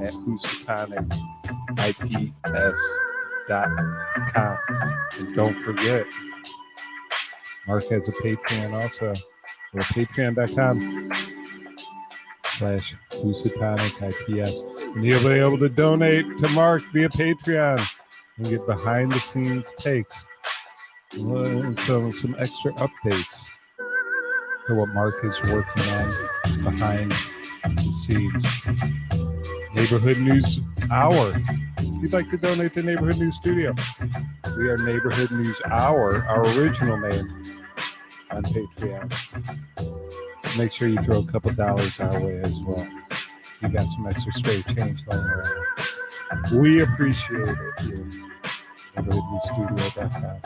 at HousatonicIPS.com. And don't forget, Mark has a Patreon also. So patreon.com/HousatonicIPS. And you'll be able to donate to Mark via Patreon and get behind the scenes takes and some extra updates to what Mark is working on behind the scenes. Neighborhood News Hour. If you'd like to donate to Neighborhood News Studio, we are Neighborhood News Hour, our original name on Patreon. So make sure you throw a couple dollars our way as well. You got some extra straight change laying around. We appreciate it here at neighborhoodnewsstudio.com.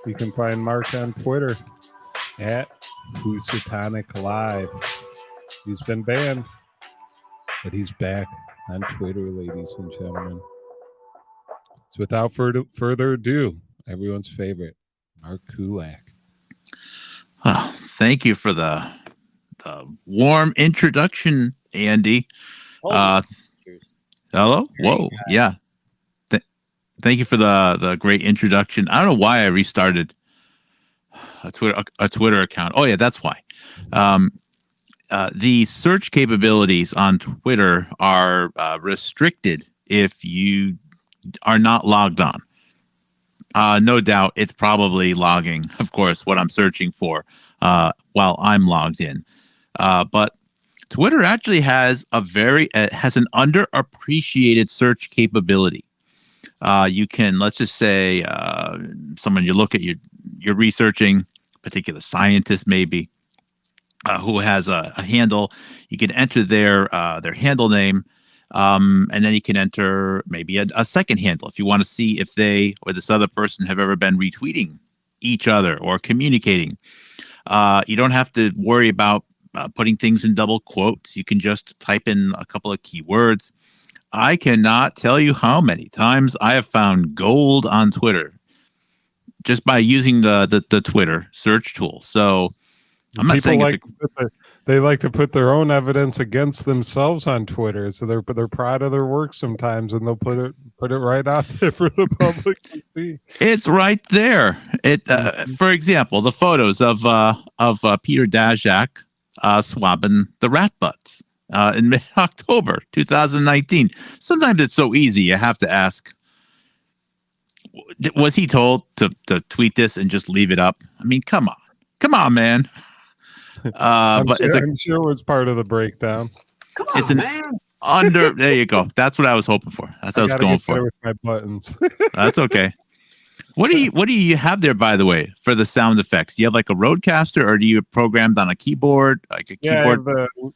You can find Mark on Twitter at Housatonic Live. He's been banned, but he's back on Twitter, ladies and gentlemen. So without further ado, everyone's favorite, Mark Kulacz. Oh, thank you for the warm introduction, Andy. Hello? Whoa. Yeah. Thank you for the great introduction. I don't know why I restarted a Twitter account. Oh yeah, that's why. The search capabilities on Twitter are restricted if you are not logged on. No doubt, it's probably logging, of course, what I'm searching for while I'm logged in. But Twitter actually has an underappreciated search capability. You can, let's just say, someone you look at, you're researching, a particular scientist maybe, who has a handle. You can enter their handle name, and then you can enter maybe a second handle if you want to see if they or this other person have ever been retweeting each other or communicating. You don't have to worry about putting things in double quotes. You can just type in a couple of keywords. I cannot tell you how many times I have found gold on Twitter just by using the Twitter search tool. So I'm not saying they like to put their own evidence against themselves on Twitter, so they're proud of their work sometimes, and they'll put it right out there for the public to see. It's right there. For example, the photos of Peter Daszak swabbing the rat butts. In mid-October 2019. Sometimes it's so easy, you have to ask, was he told to tweet this and just leave it up? I mean, come on, man. I'm sure it was part of the breakdown. Come on, man. There you go. That's what I was hoping for. That's what I was going for. With my buttons. That's okay. What do you have there, by the way, for the sound effects? Do you have like a Rodecaster, or do you programmed on a keyboard, like a keyboard?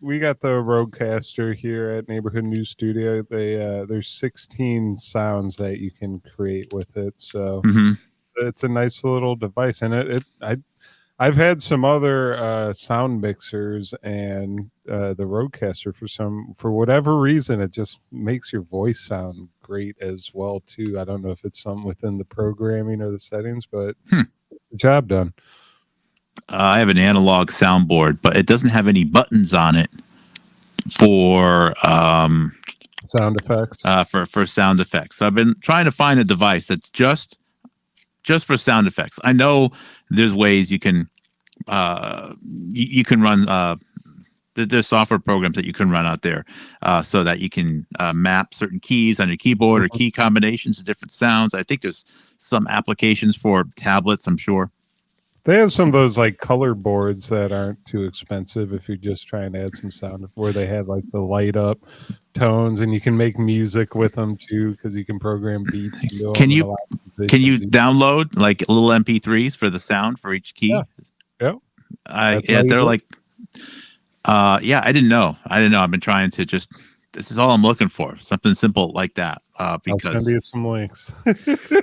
We got the Rodecaster here at Neighborhood News Studio. There's 16 sounds that you can create with it, so it's a nice little device. And I've had some other sound mixers, and the Rodecaster for whatever reason, it just makes your voice sound great as well too. I don't know if it's something within the programming or the settings, but it's a job done. I have an analog soundboard, but it doesn't have any buttons on it for sound effects. For sound effects. So I've been trying to find a device that's just for sound effects. I know there's ways you can you can run there's software programs that you can run out there so that you can map certain keys on your keyboard or key combinations of different sounds. I think there's some applications for tablets, I'm sure. They have some of those like color boards that aren't too expensive if you're just trying to add some sound, where they have like the light up tones, and you can make music with them too, because you can program beats. Can you download like little MP3s for the sound for each key? Yeah. They're like, I didn't know. I've been trying to just This is all I'm looking for. Something simple like that. I'll Because send you some links.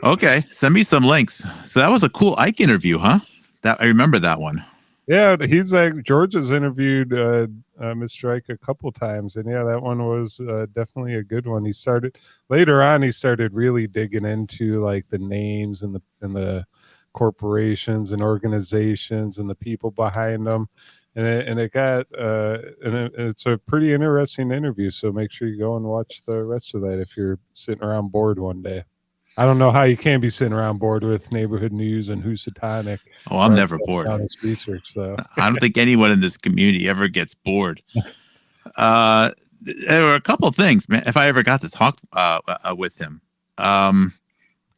okay, send me some links. So that was a cool Ike interview, huh? That I remember that one. Yeah, he's like George has interviewed Mr. Ike a couple times, and yeah, that one was definitely a good one. He started later on. He started really digging into like the names and the corporations and organizations and the people behind them, and it's a pretty interesting interview. So make sure you go and watch the rest of that if you're sitting around bored one day. I don't know how you can be sitting around bored with neighborhood news and Housatonic. Oh, I'm never bored. Honest research, though. I don't think anyone in this community ever gets bored. There were a couple of things, man. If I ever got to talk with him, one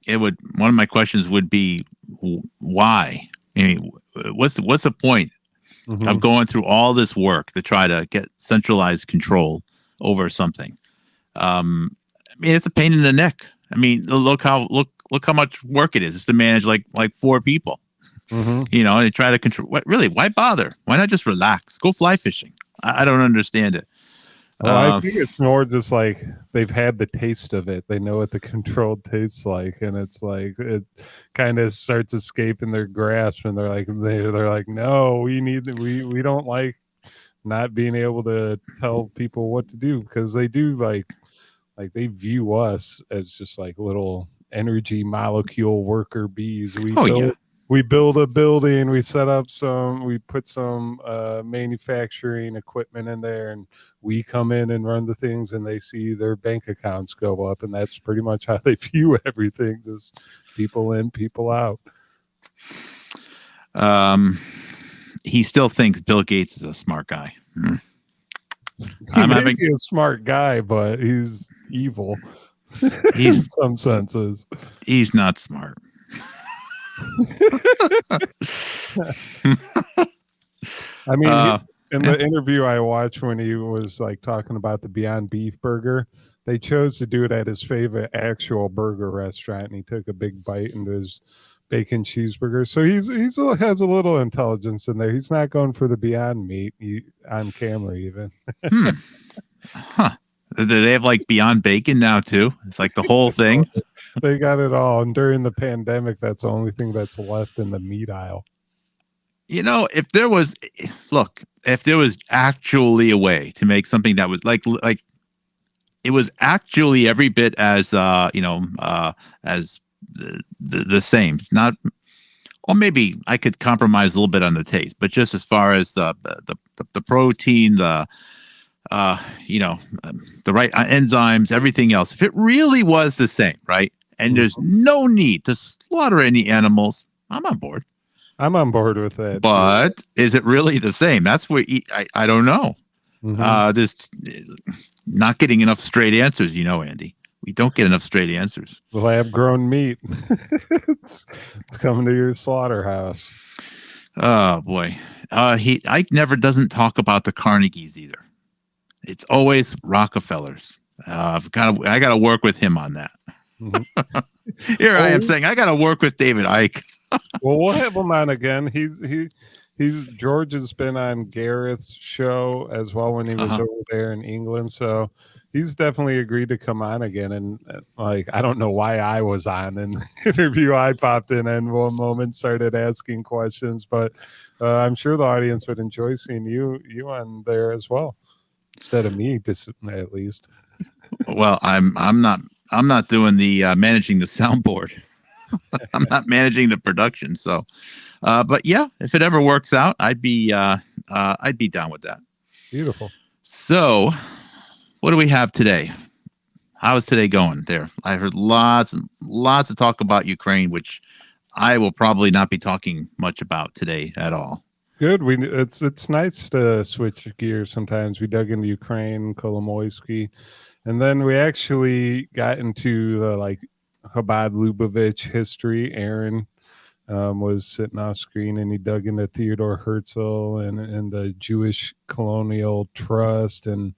of my questions would be why. I mean, what's the point of going through all this work to try to get centralized control over something? I mean, it's a pain in the neck. I mean, look how much work it is just to manage like 4 people. You know, and try to control. Really? Why bother? Why not just relax? Go fly fishing. I don't understand it. Well, I think it's more just like they've had the taste of it. They know what the controlled tastes like, and it's like it kind of starts escaping their grasp, and they're like, no, we don't like not being able to tell people what to do, because they do like they view us as just like little energy molecule worker bees. We build a building, we put some manufacturing equipment in there, and we come in and run the things, and they see their bank accounts go up, and that's pretty much how they view everything, just people in, people out. He still thinks Bill Gates is a smart guy. He may be a smart guy, but he's evil. He's in some senses. He's not smart. I mean, in the interview I watched when he was like talking about the Beyond Beef burger, they chose to do it at his favorite actual burger restaurant, and he took a big bite into his bacon cheeseburger. So he has a little intelligence in there. He's not going for the Beyond Meat on camera even. Huh. Do they have like Beyond Bacon now too? It's like the whole thing. They got it all, and during the pandemic, that's the only thing that's left in the meat aisle. You know, if there was actually a way to make something that was like it was actually every bit as as the same. It's not, or maybe I could compromise a little bit on the taste, but just as far as the protein, the right enzymes, everything else. If it really was the same, right? And there's no need to slaughter any animals, I'm on board. I'm on board with that. But is it really the same? That's where I don't know. Just not getting enough straight answers, Andy. We don't get enough straight answers. Lab-grown meat. it's coming to your slaughterhouse. Oh boy, Ike never doesn't talk about the Carnegies either. It's always Rockefellers. I got to work with him on that. Here I am saying I got to work with David Ike. Well, we'll have him on again. George has been on Gareth's show as well when he was over there in England. So he's definitely agreed to come on again. And like, I don't know why I was on in the interview. I popped in and one moment started asking questions, but I'm sure the audience would enjoy seeing you on there as well, instead of me, at least. Well, I'm not doing the managing the soundboard. I'm not managing the production. So, but yeah, if it ever works out, I'd be down with that. Beautiful. So, what do we have today? How is today going there? I heard lots and lots of talk about Ukraine, which I will probably not be talking much about today at all. Good. It's nice to switch gears sometimes. We dug into Ukraine, Kolomoisky, and then we actually got into the Chabad Lubavitch history. Aaron was sitting off screen, and he dug into Theodore Herzl and the Jewish Colonial Trust and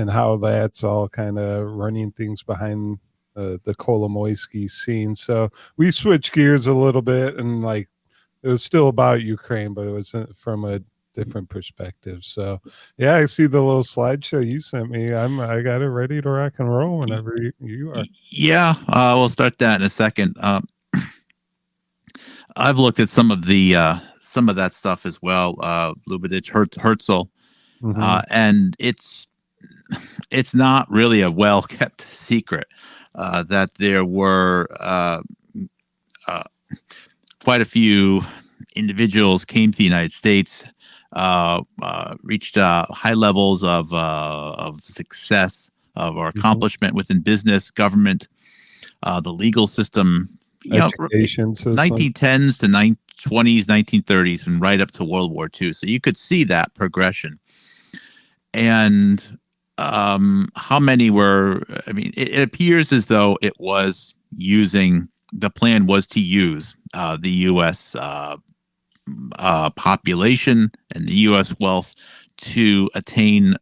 how that's all kind of running things behind the Kolomoisky scene. So we switched gears a little bit, and it was still about Ukraine, but it was from a different perspectives. So yeah, I see the little slideshow you sent me. I got it ready to rock and roll whenever you are. Yeah, we'll start that in a second. I've looked at some of that stuff as well. Lubitsch, Herzl, and it's not really a well kept secret that there were quite a few individuals came to the United States, reached high levels of success or accomplishment within business, government, the legal system, education system, 1910s to 1920s, 1930s, and right up to World War II. So you could see that progression. And how many were? I mean, it appears as though it was using. The plan was to use the U.S. Population and the U.S. wealth to attain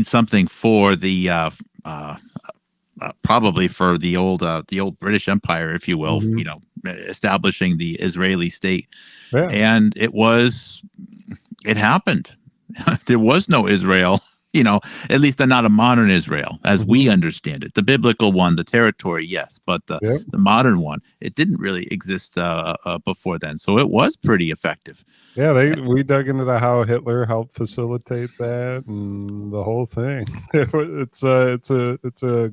something for the probably for the old British Empire, if you will, establishing the Israeli state. Yeah. And it happened. There was no Israel, at least not a modern Israel as we understand it. The biblical one, the territory, yes, but the modern one, it didn't really exist before then. So it was pretty effective. Yeah, we dug into how Hitler helped facilitate that and the whole thing. It's a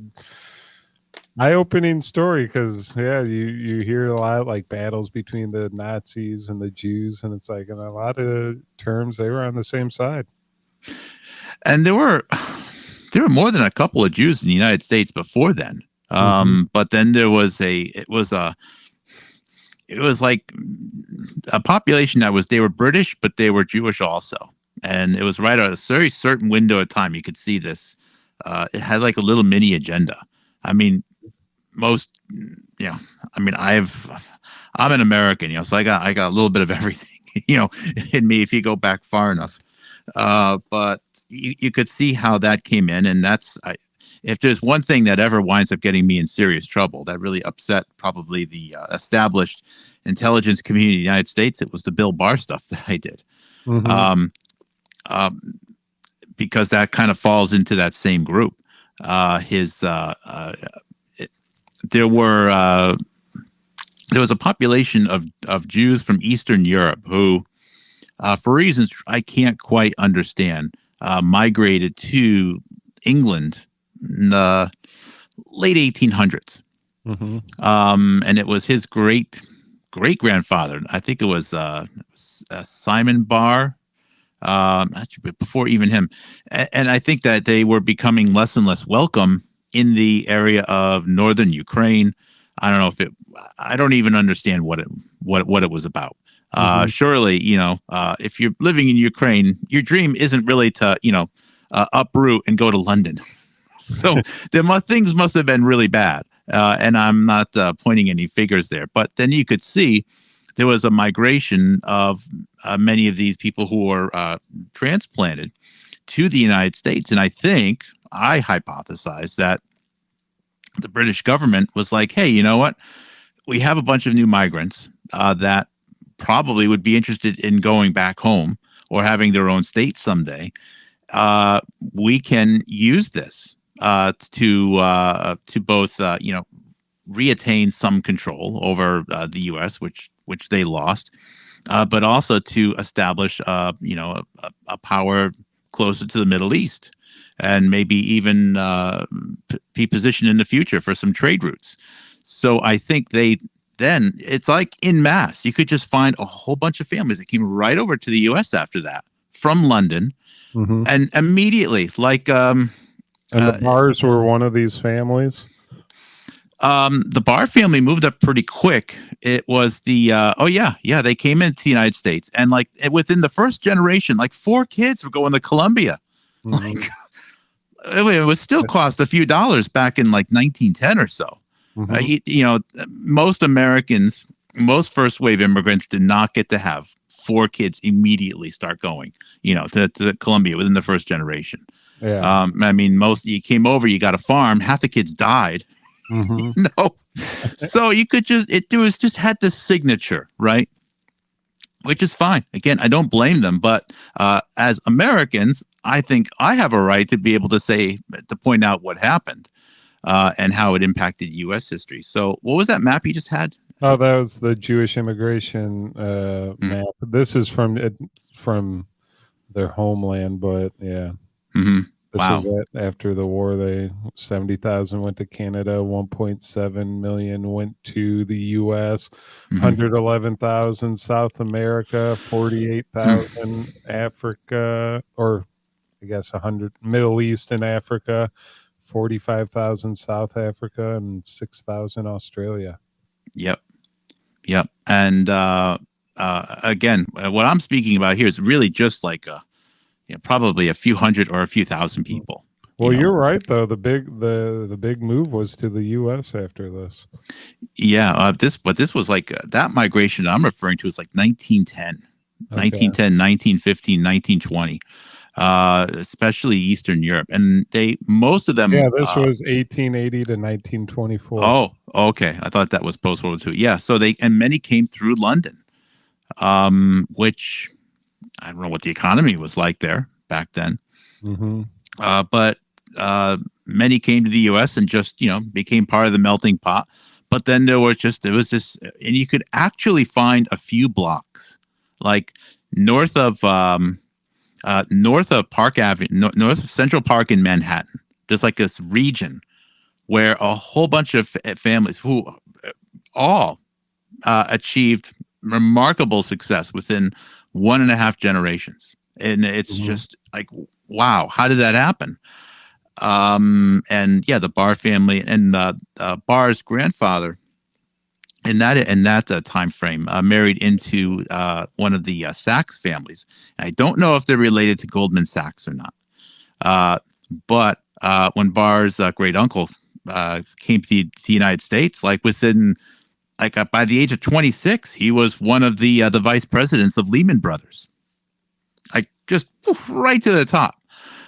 eye-opening story because you hear a lot like battles between the Nazis and the Jews, and it's like in a lot of terms they were on the same side. And there were more than a couple of Jews in the United States before then. But then there was it was like a population they were British, but they were Jewish also. And it was right at a very certain window of time. You could see this. It had like a little mini agenda. I mean, I'm an American, so I got a little bit of everything, in me if you go back far enough. But you could see how that came in, and if there's one thing that ever winds up getting me in serious trouble, that really upset probably the established intelligence community in the United States, it was the Bill Barr stuff that I did, because that kind of falls into that same group. There was a population of Jews from Eastern Europe who, for reasons I can't quite understand, migrated to England in the late 1800s. And it was his great grandfather. I think it was Simon Barr, before even him. And I think that they were becoming less and less welcome in the area of northern Ukraine. I don't know I don't even understand what it was about. Surely, if you're living in Ukraine, your dream isn't really to, uproot and go to London. So things must have been really bad. And I'm not pointing any figures there, but then you could see there was a migration of many of these people who were transplanted to the United States. And I hypothesize that the British government was like, hey, you know what? We have a bunch of new migrants that probably would be interested in going back home or having their own state someday. We can use this to both, reattain some control over the U.S., which they lost, but also to establish, a power closer to the Middle East, and maybe even be positioned in the future for some trade routes. So I think then it's like in mass, you could just find a whole bunch of families that came right over to the U.S. after that from London, and immediately, like, and the Barrs were one of these families. The Barr family moved up pretty quick. It was they came into the United States, and like within the first generation, like 4 kids were going to Columbia. Like, it would still cost a few dollars back in like 1910 or so. Most Americans, most first wave immigrants did not get to have 4 kids immediately start going, to Columbia within the first generation. Yeah. You came over, you got a farm, half the kids died. So you could just had this signature, right? which is fine. Again, I don't blame them, but as Americans, I think I have a right to be able to point out what happened and how it impacted U.S. history. So, what was that map you just had? Oh, that was the Jewish immigration map. This is from their homeland, but yeah. Mm-hmm. This Wow. was after the war. 70,000 went to Canada, 1.7 million went to the U.S., 111,000 South America, 48,000 Africa, or I guess 100 Middle East and Africa, 45,000 South Africa, and 6,000 Australia. Yep. And again, what I'm speaking about here is really just like probably a few hundred or a few thousand people. Well, you're right though. The big move was to the U.S. after this. Yeah, this was like that migration I'm referring to is like 1910, 1910, 1915, 1920. Especially Eastern Europe, and most of them. Yeah, this was 1880 to 1924. Oh, okay. I thought that was post World War II. Yeah, so many came through London, which I don't know what the economy was like there back then. Mm-hmm. But many came to the U.S. and just became part of the melting pot. But then there was this, and you could actually find a few blocks, like north of Park Avenue, north of Central Park in Manhattan. There's like this region where a whole bunch of families who all achieved remarkable success within 1.5 generations. And it's just like, wow, how did that happen? And yeah, the Barr family and Barr's grandfather in that time frame married into one of the Sachs families. And I don't know if they're related to Goldman Sachs or not. But when Barr's great uncle came to the United States, like by the age of 26, he was one of the vice presidents of Lehman Brothers. Like just right to the top.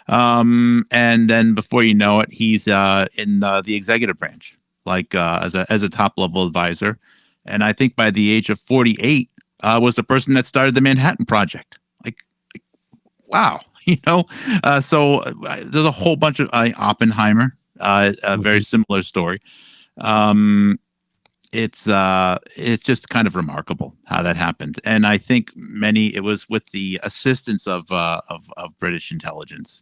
And then before you know it, he's in the executive branch, like as a top level advisor. And I think by the age of 48, was the person that started the Manhattan Project. Like wow, So there's a whole bunch of Oppenheimer, a very similar story. It's just kind of remarkable how that happened, and I think it was with the assistance of British intelligence.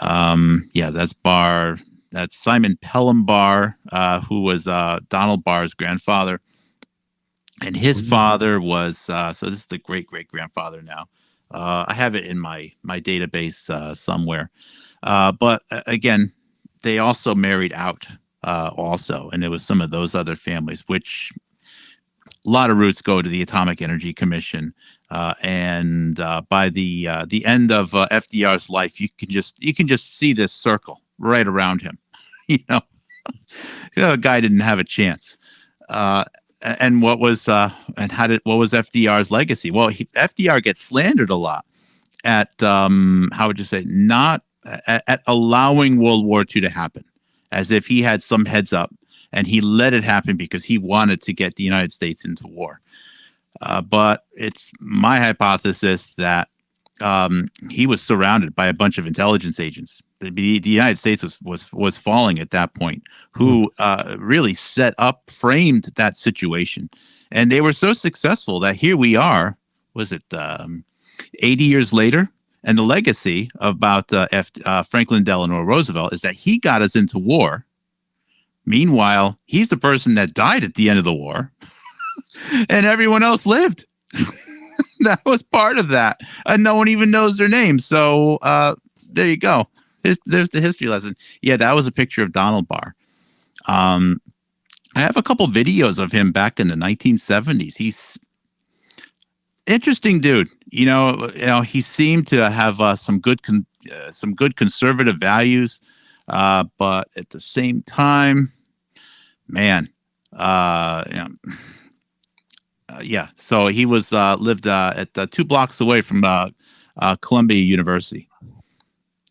Yeah, that's Barr. That's Simon Pelham Barr, who was Donald Barr's grandfather, and his father was. So this is the great grandfather now. I have it in my database somewhere, but again, they also married out. Also, and there was some of those other families, which a lot of roots go to the Atomic Energy Commission, and by the end of FDR's life, you can just see this circle right around him. The guy didn't have a chance. And what was FDR's legacy? Well, FDR gets slandered a lot at how would you say, not at allowing World War II to happen, as if he had some heads up and he let it happen because he wanted to get the United States into war. But it's my hypothesis that he was surrounded by a bunch of intelligence agents. The United States was falling at that point, who really framed that situation. And they were so successful that here we are, 80 years later? And the legacy about Franklin Delano Roosevelt is that he got us into war. Meanwhile, he's the person that died at the end of the war, and everyone else lived. That was part of that, and no one even knows their name. So there you go. There's the history lesson. Yeah, that was a picture of Donald Barr. I have a couple videos of him back in the 1970s. He's interesting dude. He seemed to have some good conservative values, but at the same time, man, yeah. So he was lived at 2 blocks away from Columbia University.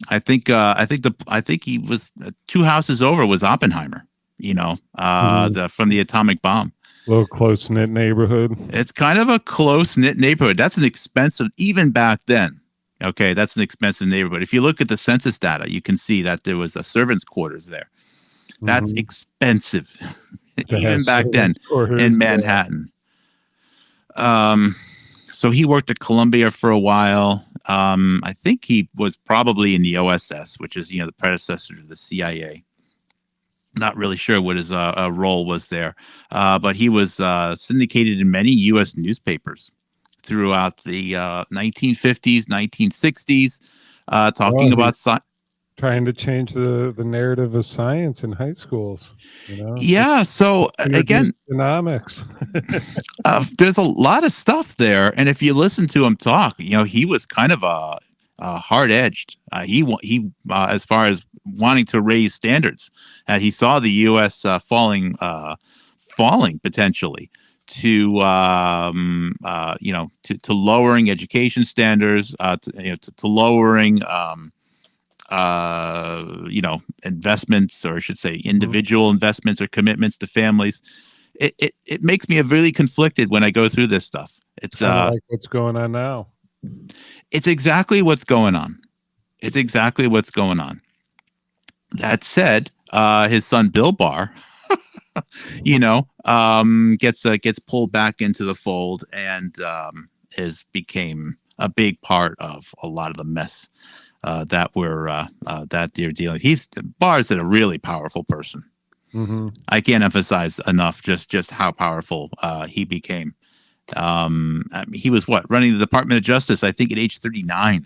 I think he was 2 houses over was Oppenheimer. From the atomic bomb. Little close knit neighborhood. It's kind of a close knit neighborhood. That's an expensive, even back then. Okay, that's an expensive neighborhood. If you look at the census data, you can see that there was a servants' quarters there. That's expensive, even back then in Manhattan. So he worked at Columbia for a while. I think he was probably in the OSS, which is, the predecessor to the CIA. Not really sure what his role was there, but he was syndicated in many U.S. newspapers throughout the 1950s, 1960s, talking about trying to change the narrative of science in high schools. Yeah. So again, economics. There's a lot of stuff there, and if you listen to him talk, he was kind of hard edged. He as far as wanting to raise standards, and he saw the U.S. falling potentially to lowering education standards, to lowering investments, or I should say individual investments or commitments to families. It makes me really conflicted when I go through this stuff. It's like what's going on now. It's exactly what's going on. That said, his son Bill Barr, gets pulled back into the fold and became a big part of a lot of the mess that they're dealing. Barr's a really powerful person. Mm-hmm. I can't emphasize enough just how powerful he became. He was running the Department of Justice, I think, at age 39.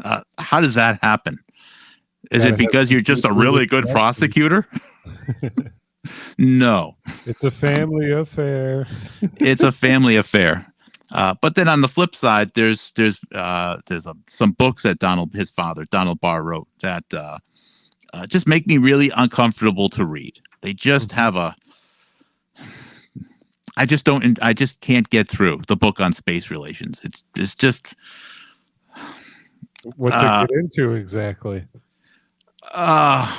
How does that happen? Is it because you're just a really good prosecutor? No. It's a family affair. It's a family affair. But then on the flip side, there's some books that his father, Donald Barr, wrote that just make me really uncomfortable to read. They just have I just can't get through the book on space relations. It's just. What's it get into exactly? I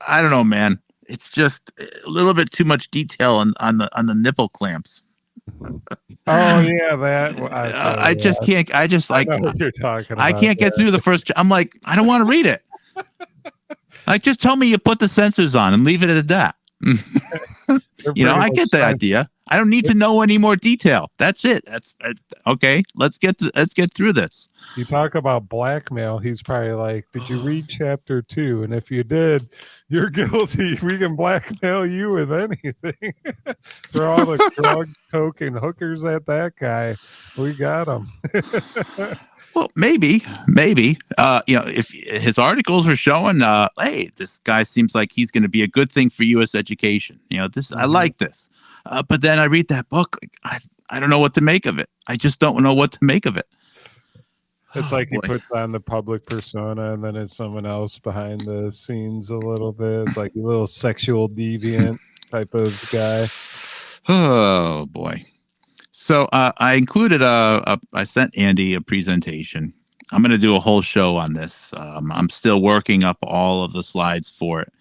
don't know, man. It's just a little bit too much detail on the nipple clamps. Oh yeah, that. I just can't. I know what you're talking about. I can't get through the first. I'm like, I don't want to read it. Like, just tell me you put the sensors on and leave it at that. I get the idea. I don't need to know any more detail. That's it. That's okay. Let's get through this. You talk about blackmail. He's probably like, "Did you read chapter 2? And if you did, you're guilty. We can blackmail you with anything." Throw all the drug, coke, and hookers at that guy. We got him. Well, maybe. If his articles are showing, hey, this guy seems like he's going to be a good thing for U.S. education. I like this. But then I read that book. I don't know what to make of it. I just don't know what to make of it. It's like he puts on the public persona, and then it's someone else behind the scenes a little bit. It's like a little sexual deviant type of guy. Oh boy. So I included I sent Andy a presentation. I'm going to do a whole show on this. I'm still working up all of the slides for it,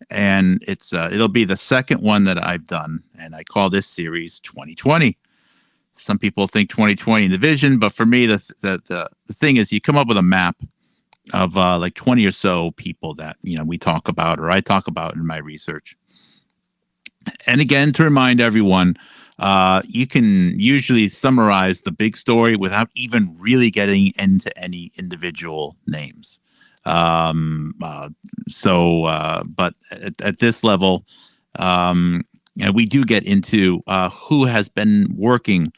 and it'll be the second one that I've done, and I call this series 2020. Some people think 2020 the vision, but for me, the thing is, you come up with a map of like 20 or so people that we talk about, or I talk about in my research. And again, to remind everyone, you can usually summarize the big story without even really getting into any individual names. But at this level, we do get into who has been working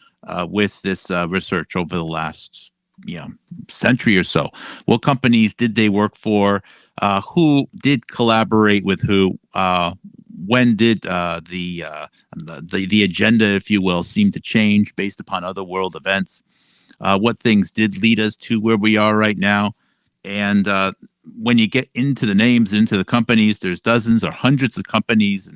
with this research over the last century or so. What companies did they work for? Who did collaborate with who? When did the agenda, if you will, seem to change based upon other world events? What things did lead us to where we are right now? And when you get into the names, into the companies, there's dozens or hundreds of companies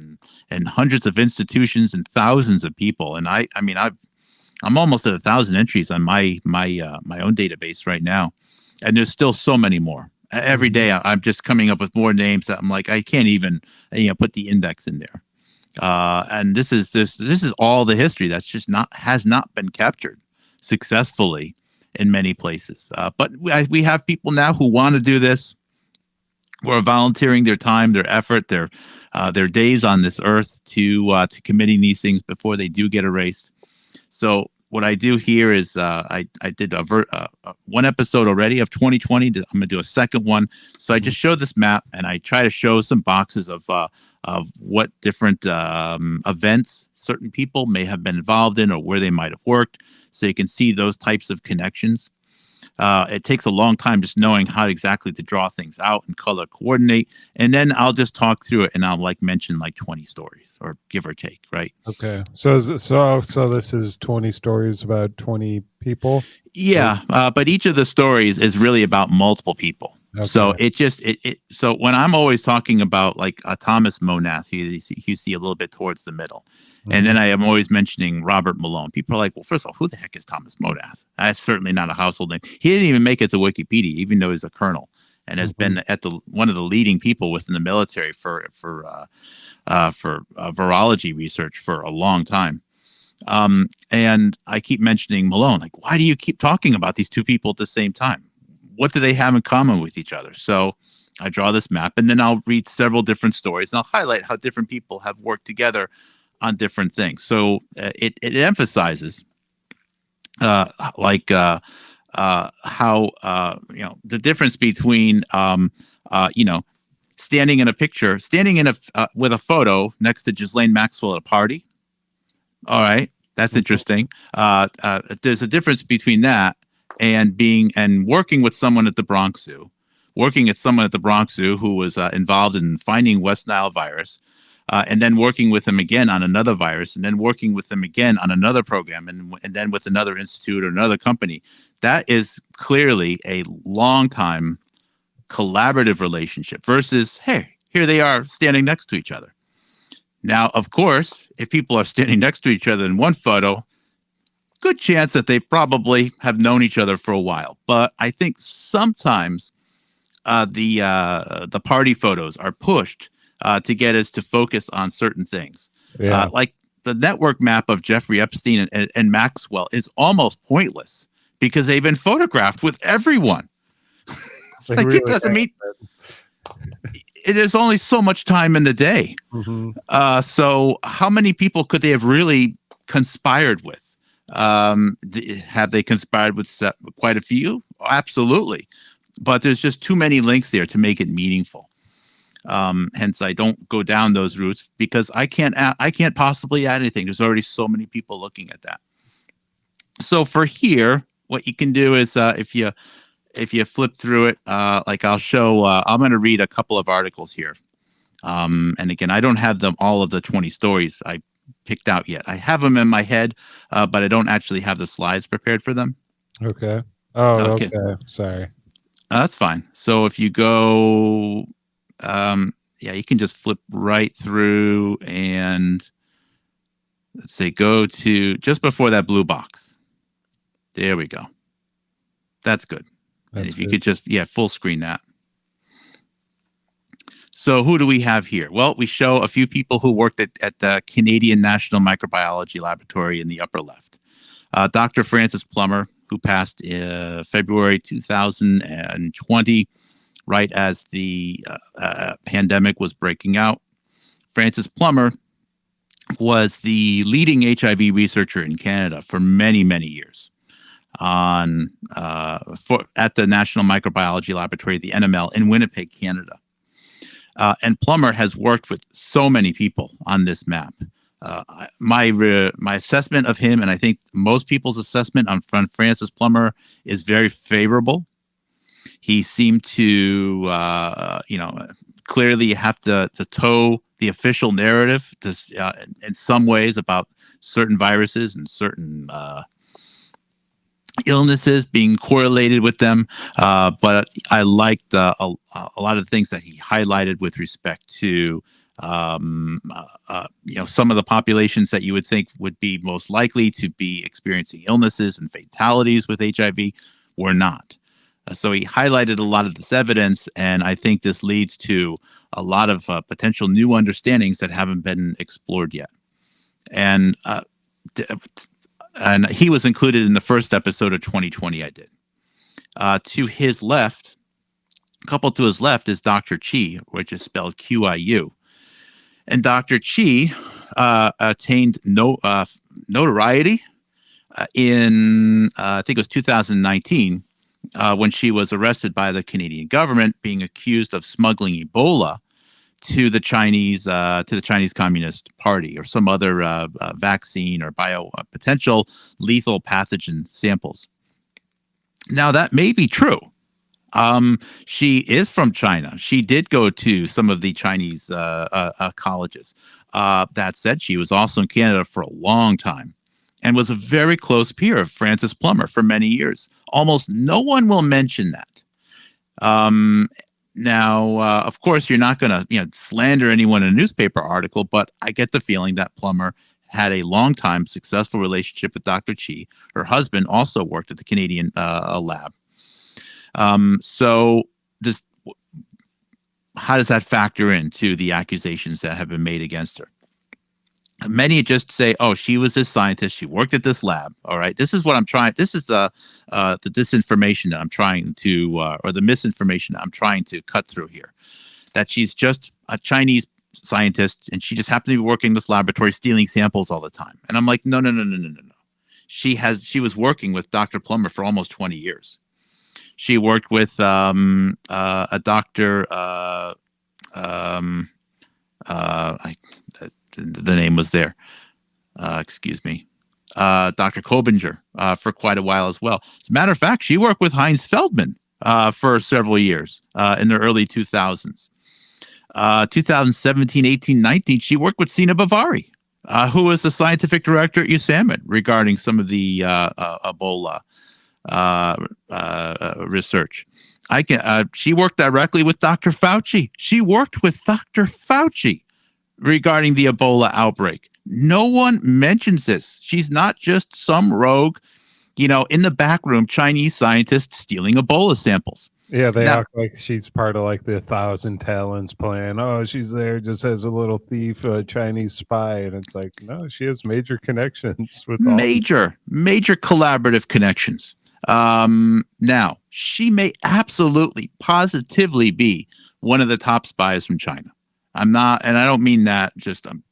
and hundreds of institutions and thousands of people. And I'm almost at 1,000 entries on my own database right now, and there's still so many more. Every day I'm just coming up with more names that I'm like, I can't even put the index in there. And this is all the history that's just has not been captured successfully in many places. But we have people now who want to do this, who are volunteering their time, their effort, their days on this earth to committing these things before they do get erased. So what I do here is I did one episode already of 2020. I'm going to do a second one. So I just show this map and I try to show some boxes of what different events certain people may have been involved in or where they might have worked. So you can see those types of connections. It takes a long time just knowing how exactly to draw things out and color coordinate. And then I'll just talk through it and I'll mention 20 stories or give or take, right? Okay. So this is 20 stories about 20 people? Yeah. But each of the stories is really about multiple people. Okay. So so when I'm always talking about Thomas Monath, you see a little bit towards the middle. And then I am always mentioning Robert Malone. People are like, well, first of all, who the heck is Thomas Monath? That's certainly not a household name. He didn't even make it to Wikipedia, even though he's a colonel and has been at one of the leading people within the military for virology research for a long time. And I keep mentioning Malone. Why do you keep talking about these two people at the same time? What do they have in common with each other? So I draw this map, and then I'll read several different stories, and I'll highlight how different people have worked together on different things. So it emphasizes how the difference between standing in with a photo next to Ghislaine Maxwell at a party. All right, that's interesting. There's a difference between that and working with someone at the Bronx Zoo, who was involved in finding West Nile virus. And then working with them again on another virus, and then working with them again on another program, and then with another institute or another company. That is clearly a long time collaborative relationship versus, hey, here they are standing next to each other. Now, of course, if people are standing next to each other in one photo, good chance that they probably have known each other for a while. But I think sometimes the party photos are pushed to get us to focus on certain things. Yeah. Like the network map of Jeffrey Epstein and Maxwell is almost pointless because they've been photographed with everyone. It doesn't mean there's only so much time in the day. So how many people could they have really conspired with? Have they conspired with quite a few? Absolutely. But there's just too many links there to make it meaningful. Hence, I don't go down those routes because I can't possibly add anything. There's already so many people looking at that. So for here, what you can do is if you flip through it, I'll show. I'm going to read a couple of articles here. And again, I don't have all of the 20 stories I picked out yet. I have them in my head, but I don't actually have the slides prepared for them. Okay. Oh, okay. Sorry. That's fine. So if you go. You can just flip right through and let's say go to just before that blue box. There we go. That's good. And if you could just, full screen that. So who do we have here? Well, we show a few people who worked at the Canadian National Microbiology Laboratory in the upper left. Dr. Francis Plummer, who passed February 2020. Right as the pandemic was breaking out. Francis Plummer was the leading HIV researcher in Canada for many, many years at the National Microbiology Laboratory, the NML, in Winnipeg, Canada. And Plummer has worked with so many people on this map. My assessment of him, and I think most people's assessment on Francis Plummer, is very favorable. He seemed to, clearly have to toe the official narrative in some ways about certain viruses and certain illnesses being correlated with them. But I liked a lot of the things that he highlighted with respect to, some of the populations that you would think would be most likely to be experiencing illnesses and fatalities with HIV were not. So he highlighted a lot of this evidence, and I think this leads to a lot of potential new understandings that haven't been explored yet. And he was included in the first episode of 2020 I did. To his left, coupled to his left, is Dr. Chi, which is spelled QIU. And Dr. Chi attained notoriety in, I think it was 2019, when she was arrested by the Canadian government, being accused of smuggling Ebola to the Chinese Communist Party or some other vaccine or potential lethal pathogen samples. Now, that may be true. She is from China. She did go to some of the Chinese colleges. That said, she was also in Canada for a long time and was a very close peer of Francis Plummer for many years. Almost no one will mention that. Now, of course, you're not going to slander anyone in a newspaper article, but I get the feeling that Plummer had a long-time successful relationship with Dr. Chi. Her husband also worked at the Canadian lab. So how does that factor into the accusations that have been made against her? Many just say, "Oh, she was this scientist. She worked at this lab." All right, this is what I'm trying. This is the disinformation that I'm trying to, or the misinformation that I'm trying to cut through here. That she's just a Chinese scientist and she just happened to be working in this laboratory, stealing samples all the time. And I'm like, no. She was working with Dr. Plummer for almost 20 years. She worked with a doctor. The name was there. Excuse me. Dr. Kobinger for quite a while as well. As a matter of fact, she worked with Heinz Feldman for several years in the early 2000s. 2017, 18, 19, she worked with Sina Bavari, who was the scientific director at USAMN regarding some of the Ebola research. She worked directly with Dr. Fauci. She worked with Dr. Fauci regarding the Ebola outbreak. No one mentions this. She's not just some rogue, in the back room Chinese scientist stealing Ebola samples. Yeah, they act like she's part of like the 1,000 Talents plan. Oh, she's there just as a little thief, a Chinese spy. And it's like, no, she has major connections with major collaborative connections. Now, she may absolutely, positively be one of the top spies from China. I'm not, and I don't mean that just, I'm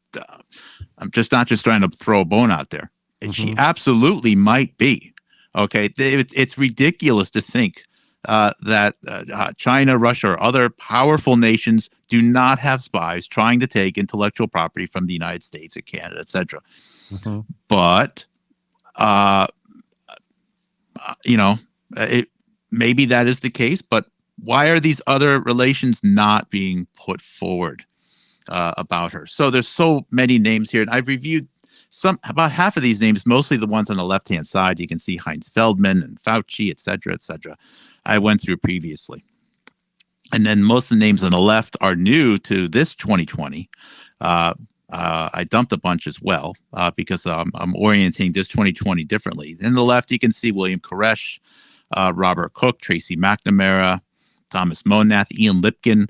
just not just trying to throw a bone out there. Mm-hmm. She absolutely might be. Okay. It's ridiculous to think that China, Russia, or other powerful nations do not have spies trying to take intellectual property from the United States or Canada, etc. Mm-hmm. But, maybe that is the case, but why are these other relations not being put forward about her? So there's so many names here, and I've reviewed about half of these names, mostly the ones on the left-hand side. You can see Heinz Feldman and Fauci, et cetera, I went through previously. And then most of the names on the left are new to this 2020. I dumped a bunch as well because I'm orienting this 2020 differently. In the left, you can see William Koresh, Robert Cook, Tracy McNamara, Thomas Monath, Ian Lipkin,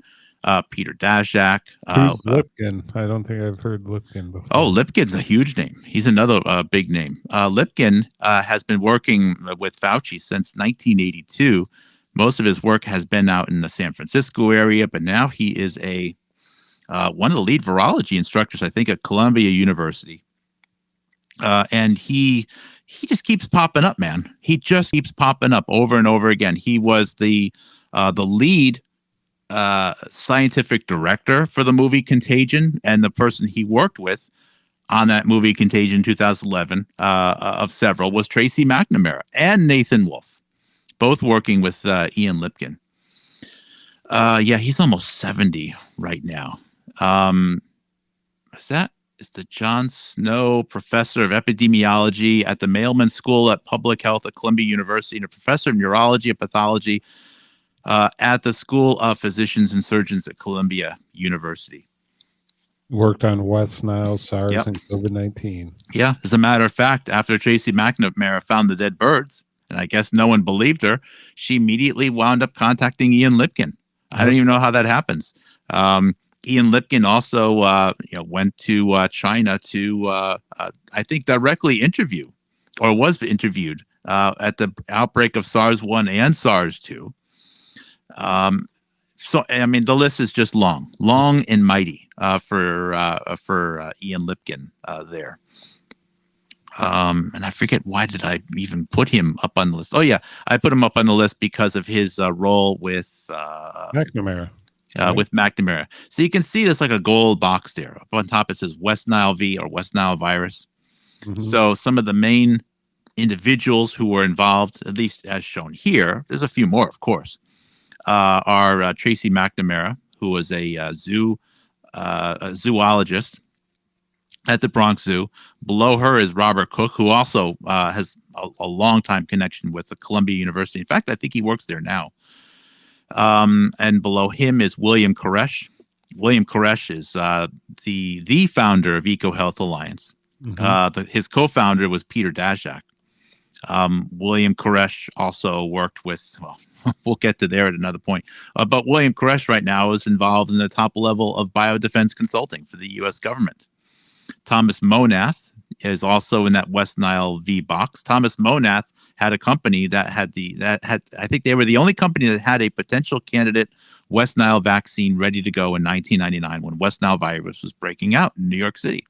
Peter Daszak. Who's Lipkin? I don't think I've heard Lipkin before. Oh, Lipkin's a huge name. He's another big name. Lipkin has been working with Fauci since 1982. Most of his work has been out in the San Francisco area, but now he is one of the lead virology instructors, I think, at Columbia University. And he just keeps popping up, man. He just keeps popping up over and over again. He was the lead scientific director for the movie Contagion, and the person he worked with on that movie Contagion 2011 of several was Tracy McNamara and Nathan Wolfe, both working with Ian Lipkin. He's almost 70 right now. Is the John Snow Professor of Epidemiology at the Mailman School at Public Health at Columbia University and a professor of neurology and pathology at the School of Physicians and Surgeons at Columbia University. Worked on West Nile, SARS, and COVID-19. Yeah, as a matter of fact, after Tracy McNamara found the dead birds and I guess no one believed her. She immediately wound up contacting Ian Lipkin. I don't even know how that happens. Ian Lipkin also went to China to, I think, directly interview, or was interviewed at the outbreak of SARS-1 and SARS-2. So, I mean, the list is just long and mighty for Ian Lipkin there. And I forget, why did I even put him up on the list? Oh, yeah, I put him up on the list because of his role with McNamara. With McNamara. So you can see there's like a gold box there. Up on top it says West Nile V, or West Nile virus. Mm-hmm. So some of the main individuals who were involved, at least as shown here, there's a few more, of course, are Tracy McNamara, who was a zoologist at the Bronx Zoo. Below her is Robert Cook, who also has a long-time connection with the Columbia University. In fact, I think he works there now. And below him is William Koresh. William Koresh is the founder of EcoHealth Alliance. Mm-hmm. His co-founder was Peter Daszak. William Koresh also worked with, well, we'll get to there at another point. But William Koresh right now is involved in the top level of biodefense consulting for the U.S. government. Thomas Monath is also in that West Nile V box. Thomas Monath had a company that had I think they were the only company that had a potential candidate West Nile vaccine ready to go in 1999 when West Nile virus was breaking out in New York City.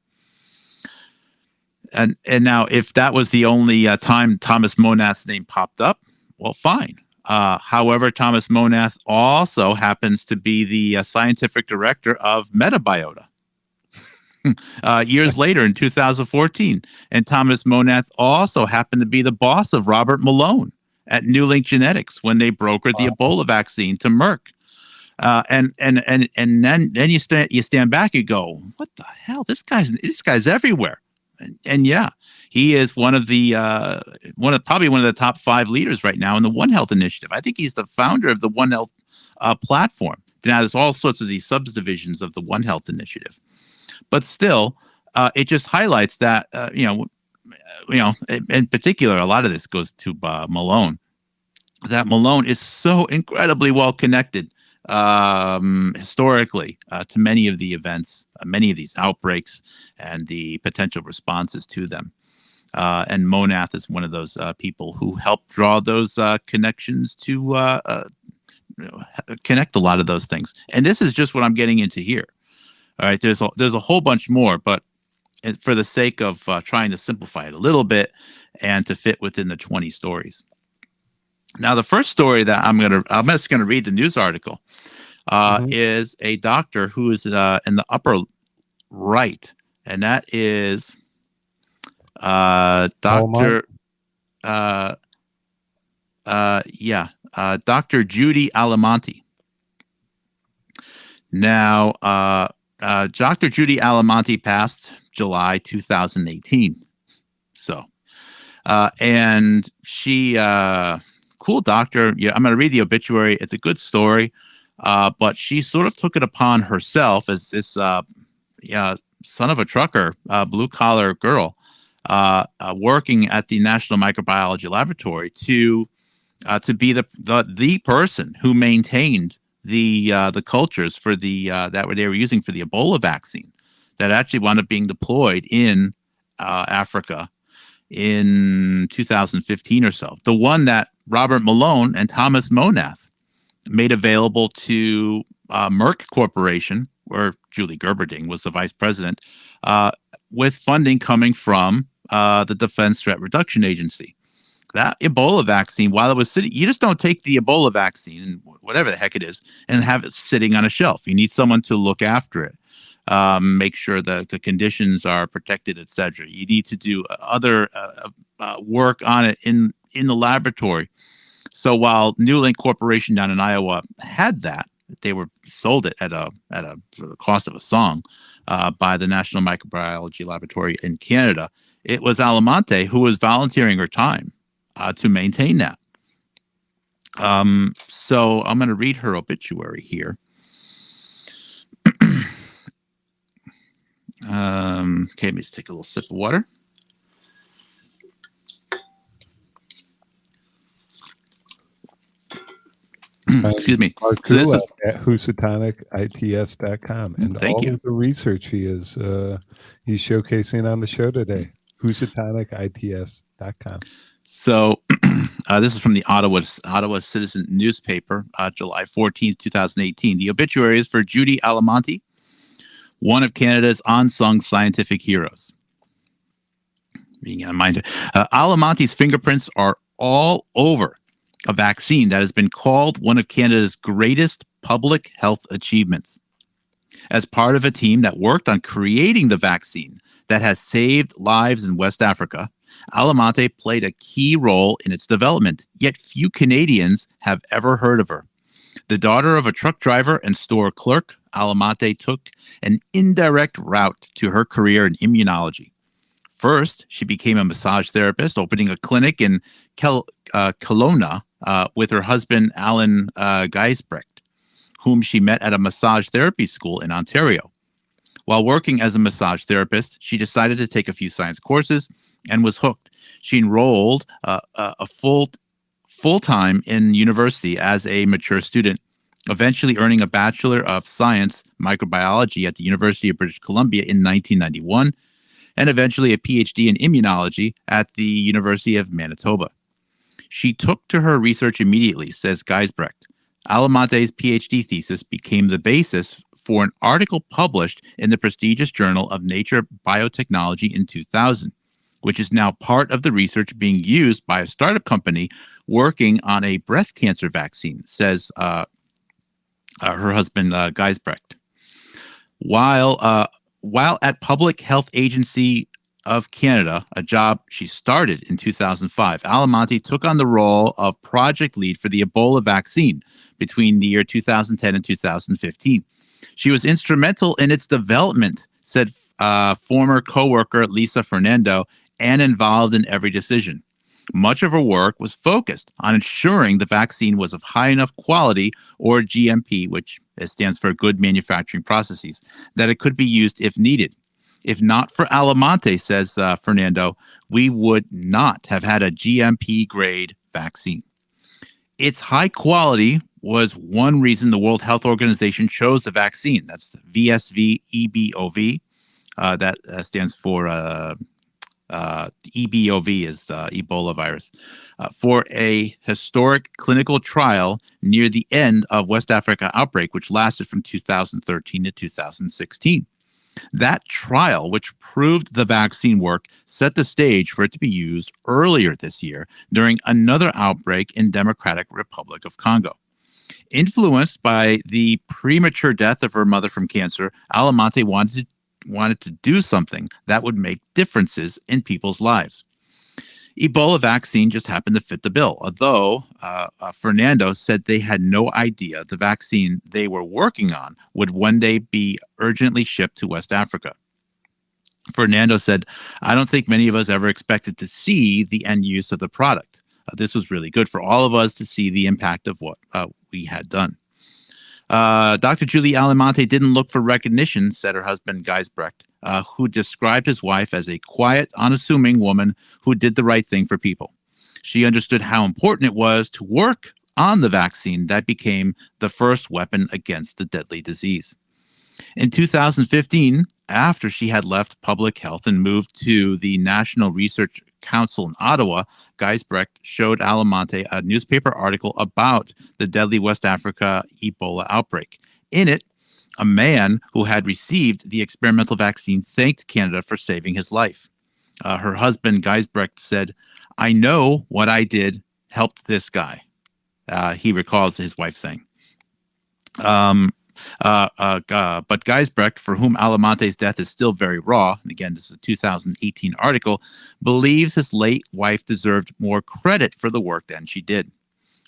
And now, if that was the only time Thomas Monath's name popped up, well, fine. However, Thomas Monath also happens to be the scientific director of Metabiota. Years later in 2014. And Thomas Monath also happened to be the boss of Robert Malone at New Link Genetics when they brokered the Ebola vaccine to Merck. And then you stand back and go, what the hell? This guy's everywhere. And yeah, he is one of the probably one of the top 5 leaders right now in the One Health initiative. I think he's the founder of the One Health platform. Now there's all sorts of these subdivisions of the One Health initiative. But still, it just highlights that, in particular, a lot of this goes to Malone, that Malone is so incredibly well connected historically to many of the events, many of these outbreaks and the potential responses to them. And Monath is one of those people who helped draw those connections to connect a lot of those things. And this is just what I'm getting into here. All right, there's a whole bunch more, but for the sake of trying to simplify it a little bit and to fit within the 20 stories. Now, the first story that I'm just gonna read the news article is a doctor who is in the upper right, and that is Dr. Dr. Judy Alamonte. Now, Dr. Judy Alamonte passed July 2018. So, and she, cool doctor. Yeah, I'm going to read the obituary. It's a good story, but she sort of took it upon herself as this, son of a trucker, blue collar girl, working at the National Microbiology Laboratory to be the person who maintained the cultures for that they were using for the Ebola vaccine that actually wound up being deployed in Africa in 2015 or so. The one that Robert Malone and Thomas Monath made available to Merck Corporation, where Julie Gerberding was the vice president, with funding coming from the Defense Threat Reduction Agency. That Ebola vaccine, while it was sitting, you just don't take the Ebola vaccine, whatever the heck it is, and have it sitting on a shelf. You need someone to look after it, make sure that the conditions are protected, etc. You need to do other work on it in the laboratory. So while New Link Corporation down in Iowa had that, they were sold it at for the cost of a song by the National Microbiology Laboratory in Canada. It was Alamonte who was volunteering her time to maintain that. So I'm going to read her obituary here. Okay, let me just take a little sip of water. Excuse me. Mark So this is Kulacz at Housatonicits.com, and thank all you. of the research he's showcasing on the show today. Housatonicits.com. So this is from the Ottawa Citizen newspaper, July 14th, 2018. The obituary is for Judy Alamonte, one of Canada's unsung scientific heroes. Being in mind, Alamonte's fingerprints are all over a vaccine that has been called one of Canada's greatest public health achievements. As part of a team that worked on creating the vaccine that has saved lives in West Africa, Alamonte played a key role in its development, yet few Canadians have ever heard of her. The daughter of a truck driver and store clerk, Alamonte took an indirect route to her career in immunology. First, she became a massage therapist, opening a clinic in Kelowna with her husband, Alan Geisbrecht, whom she met at a massage therapy school in Ontario. While working as a massage therapist, she decided to take a few science courses and was hooked. She enrolled full-time in university as a mature student, eventually earning a Bachelor of Science Microbiology at the University of British Columbia in 1991, and eventually a PhD in immunology at the University of Manitoba. She took to her research immediately, says Geisbrecht. Alamonte's PhD thesis became the basis for an article published in the prestigious journal of Nature Biotechnology in 2000, which is now part of the research being used by a startup company working on a breast cancer vaccine, says her husband, Geisbrecht. While at Public Health Agency of Canada, a job she started in 2005, Alamonte took on the role of project lead for the Ebola vaccine between the year 2010 and 2015. She was instrumental in its development, said former coworker Lisa Fernando, and involved in every decision. Much of her work was focused on ensuring the vaccine was of high enough quality, or GMP, which stands for good manufacturing processes, that it could be used if needed. If not for Alamonte, says Fernando, we would not have had a GMP grade vaccine. Its high quality was one reason the World Health Organization chose the vaccine. That's the VSV-EBOV. That stands for EBOV is the Ebola virus, for a historic clinical trial near the end of West Africa outbreak, which lasted from 2013 to 2016. That trial, which proved the vaccine work, set the stage for it to be used earlier this year during another outbreak in Democratic Republic of Congo. Influenced by the premature death of her mother from cancer, Alamonte wanted to do something that would make differences in people's lives. Ebola vaccine just happened to fit the bill, although Fernando said they had no idea the vaccine they were working on would one day be urgently shipped to West Africa. Fernando said, I don't think many of us ever expected to see the end use of the product. This was really good for all of us to see the impact of what we had done. Dr. Julie Alamonte didn't look for recognition, said her husband, Geisbrecht, who described his wife as a quiet, unassuming woman who did the right thing for people. She understood how important it was to work on the vaccine that became the first weapon against the deadly disease. In 2015, after she had left public health and moved to the National Research Council in Ottawa, Geisbrecht showed Alamonte a newspaper article about the deadly West Africa Ebola outbreak. In it, a man who had received the experimental vaccine thanked Canada for saving his life. Her husband, Geisbrecht, said, I know what I did helped this guy. He recalls his wife saying. But Geisbrecht, for whom Alamonte's death is still very raw, and again, this is a 2018 article, believes his late wife deserved more credit for the work than she did.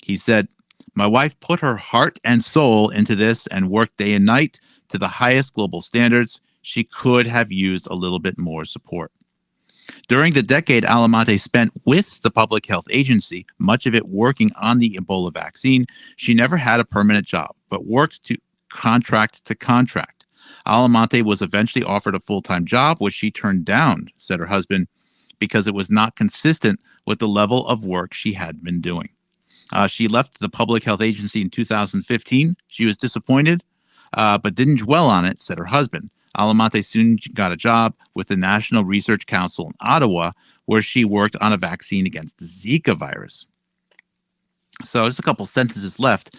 He said, my wife put her heart and soul into this and worked day and night to the highest global standards. She could have used a little bit more support. During the decade Alamonte spent with the Public Health Agency, much of it working on the Ebola vaccine, she never had a permanent job, but worked to contract to contract. Alamonte was eventually offered a full-time job, which she turned down, said her husband, because it was not consistent with the level of work she had been doing. She left the Public Health Agency in 2015. She was disappointed, but didn't dwell on it, said her husband. Alamonte soon got a job with the National Research Council in Ottawa, where she worked on a vaccine against the Zika virus. So just a couple sentences left.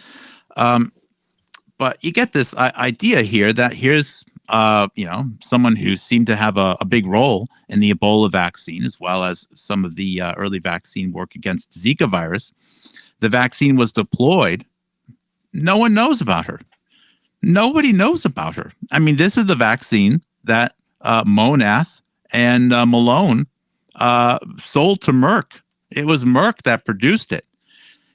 But you get this idea here that here's someone who seemed to have a big role in the Ebola vaccine, as well as some of the early vaccine work against Zika virus. The vaccine was deployed. No one knows about her. Nobody knows about her. I mean, this is the vaccine that Monath and Malone sold to Merck. It was Merck that produced it.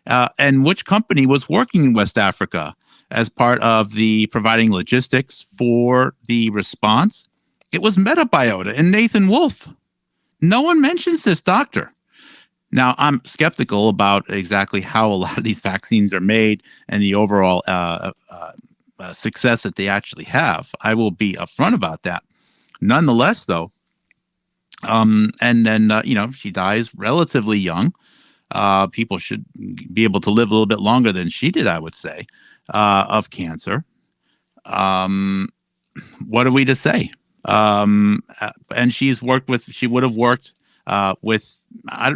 And which company was working in West Africa as part of the providing logistics for the response? It was Metabiota and Nathan Wolfe. No one mentions this doctor. Now, I'm skeptical about exactly how a lot of these vaccines are made and the overall success that they actually have. I will be upfront about that. Nonetheless, though, and then, she dies relatively young. People should be able to live a little bit longer than she did, I would say, of cancer. What are we to say? And she would have worked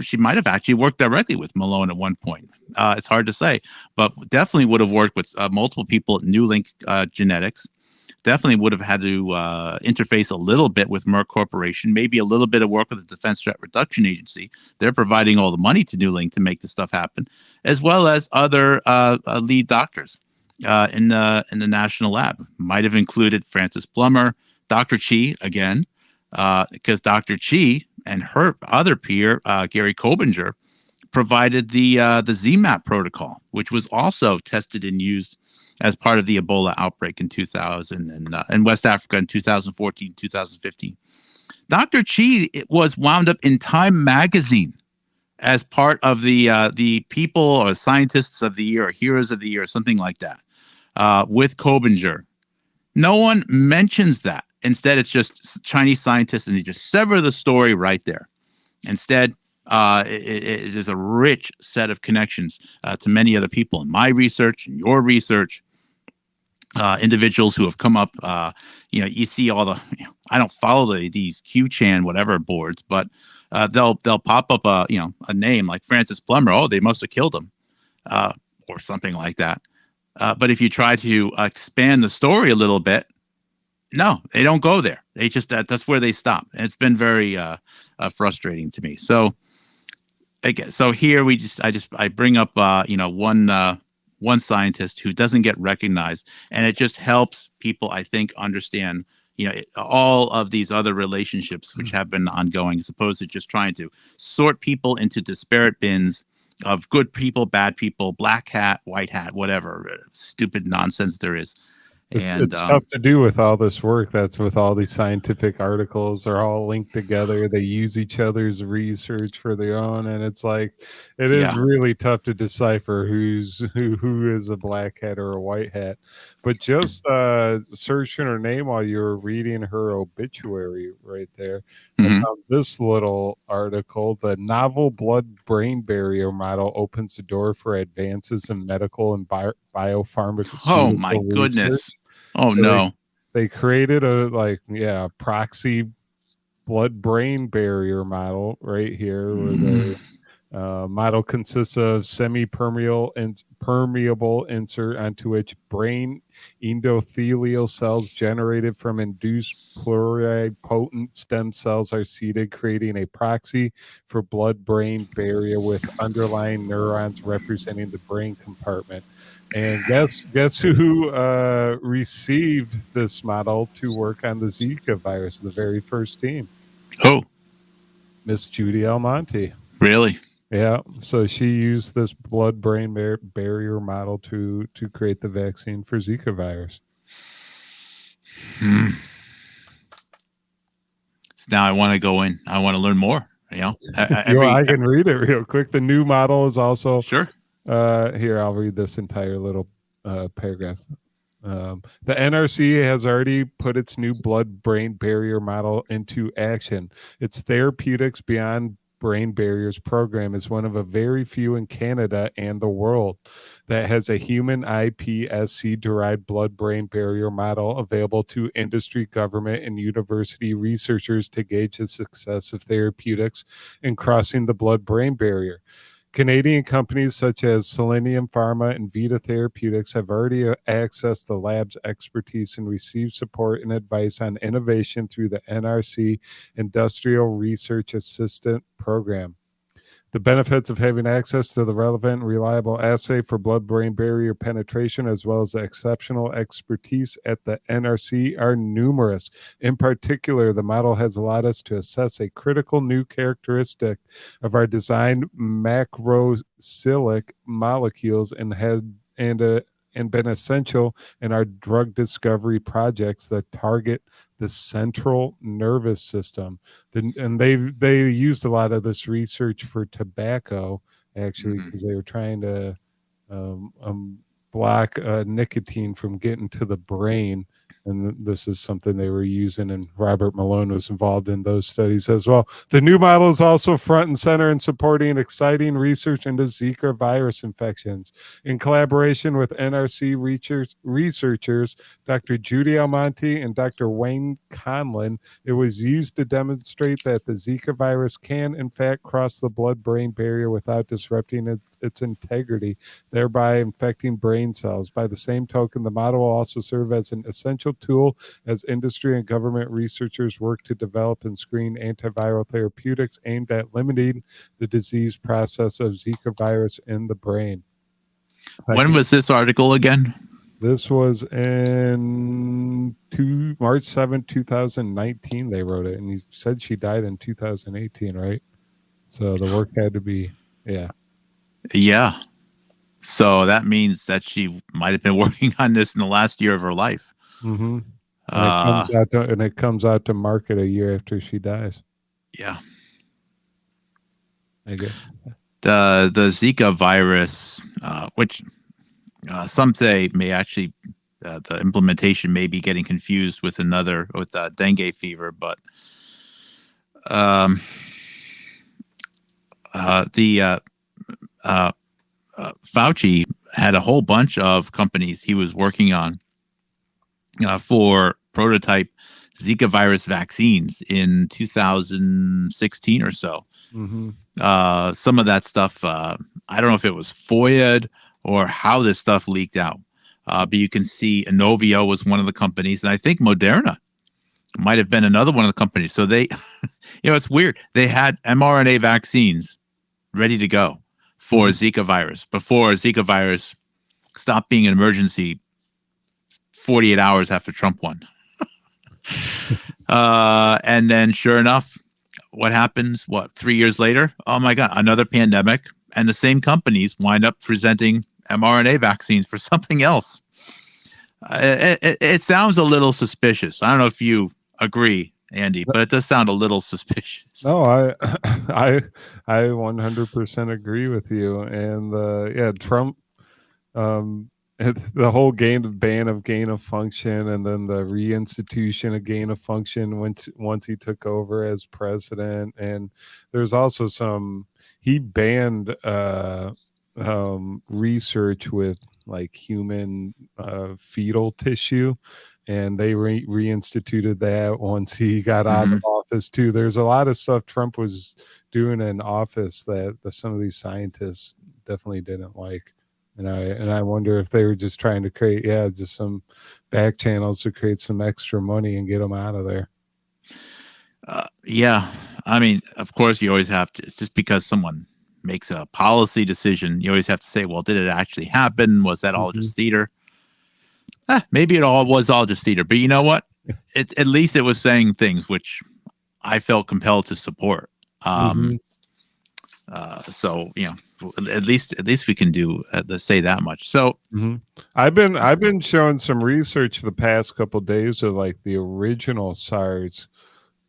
she might have actually worked directly with Malone at one point. It's hard to say, but definitely would have worked with multiple people at Newlink Genetics. Definitely would have had to interface a little bit with Merck Corporation, maybe a little bit of work with the Defense Threat Reduction Agency. They're providing all the money to Newlink to make this stuff happen, as well as other lead doctors in the national lab. Might have included Francis Plummer, Dr. Chi again, because Dr. Chi and her other peer, Gary Kobinger, provided the ZMAP protocol, which was also tested and used as part of the Ebola outbreak in 2000 and in West Africa in 2014, 2015. Dr. Chi was wound up in Time magazine as part of the people or scientists of the year or heroes of the year or something like that with Kobinger. No one mentions that. Instead, it's just Chinese scientists, and they just sever the story right there. Instead, it is a rich set of connections to many other people in my research and your research. Individuals who have come up, you see all the. I don't follow these QChan whatever boards, but they'll pop up a name like Francis Plummer. Oh, they must have killed him, or something like that. But if you try to expand the story a little bit, no, they don't go there. They just that's where they stop. And it's been very frustrating to me. So again, so here I bring up one scientist who doesn't get recognized, and it just helps people, I think, understand all of these other relationships which have been ongoing, as opposed to just trying to sort people into disparate bins of good people, bad people, black hat, white hat, whatever stupid nonsense there is. It's tough to do with all this work. That's with all these scientific articles. They're all linked together. They use each other's research for their own, and it's like it is really tough to decipher who is a black hat or a white hat. But just searching her name while you were reading her obituary right there, I found this little article. The novel blood-brain barrier model opens the door for advances in medical and biopharmaceutical. Oh my goodness! Oh so no! They created a proxy blood-brain barrier model right here, where the model consists of semi-permeable insert onto which brain endothelial cells generated from induced pluripotent stem cells are seated, creating a proxy for blood-brain barrier with underlying neurons representing the brain compartment. And guess who received this model to work on the Zika virus, the very first team? Oh, Miss Judy Almonte. Really? Yeah. So she used this blood-brain barrier model to create the vaccine for Zika virus. So now I want to go in. I want to learn more. I can read it real quick. The new model is also sure. Here, I'll read this entire little paragraph. The NRC has already put its new blood-brain barrier model into action. Its therapeutics beyond blood-brain barriers program is one of a very few in Canada and the world that has a human iPSC-derived blood-brain barrier model available to industry, government, and university researchers to gauge the success of therapeutics in crossing the blood-brain barrier. Canadian companies such as Selenium Pharma and Vita Therapeutics have already accessed the lab's expertise and received support and advice on innovation through the NRC Industrial Research Assistant Program. The benefits of having access to the relevant and reliable assay for blood-brain barrier penetration, as well as the exceptional expertise at the NRC, are numerous. In particular, the model has allowed us to assess a critical new characteristic of our designed macrocyclic molecules and been essential in our drug discovery projects that target the central nervous system. And they used a lot of this research for tobacco, actually, because they were trying to block nicotine from getting to the brain. And this is something they were using, and Robert Malone was involved in those studies as well. The new model is also front and center in supporting exciting research into Zika virus infections. In collaboration with NRC researchers, Dr. Judy Almonte and Dr. Wayne Conlin, it was used to demonstrate that the Zika virus can, in fact, cross the blood-brain barrier without disrupting its integrity, thereby infecting brain cells. By the same token, the model will also serve as an essential tool as industry and government researchers work to develop and screen antiviral therapeutics aimed at limiting the disease process of Zika virus in the brain. When was this article again? This was in March 7, 2019. They wrote it, and you said she died in 2018, right? So the work had to be, yeah. Yeah. So that means that she might have been working on this in the last year of her life. Mm-hmm. And it comes out to market a year after she dies. Yeah. I guess. The Zika virus, which some say may actually, the implementation may be getting confused with dengue fever, but Fauci had a whole bunch of companies he was working on for prototype Zika virus vaccines in 2016 or so. Mm-hmm. Some of that stuff, I don't know if it was FOIA'd or how this stuff leaked out. But you can see Inovio was one of the companies, and I think Moderna might have been another one of the companies. So they, it's weird. They had mRNA vaccines ready to go for Zika virus before Zika virus stopped being an emergency 48 hours after Trump won. And then sure enough, what happens? 3 years later? Oh my God, another pandemic. And the same companies wind up presenting mRNA vaccines for something else. It sounds a little suspicious. I don't know if you agree, Andy, but it does sound a little suspicious. No, I 100% agree with you. And Trump, the whole ban of gain of function, and then the reinstitution of gain of function once he took over as president. And there's also he banned research with like human fetal tissue, and they reinstituted that once he got out of office too. There's a lot of stuff Trump was doing in office that some of these scientists definitely didn't like. And I wonder if they were just trying to create, just some back channels to create some extra money and get them out of there. Yeah. I mean, of course, you always have to, it's just because someone makes a policy decision, you always have to say, well, did it actually happen? Was that all just theater? Maybe it was all just theater. But you know what? At least it was saying things which I felt compelled to support. So, at least we can do say that much. So I've been showing some research the past couple of days of like the original SARS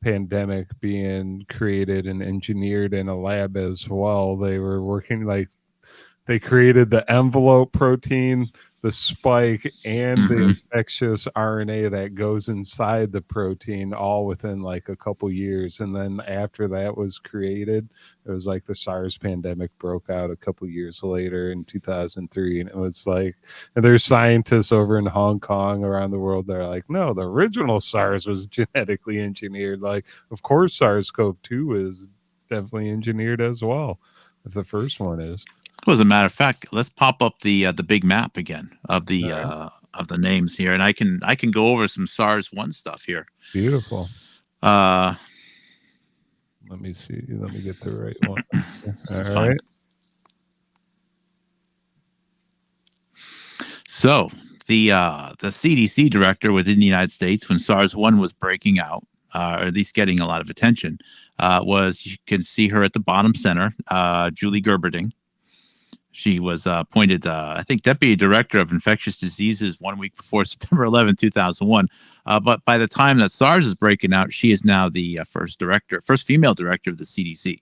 pandemic being created and engineered in a lab as well. They were working they created the envelope protein the spike and the Mhm. infectious RNA that goes inside the protein all within like a couple years. And then after that was created, it was like the SARS pandemic broke out a couple years later in 2003. And it was like, and there's scientists over in Hong Kong around the world that are like, no, the original SARS was genetically engineered. Like, of course, SARS-CoV-2 is definitely engineered as well, if the first one is. Well, as a matter of fact, let's pop up the big map again of the All names here, and I can go over some SARS-1 stuff here. Beautiful. Uh, Let me see. Let me get the right one. That's All fine. right. So the CDC director within the United States when SARS-1 was breaking out, or at least getting a lot of attention, was, you can see her at the bottom center, Julie Gerberding. She was appointed, I think, Deputy Director of Infectious Diseases 1 week before September 11, 2001. But by the time that SARS is breaking out, she is now the first female director of the CDC.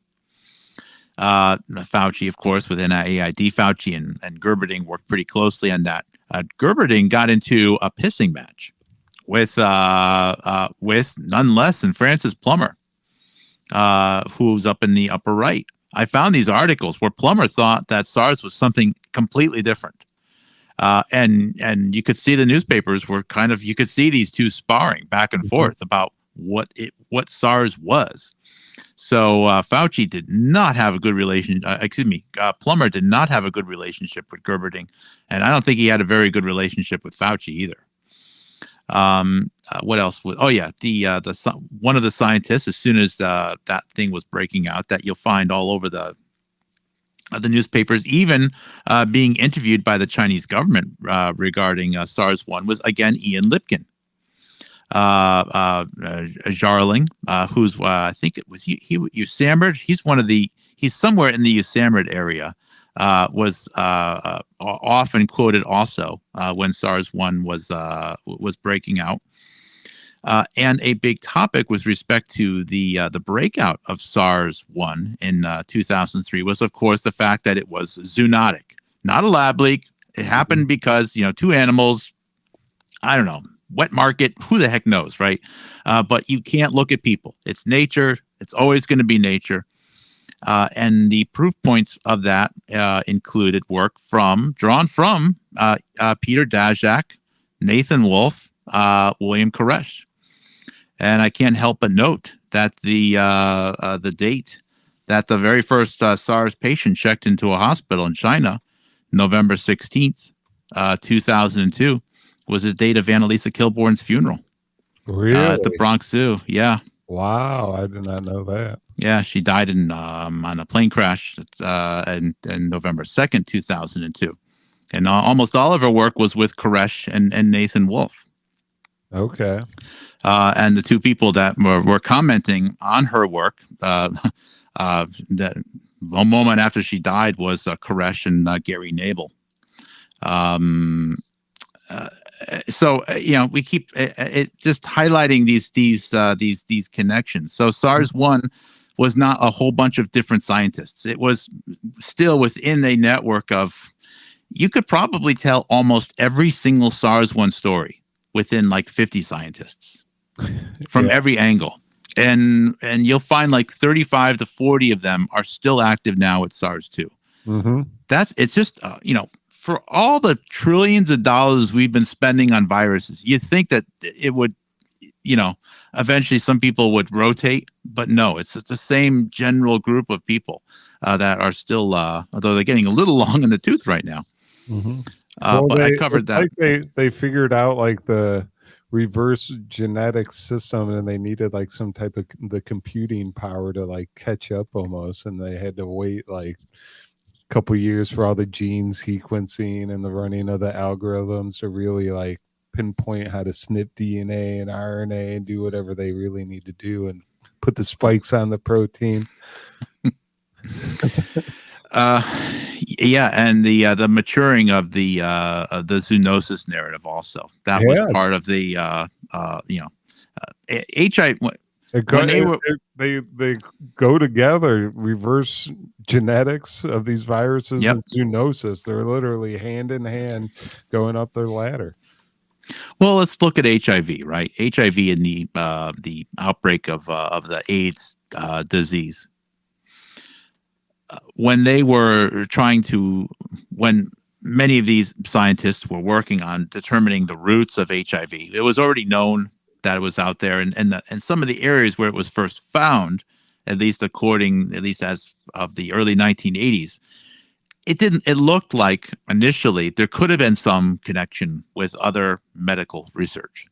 Fauci, of course, within AID, Fauci and Gerberding worked pretty closely on that. Gerberding got into a pissing match with none less than Francis Plummer, who's up in the upper right. I found these articles where Plummer thought that SARS was something completely different. And you could see the newspapers were you could see these two sparring back and forth about what SARS was. So Fauci did not have a good Plummer did not have a good relationship with Gerberding, and I don't think he had a very good relationship with Fauci either. What else? One of the scientists, as soon as that thing was breaking out, that you'll find all over the newspapers, even being interviewed by the Chinese government regarding SARS-1, was again Ian Lipkin. Jarling, who's I think it was USAMRIID. He's somewhere in the USAMRIID area. Was often quoted also when SARS-1 was breaking out. And a big topic with respect to the breakout of SARS-1 in 2003 was, of course, the fact that it was zoonotic, not a lab leak. It happened because, two animals, I don't know, wet market, who the heck knows, right? But you can't look at people. It's nature. It's always going to be nature. And the proof points of that included work drawn from Peter Daszak, Nathan Wolfe, William Koresh. And I can't help but note that the date that the very first SARS patient checked into a hospital in China, November 16th, 2002, was the date of Annalisa Kilbourne's funeral. Really? At the Bronx Zoo. Yeah. Wow, I did not know that. Yeah, she died on a plane crash in November 2nd, 2002. And almost all of her work was with Koresh and Nathan Wolfe. Okay. And the two people that were commenting on her work that one moment after she died was Koresh and Gary Nabel. So we keep just highlighting these connections. So SARS-1 was not a whole bunch of different scientists. It was still within a network of, you could probably tell almost every single SARS-1 story within like 50 scientists from every angle. And you'll find like 35 to 40 of them are still active now with SARS-2. Mm-hmm. It's just, for all the trillions of dollars we've been spending on viruses, you'd think that it would, eventually some people would rotate, but no, it's the same general group of people that are still, although they're getting a little long in the tooth right now. Mm-hmm. But I covered that. Like they figured out like the reverse genetic system, and they needed like some type of the computing power to like catch up almost, and they had to wait like couple years for all the gene sequencing and the running of the algorithms to really like pinpoint how to snip DNA and RNA and do whatever they really need to do and put the spikes on the protein. And the maturing of the zoonosis narrative also, that was part of the HIV. When they were, they go together. Reverse genetics of these viruses yep. and zoonosis. They're literally hand in hand going up their ladder. Well, let's look at HIV, right? HIV and the outbreak of the AIDS disease. When many of these scientists were working on determining the roots of HIV, it was already known that it was out there, and some of the areas where it was first found, at least as of the early 1980s, it looked like initially there could have been some connection with other medical research,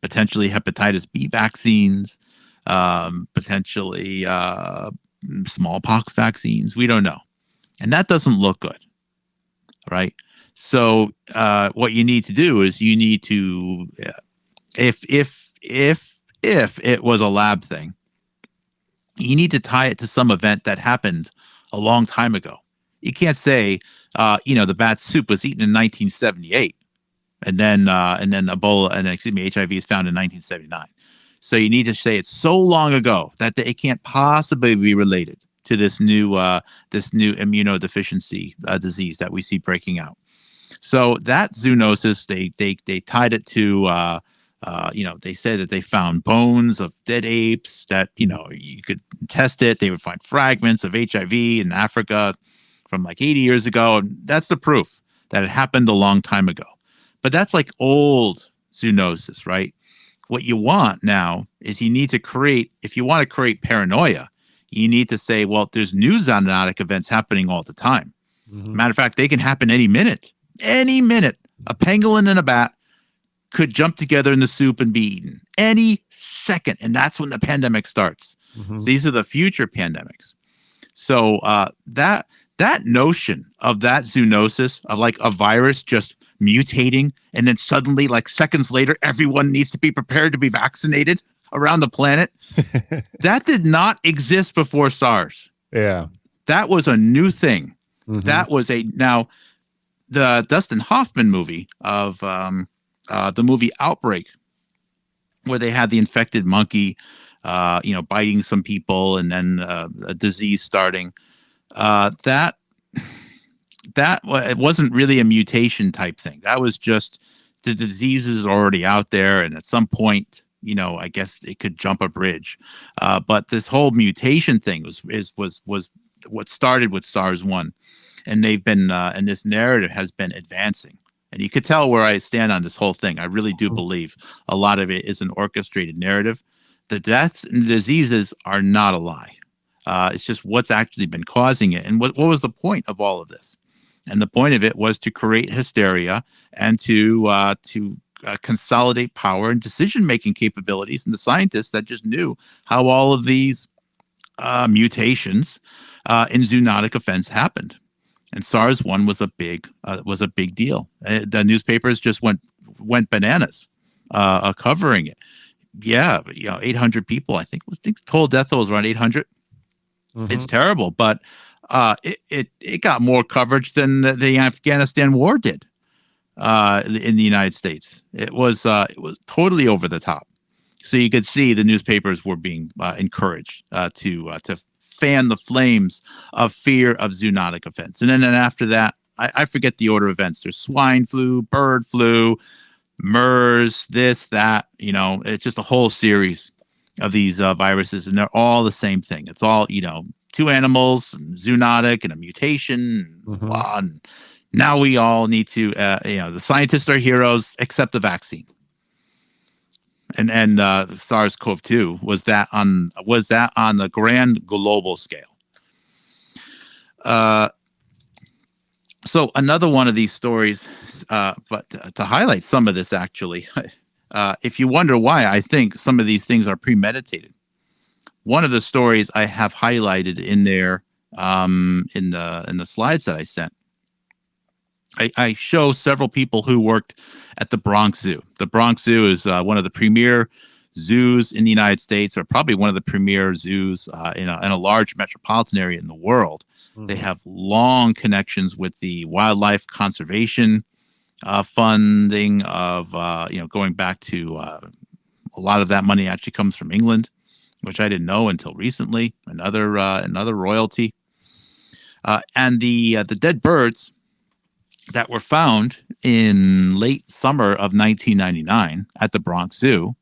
potentially hepatitis B vaccines, potentially smallpox vaccines. We don't know. And that doesn't look good, right? So what you need to do is you need to, if it was a lab thing, you need to tie it to some event that happened a long time ago. You can't say, the bat soup was eaten in 1978, and then Ebola, HIV is found in 1979. So you need to say it's so long ago that it can't possibly be related to this new immunodeficiency disease that we see breaking out. So that zoonosis, they tied it to, they said that they found bones of dead apes that, you could test it. They would find fragments of HIV in Africa from like 80 years ago. And that's the proof that it happened a long time ago. But that's like old zoonosis, right? What you want now is you need to create, if you want to create paranoia, you need to say, well, there's new zoonotic events happening all the time. Mm-hmm. Matter of fact, they can happen any minute. Any minute. A pangolin and a bat could jump together in the soup and be eaten. Any second. And that's when the pandemic starts. Mm-hmm. So these are the future pandemics. So that notion of that zoonosis, of like a virus just mutating, and then suddenly, like seconds later, everyone needs to be prepared to be vaccinated around the planet. That did not exist before SARS. Yeah. That was a new thing. Mm-hmm. That was now the Dustin Hoffman movie of the movie Outbreak, where they had the infected monkey, biting some people and then a disease starting. It wasn't really a mutation type thing. That was just the disease is already out there, and at some point, I guess it could jump a bridge. But this whole mutation thing was what started with SARS-1, and they've been and this narrative has been advancing. And you could tell where I stand on this whole thing. I really do believe a lot of it is an orchestrated narrative. The deaths and the diseases are not a lie. It's just what's actually been causing it. And what was the point of all of this? And the point of it was to create hysteria and to consolidate power and decision-making capabilities in the scientists that just knew how all of these mutations in zoonotic events happened. And SARS-1 was a big deal. The newspapers just went bananas covering it. Yeah, 800 people. I think the total death toll was around 800. Mm-hmm. It's terrible, but it got more coverage than the Afghanistan war did in the United States. It was totally over the top. So you could see the newspapers were being encouraged to fan the flames of fear of zoonotic events. And then after that, I forget the order of events. There's swine flu, bird flu, MERS, this, that. It's just a whole series of these viruses, and they're all the same thing. It's all, two animals, zoonotic, and a mutation. Mm-hmm. Blah, and now we all need to, the scientists are heroes, except the vaccine. And SARS-CoV-2 was that on the grand global scale. So another one of these stories, but to highlight some of this, actually, if you wonder why I think some of these things are premeditated, one of the stories I have highlighted in there in the slides that I sent, I show several people who worked at the Bronx Zoo. The Bronx Zoo is one of the premier zoos in the United States, or probably one of the premier zoos in a large metropolitan area in the world. Mm-hmm. They have long connections with the wildlife conservation funding of, going back to a lot of that money actually comes from England. which I didn't know until recently. Another royalty. And the dead birds that were found in late summer of 1999 at the Bronx Zoo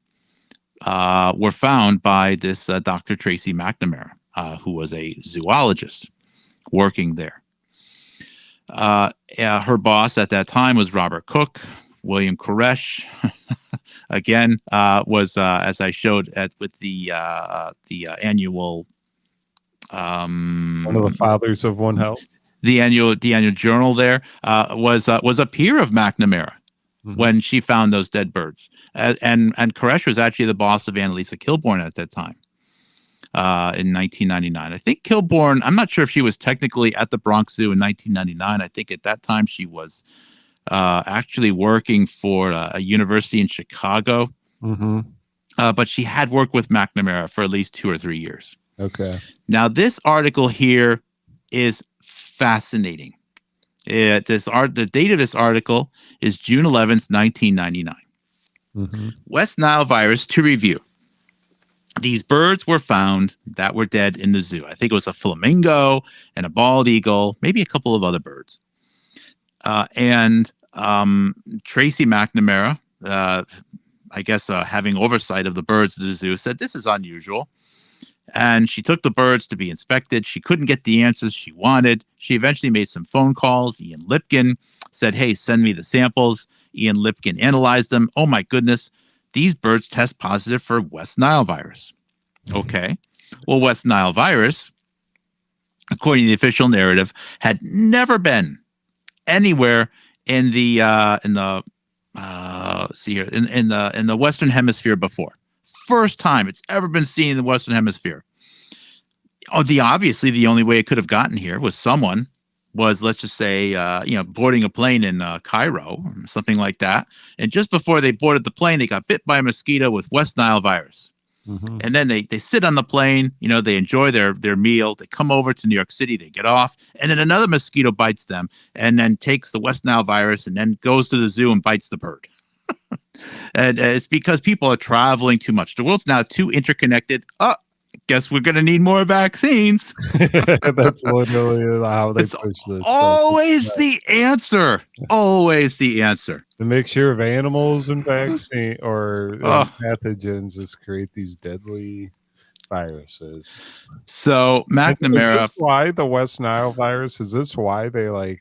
were found by this Dr. Tracy McNamara, who was a zoologist working there. Her boss at that time was Robert Cook. William Koresh, again, was as I showed with the annual one of the fathers of One Health. The annual journal there was a peer of McNamara when she found those dead birds, and Koresh was actually the boss of Annalisa Kilbourne at that time. In 1999, I think Kilbourne. I'm not sure if she was technically at the Bronx Zoo in 1999. I think at that time she was actually working for a university in Chicago. But she had worked with McNamara for at least 2 or 3 years. Okay. Now this article here is fascinating. The date of this article is June 11th, 1999. West Nile virus, to review. These birds were found that were dead in the zoo. I think it was a flamingo and a bald eagle, maybe a couple of other birds. And Tracy McNamara, I guess having oversight of the birds at the zoo, said this is unusual. And she took the birds to be inspected. She couldn't get the answers she wanted. She eventually made some phone calls. Ian Lipkin said, hey, send me the samples. Ian Lipkin analyzed them. Oh, my goodness. These birds test positive for West Nile virus. Okay. Well, West Nile virus, according to the official narrative, had never been anywhere in the Western Hemisphere before. First time it's ever been seen in the Western Hemisphere. Obviously the only way it could have gotten here was someone was, let's just say, boarding a plane in Cairo, or something like that. And just before they boarded the plane, they got bit by a mosquito with West Nile virus. And then they sit on the plane, they enjoy their meal. They come over to New York City, they get off, and then another mosquito bites them and then takes the West Nile virus and then goes to the zoo and bites the bird. And it's because people are traveling too much. The world's now too interconnected. Guess we're going to need more vaccines. That's literally how they push this. Always the answer. Always the answer. The mixture of animals and vaccine or pathogens just create these deadly viruses. So McNamara. Is this why the West Nile virus? Is this why they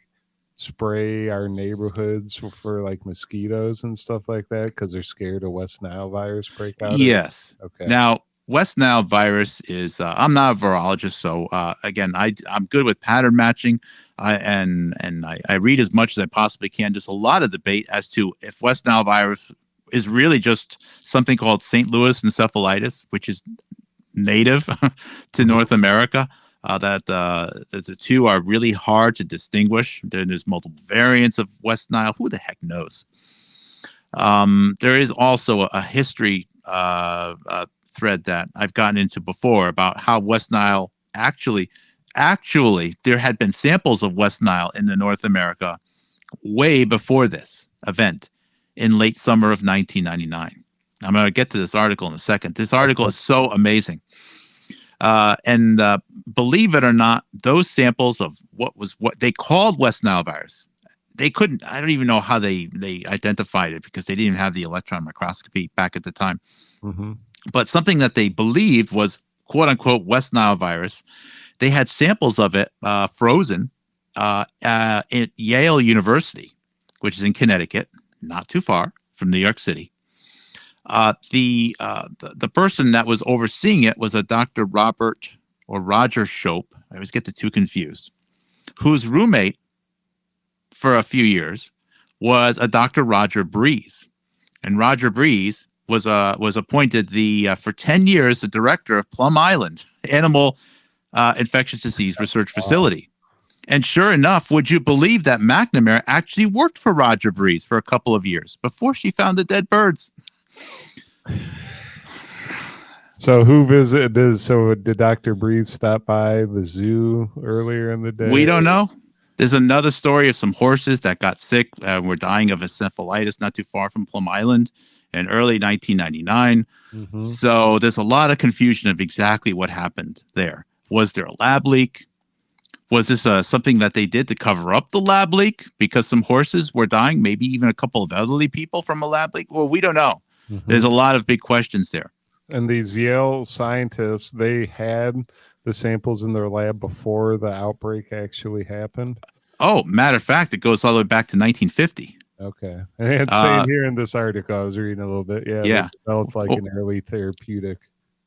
spray our neighborhoods for mosquitoes and stuff like that? Because they're scared of West Nile virus break out? Yes. Okay. Now, West Nile virus is, I'm not a virologist, so again, I'm good with pattern matching, and I read as much as I possibly can. There's a lot of debate as to if West Nile virus is really just something called St. Louis encephalitis, which is native to North America. That the two are really hard to distinguish. There's multiple variants of West Nile. Who the heck knows? There is also a history thread that I've gotten into before about how West Nile actually there had been samples of West Nile in the North America way before this event in late summer of 1999. I'm going to get to this article in a second. This article is so amazing. And believe it or not, those samples of what they called West Nile virus, I don't even know how they identified it because they didn't even have the electron microscopy back at the time. But something that they believed was quote unquote West Nile virus. They had samples of it frozen at Yale University, which is in Connecticut, not too far from New York City. The person that was overseeing it was a Dr. Roger Shope. I always get the two confused. Whose roommate for a few years was a Dr. Roger Breeze, and Roger Breeze was appointed for 10 years the director of Plum Island Animal Infectious Disease Research Facility. And sure enough, would you believe that McNamara actually worked for Roger Breeze for a couple of years before she found the dead birds? So who visited? So did Dr. Breeze stop by the zoo earlier in the day? We don't know. There's another story of some horses that got sick, were dying of encephalitis not too far from Plum Island. in early 1999. Mhm. So there's a lot of confusion of exactly what happened there. Was there a lab leak? Was this something that they did to cover up the lab leak because some horses were dying? Maybe even a couple of elderly people from a lab leak? Well, we don't know. There's a lot of big questions there. And these Yale scientists, they had the samples in their lab before the outbreak actually happened. Oh, matter of fact, it goes all the way back to 1950. Okay. And it's saying here in this article, I was reading a little bit. Yeah. Yeah. They developed like an early therapeutic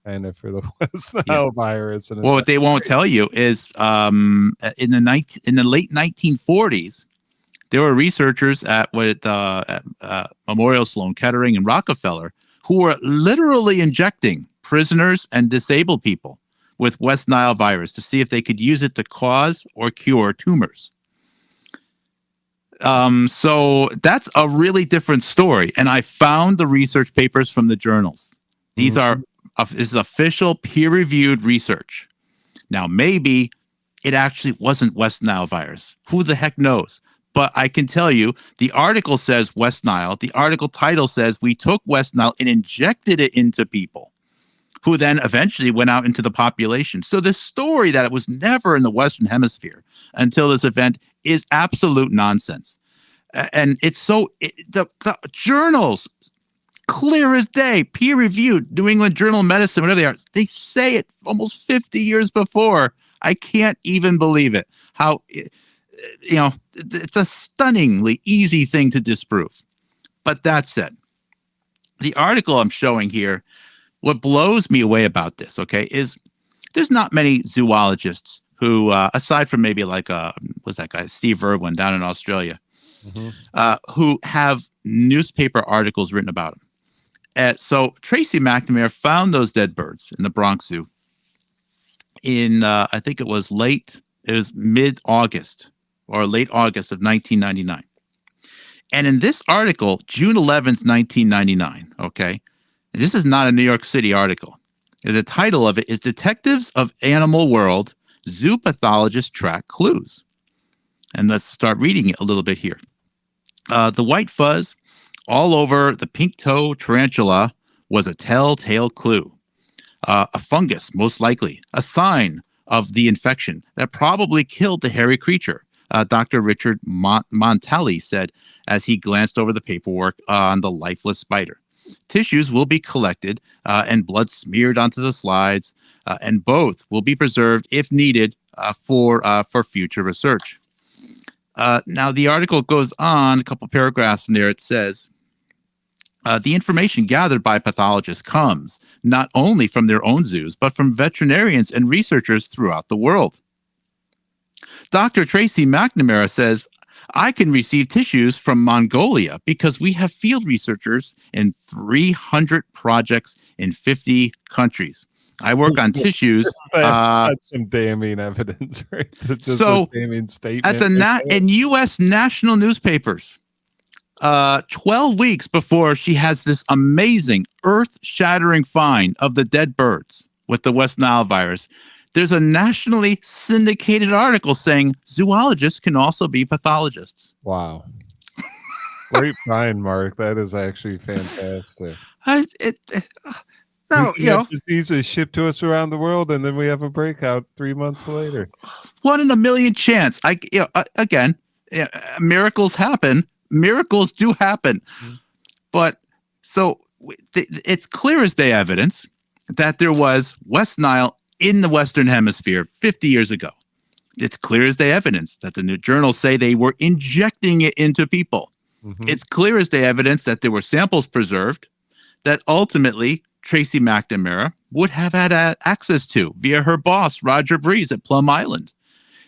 kind of for the West Nile virus. And well, what they won't tell you is in the late 1940s, there were researchers at Memorial Sloan Kettering and Rockefeller who were literally injecting prisoners and disabled people with West Nile virus to see if they could use it to cause or cure tumors. So that's a really different story. And I found the research papers from the journals. These are this is official peer-reviewed research. Now, maybe it actually wasn't West Nile virus. Who the heck knows? But I can tell you, the article says West Nile. The article title says we took West Nile and injected it into people who then eventually went out into the population. So the story that it was never in the Western Hemisphere until this event is absolute nonsense. And it's the journals, clear as day, peer-reviewed, New England Journal of Medicine, whatever they are, they say it almost 50 years before. I can't even believe it. How, it's a stunningly easy thing to disprove. But that said, the article I'm showing here, what blows me away about this, okay, is there's not many zoologists who, aside from maybe like, was that guy, Steve Irwin down in Australia, who have newspaper articles written about him. So Tracy McNamara found those dead birds in the Bronx Zoo in, I think it was mid-August or late August of 1999. And in this article, June 11th, 1999, okay, and this is not a New York City article. The title of it is Detectives of Animal World, Zoo Pathologists Track Clues. And let's start reading it a little bit here. The white fuzz all over the pink toe tarantula was a telltale clue. A fungus, most likely, a sign of the infection that probably killed the hairy creature, Dr. Richard Montali said as he glanced over the paperwork on the lifeless spider. Tissues will be collected and blood smeared onto the slides, and both will be preserved if needed for future research. Now, the article goes on, a couple paragraphs from there. It says, the information gathered by pathologists comes not only from their own zoos, but from veterinarians and researchers throughout the world. Dr. Tracy McNamara says, I can receive tissues from Mongolia because we have field researchers in 300 projects in 50 countries. I work on tissues. That's some damning evidence, right? So, damning statement in U.S. national newspapers, 12 weeks before she has this amazing earth-shattering find of the dead birds with the West Nile virus, there's a nationally syndicated article saying zoologists can also be pathologists. Wow. Great find, Mark. That is actually fantastic. Diseases shipped to us around the world, and then we have a breakout 3 months later. 1 in a million chance. Miracles happen. Miracles do happen. But so it's clear as day evidence that there was West Nile in the Western Hemisphere 50 years ago. It's clear as day evidence that the new journals say they were injecting it into people. It's clear as day evidence that there were samples preserved that ultimately Tracy McNamara would have had access to via her boss, Roger Breeze at Plum Island.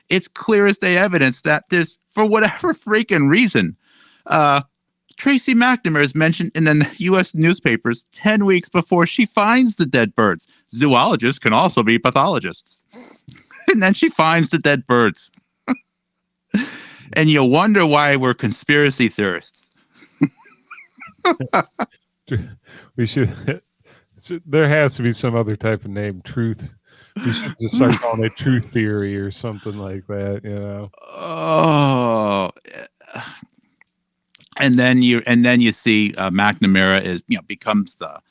It's clear as day evidence that there's, for whatever freaking reason, Tracy McNamara is mentioned in the U.S. newspapers 10 weeks before she finds the dead birds. Zoologists can also be pathologists. And then she finds the dead birds. And you wonder why we're conspiracy theorists. We should. There has to be some other type of name. Truth. We should just start calling it truth theory or something like that. Oh. And then you see McNamara is becomes the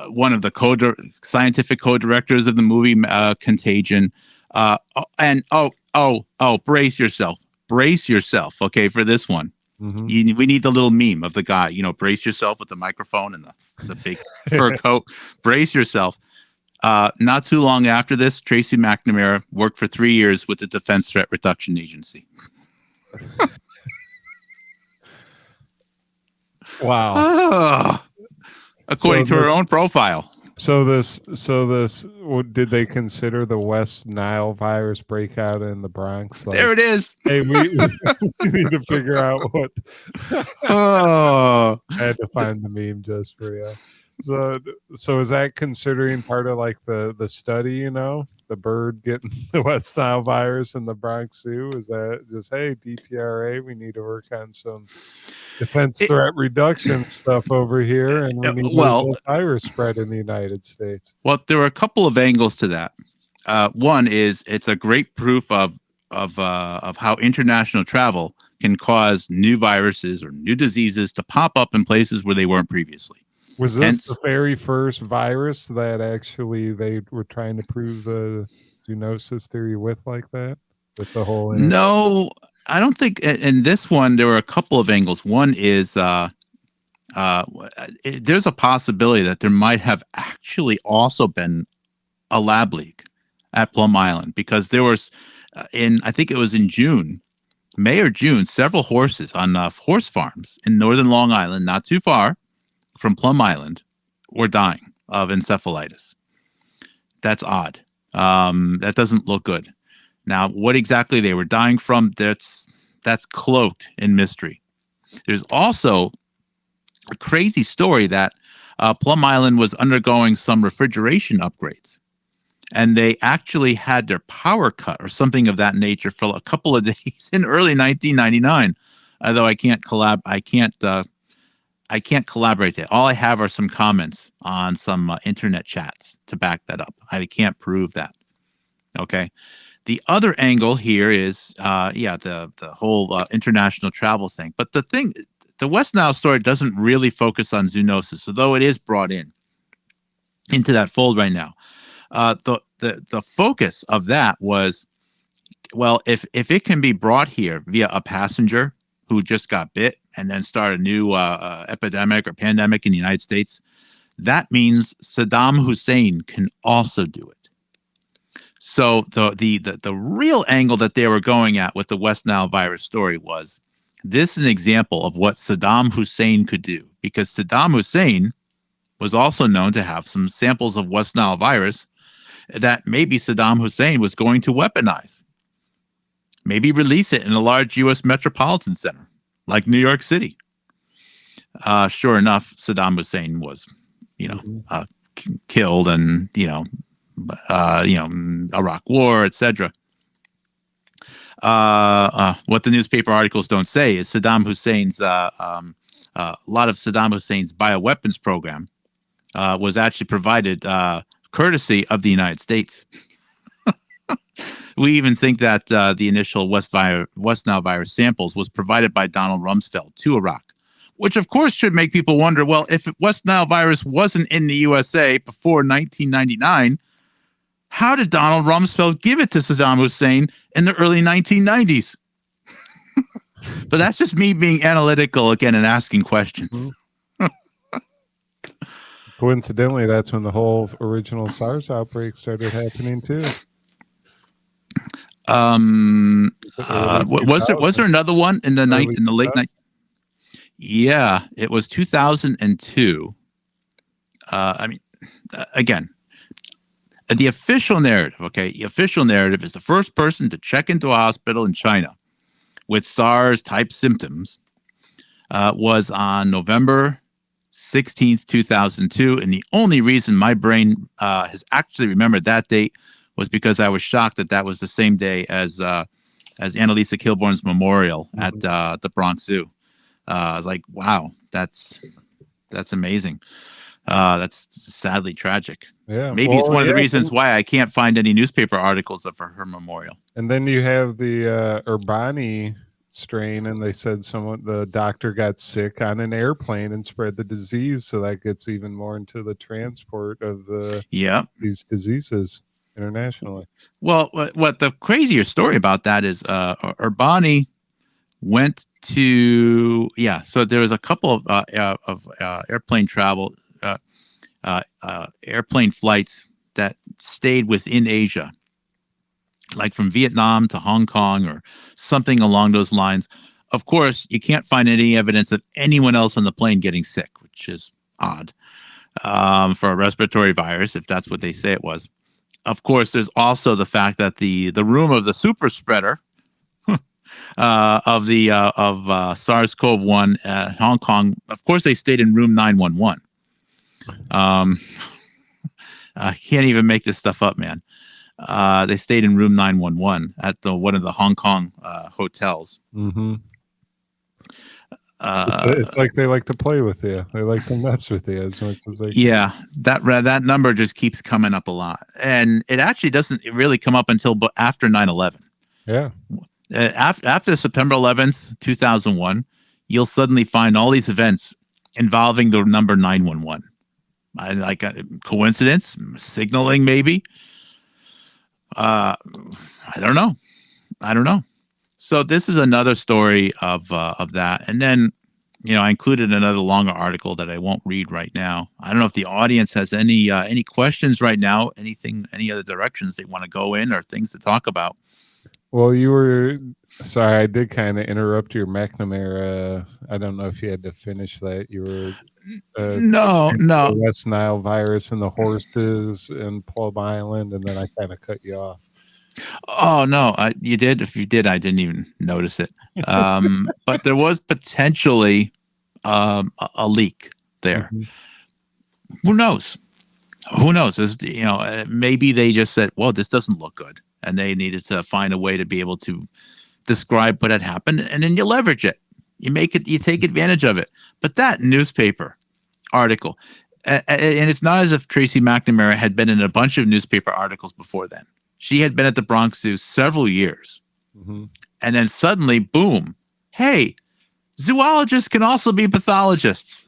one of the scientific co-directors of the movie Contagion. Brace yourself, okay, for this one. Mm-hmm. We need the little meme of the guy, brace yourself with the microphone and the big fur coat. Brace yourself. Not too long after this, Tracy McNamara worked for 3 years with the Defense Threat Reduction Agency. Wow. According to her own profile. So did they consider the West Nile virus breakout in the Bronx? There it is. Hey, we need to figure out what. I had to find the meme just for you. So is that considering part of like the study? The bird getting the West Nile virus in the Bronx Zoo? Is that just, hey, DTRA, we need to work on some defense threat reduction stuff over here, and we need a virus spread in the United States? Well, there were a couple of angles to that. One is it's a great proof of how international travel can cause new viruses or new diseases to pop up in places where they weren't previously. Was this the very first virus that actually they were trying to prove the zoonosis theory with like that? With the whole internet? No, I don't think. In this one, there were a couple of angles. One is there's a possibility that there might have actually also been a lab leak at Plum Island, because there was I think it was in May or June, several horses on horse farms in northern Long Island, not too far from Plum Island, were dying of encephalitis. That's odd. That doesn't look good. Now, what exactly they were dying from, that's cloaked in mystery. There's also a crazy story that Plum Island was undergoing some refrigeration upgrades, and they actually had their power cut or something of that nature for a couple of days in early 1999. Although I can't collaborate that. All I have are some comments on some internet chats to back that up. I can't prove that. Okay. The other angle here is, the whole international travel thing. But the West Nile story doesn't really focus on zoonosis, although it is brought into that fold right now. The focus of that was, well, if it can be brought here via a passenger who just got bit and then start a new epidemic or pandemic in the United States, that means Saddam Hussein can also do it. So the real angle that they were going at with the West Nile virus story was, this is an example of what Saddam Hussein could do, because Saddam Hussein was also known to have some samples of West Nile virus that maybe Saddam Hussein was going to weaponize. Maybe release it in a large U.S. metropolitan center like New York City. Sure enough, Saddam Hussein was, killed, and Iraq War, etc. What the newspaper articles don't say is Saddam Hussein's a lot of Saddam Hussein's bioweapons program was actually provided courtesy of the United States. We even think that the initial West Nile virus samples was provided by Donald Rumsfeld to Iraq, which of course should make people wonder, well, if West Nile virus wasn't in the USA before 1999, how did Donald Rumsfeld give it to Saddam Hussein in the early 1990s? But that's just me being analytical again and asking questions. Coincidentally, that's when the whole original SARS outbreak started happening too. Was there another one in the late night? Yeah, it was 2002. Again, the official narrative. Okay, the official narrative is the first person to check into a hospital in China with SARS type symptoms was on November 16th, 2002, and the only reason my brain has actually remembered that date was because I was shocked that was the same day as Annalisa Kilborn's memorial at the Bronx Zoo. I was like, wow, that's amazing. That's sadly tragic. Yeah, maybe it's one of the reasons why I can't find any newspaper articles of her memorial. And then you have the Urbani strain, and they said the doctor got sick on an airplane and spread the disease, so that gets even more into the transport of Yeah. these diseases internationally. Well, what the crazier story about that is Urbani went to so there was a couple of airplane travel airplane flights that stayed within Asia, like from Vietnam to Hong Kong or something along those lines. Of course, you can't find any evidence of anyone else on the plane getting sick, which is odd for a respiratory virus, if that's what they say it was. Of course, there's also the fact that the room of the super spreader of SARS-CoV-1 at Hong Kong, of course, they stayed in room 911. I can't even make this stuff up, man. They stayed in room 911 at one of the Hong Kong hotels. Mm-hmm. It's like they like to play with you. They like to mess with you as much as they can. Yeah, that number just keeps coming up a lot. And it actually doesn't really come up until after 9/11. Yeah. After September 11th, 2001, you'll suddenly find all these events involving the number 911. Like a coincidence, signaling, maybe. I don't know. So this is another story of that. And then, I included another longer article that I won't read right now. I don't know if the audience has any questions right now, any other directions they want to go in or things to talk about. Well, sorry, I did kind of interrupt your McNamara. I don't know if you had to finish that. You were no. The West Nile virus and the horses in Plum Island, and then I kind of cut you off. Oh no, you did. If you did, I didn't even notice it. But there was potentially a leak there. Mm-hmm. Who knows? Maybe they just said, "Well, this doesn't look good," and they needed to find a way to be able to describe what had happened, and then you leverage it. You take advantage of it. But that newspaper article, and it's not as if Tracy McNamara had been in a bunch of newspaper articles before then. She had been at the Bronx Zoo several years. Mm-hmm. And then suddenly, boom, hey, zoologists can also be pathologists.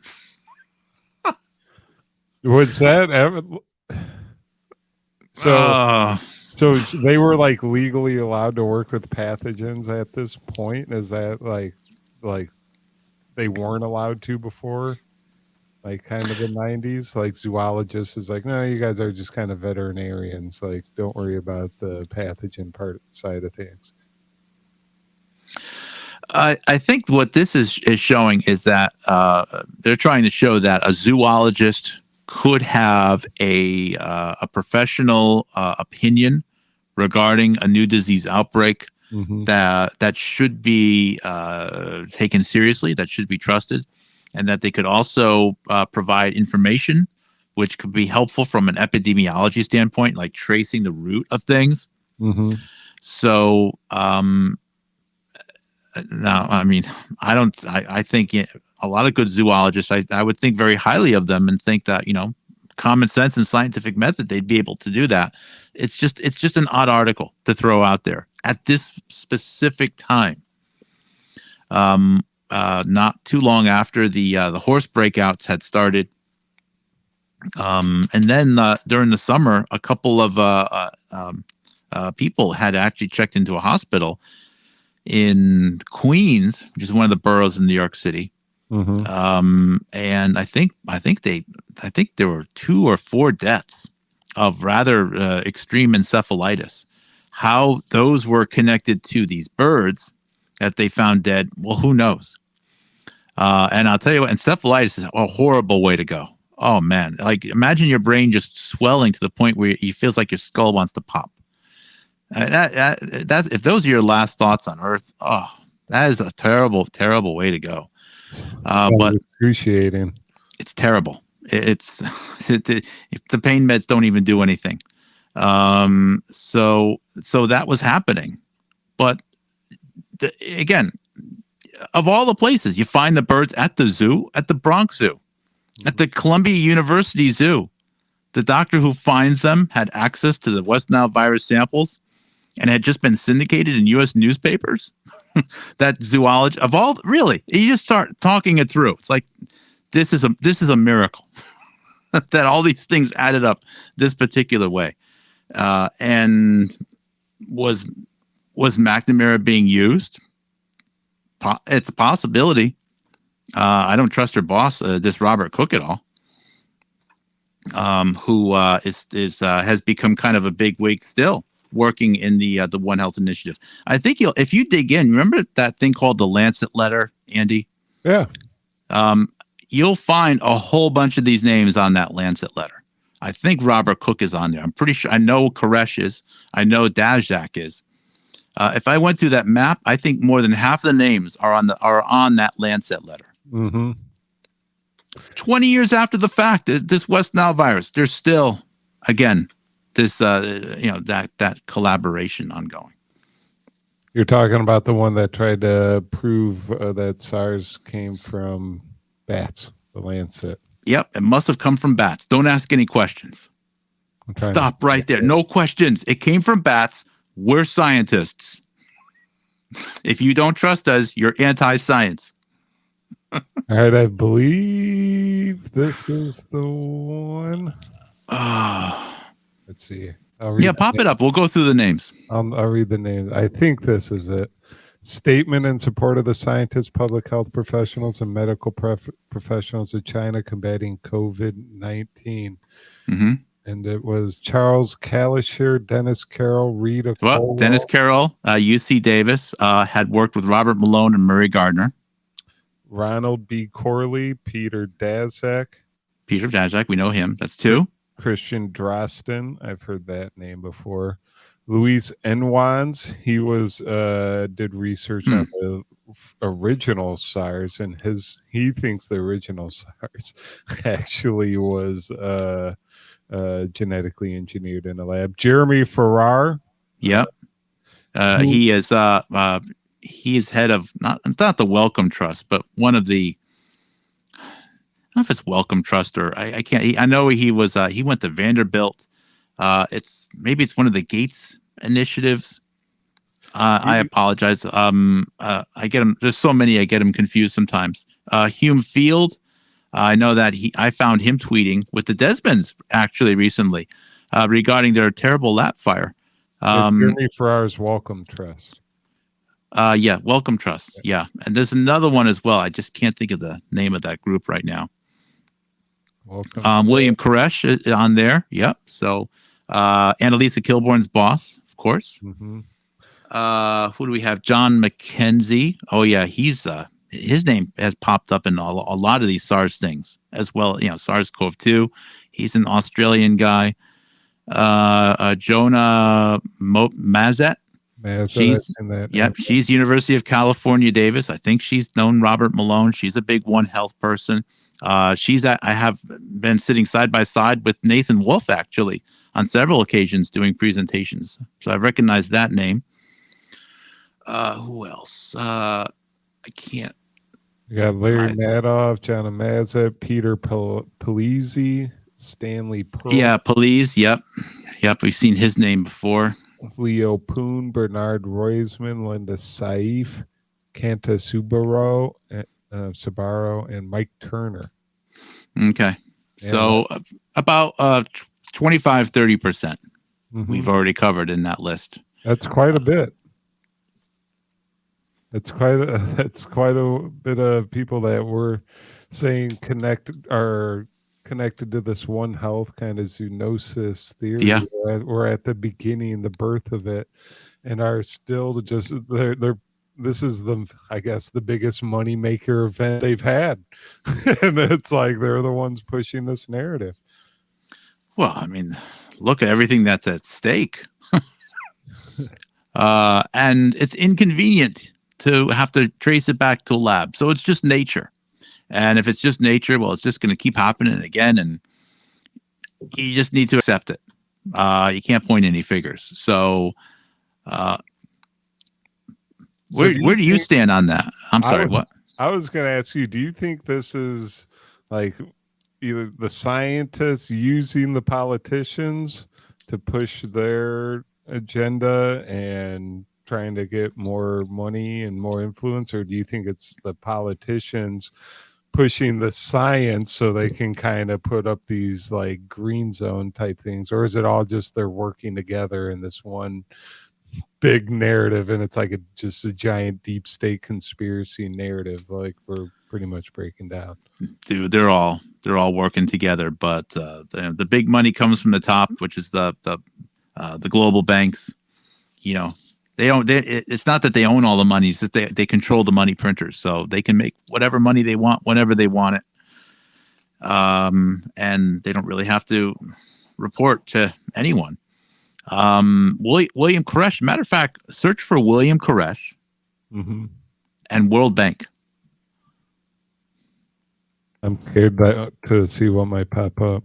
Was that ever? So they were like legally allowed to work with pathogens at this point? Is that like they weren't allowed to before? Like kind of the 90s, like zoologists is like, no, you guys are just kind of veterinarians. Like, don't worry about the pathogen side of things. I think what this is showing is that they're trying to show that a zoologist could have a professional opinion regarding a new disease outbreak. Mm-hmm. that should be taken seriously, that should be trusted. And that they could also provide information, which could be helpful from an epidemiology standpoint, like tracing the root of things. Mm-hmm. So, no, I mean, I think a lot of good zoologists, I would think very highly of them and think that, common sense and scientific method, they'd be able to do that. It's just an odd article to throw out there at this specific time. Not too long after the horse breakouts had started, and then during the summer, a couple of people had actually checked into a hospital in Queens, which is one of the boroughs in New York City. Mm-hmm. And I think there were 2 or 4 deaths of rather extreme encephalitis. How those were connected to these birds that they found dead, well, who knows? And I'll tell you what, encephalitis is a horrible way to go. Oh man, like imagine your brain just swelling to the point where it feels like your skull wants to pop. That's if those are your last thoughts on Earth, oh, that is a terrible, terrible way to go. But excruciating. It's terrible. It's the pain meds don't even do anything. So that was happening, but again, of all the places you find the birds at the zoo, at the Bronx Zoo, at the Columbia University Zoo, the doctor who finds them had access to the West Nile virus samples. and had just been syndicated in U.S. newspapers. That zoology of all, really, you just start talking it through. It's like this is a miracle that all these things added up this particular way. And was McNamara being used? It's a possibility. I don't trust her boss, this Robert Cook, at all. Who has become kind of a big wig still, working in the One Health initiative. I think if you dig in, remember that thing called the Lancet letter, Andy? Yeah. You'll find a whole bunch of these names on that Lancet letter. I think Robert Cook is on there. I'm pretty sure. I know Koresh is. I know Daszak is. If I went through that map, I think more than half the names are on that Lancet letter. Mm-hmm. 20 years after the fact, this West Nile virus, there's still, again, this that collaboration ongoing. You're talking about the one that tried to prove that SARS came from bats, the Lancet. Yep, it must have come from bats. Don't ask any questions. Stop right there. No questions. It came from bats. We're scientists. If you don't trust us, you're anti-science. All right, I believe this is the one. Let's see. Pop it up. We'll go through the names. I'll read the names. I think this is it. Statement in support of the scientists, public health professionals, and medical professionals of China combating COVID-19. Mm-hmm. And it was Charles Kalisher, Dennis Carroll, Rita Colwell. Dennis Carroll, UC Davis, had worked with Robert Malone and Murray Gardner. Ronald B. Corley, Peter Daszak. Peter Daszak, we know him. That's two. Christian Drosten, I've heard that name before. Luis Enwans, he did research on the original SARS, and he thinks the original SARS actually was genetically engineered in a lab. Jeremy Farrar. Yep. He is head of not the Wellcome Trust, but one of the, I don't know if it's Wellcome Trust or I can't. I know he went to Vanderbilt. It's one of the Gates initiatives. I apologize. I get him. There's so many. I get him confused sometimes. Hume Field. I know that I found him tweeting with the Desmonds actually recently regarding their terrible lap fire. Jeremy Farrar's Wellcome Trust. Wellcome Trust. Yeah. And there's another one as well. I just can't think of the name of that group right now. William Koresh on there. Yep. So Annalisa Kilbourne's boss, of course. Mm-hmm. Who do we have? John McKenzie. Oh, yeah. He's his name has popped up in a lot of these SARS things as well. SARS-CoV-2. He's an Australian guy. Jonah Mazet. She's University of California, Davis. I think she's known Robert Malone. She's a big One Health person. I have been sitting side by side with Nathan Wolf actually on several occasions doing presentations. So I recognize that name. Who else? I can't. You got Larry Madoff, John Mazet, Peter Polizzi, Stanley Pearl. Yeah, Police. Yep. We've seen his name before. Leo Poon, Bernard Roisman, Linda Saif, Kanta Sabaro, and Mike Turner. Okay. So about 25-30% we've already covered in that list. That's quite a bit. It's quite a bit of people that we're saying are connected to this One Health kind of zoonosis theory. Yeah. We're at the beginning, the birth of it, and are still just this is the biggest money maker event they've had. And it's like they're the ones pushing this narrative. Well, I mean, look at everything that's at stake. And it's inconvenient to have to trace it back to a lab. So it's just nature. And if it's just nature, well, it's just going to keep happening again. And you just need to accept it. You can't point any figures. So where do you stand on that? I'm sorry, what? I was going to ask you, do you think this is like either the scientists using the politicians to push their agenda and trying to get more money and more influence, or do you think it's the politicians pushing the science so they can kind of put up these like green zone type things, or is it all just they're working together in this one big narrative, and it's like just a giant deep state conspiracy narrative like we're pretty much breaking down? Dude, they're all working together, but the big money comes from the top, which is the global banks. You know, it's not that they own all the money; it's that they control the money printers, so they can make whatever money they want whenever they want it, and they don't really have to report to anyone. William Koresh. Matter of fact, search for William Koresh and World Bank. I'm scared to see what might pop up.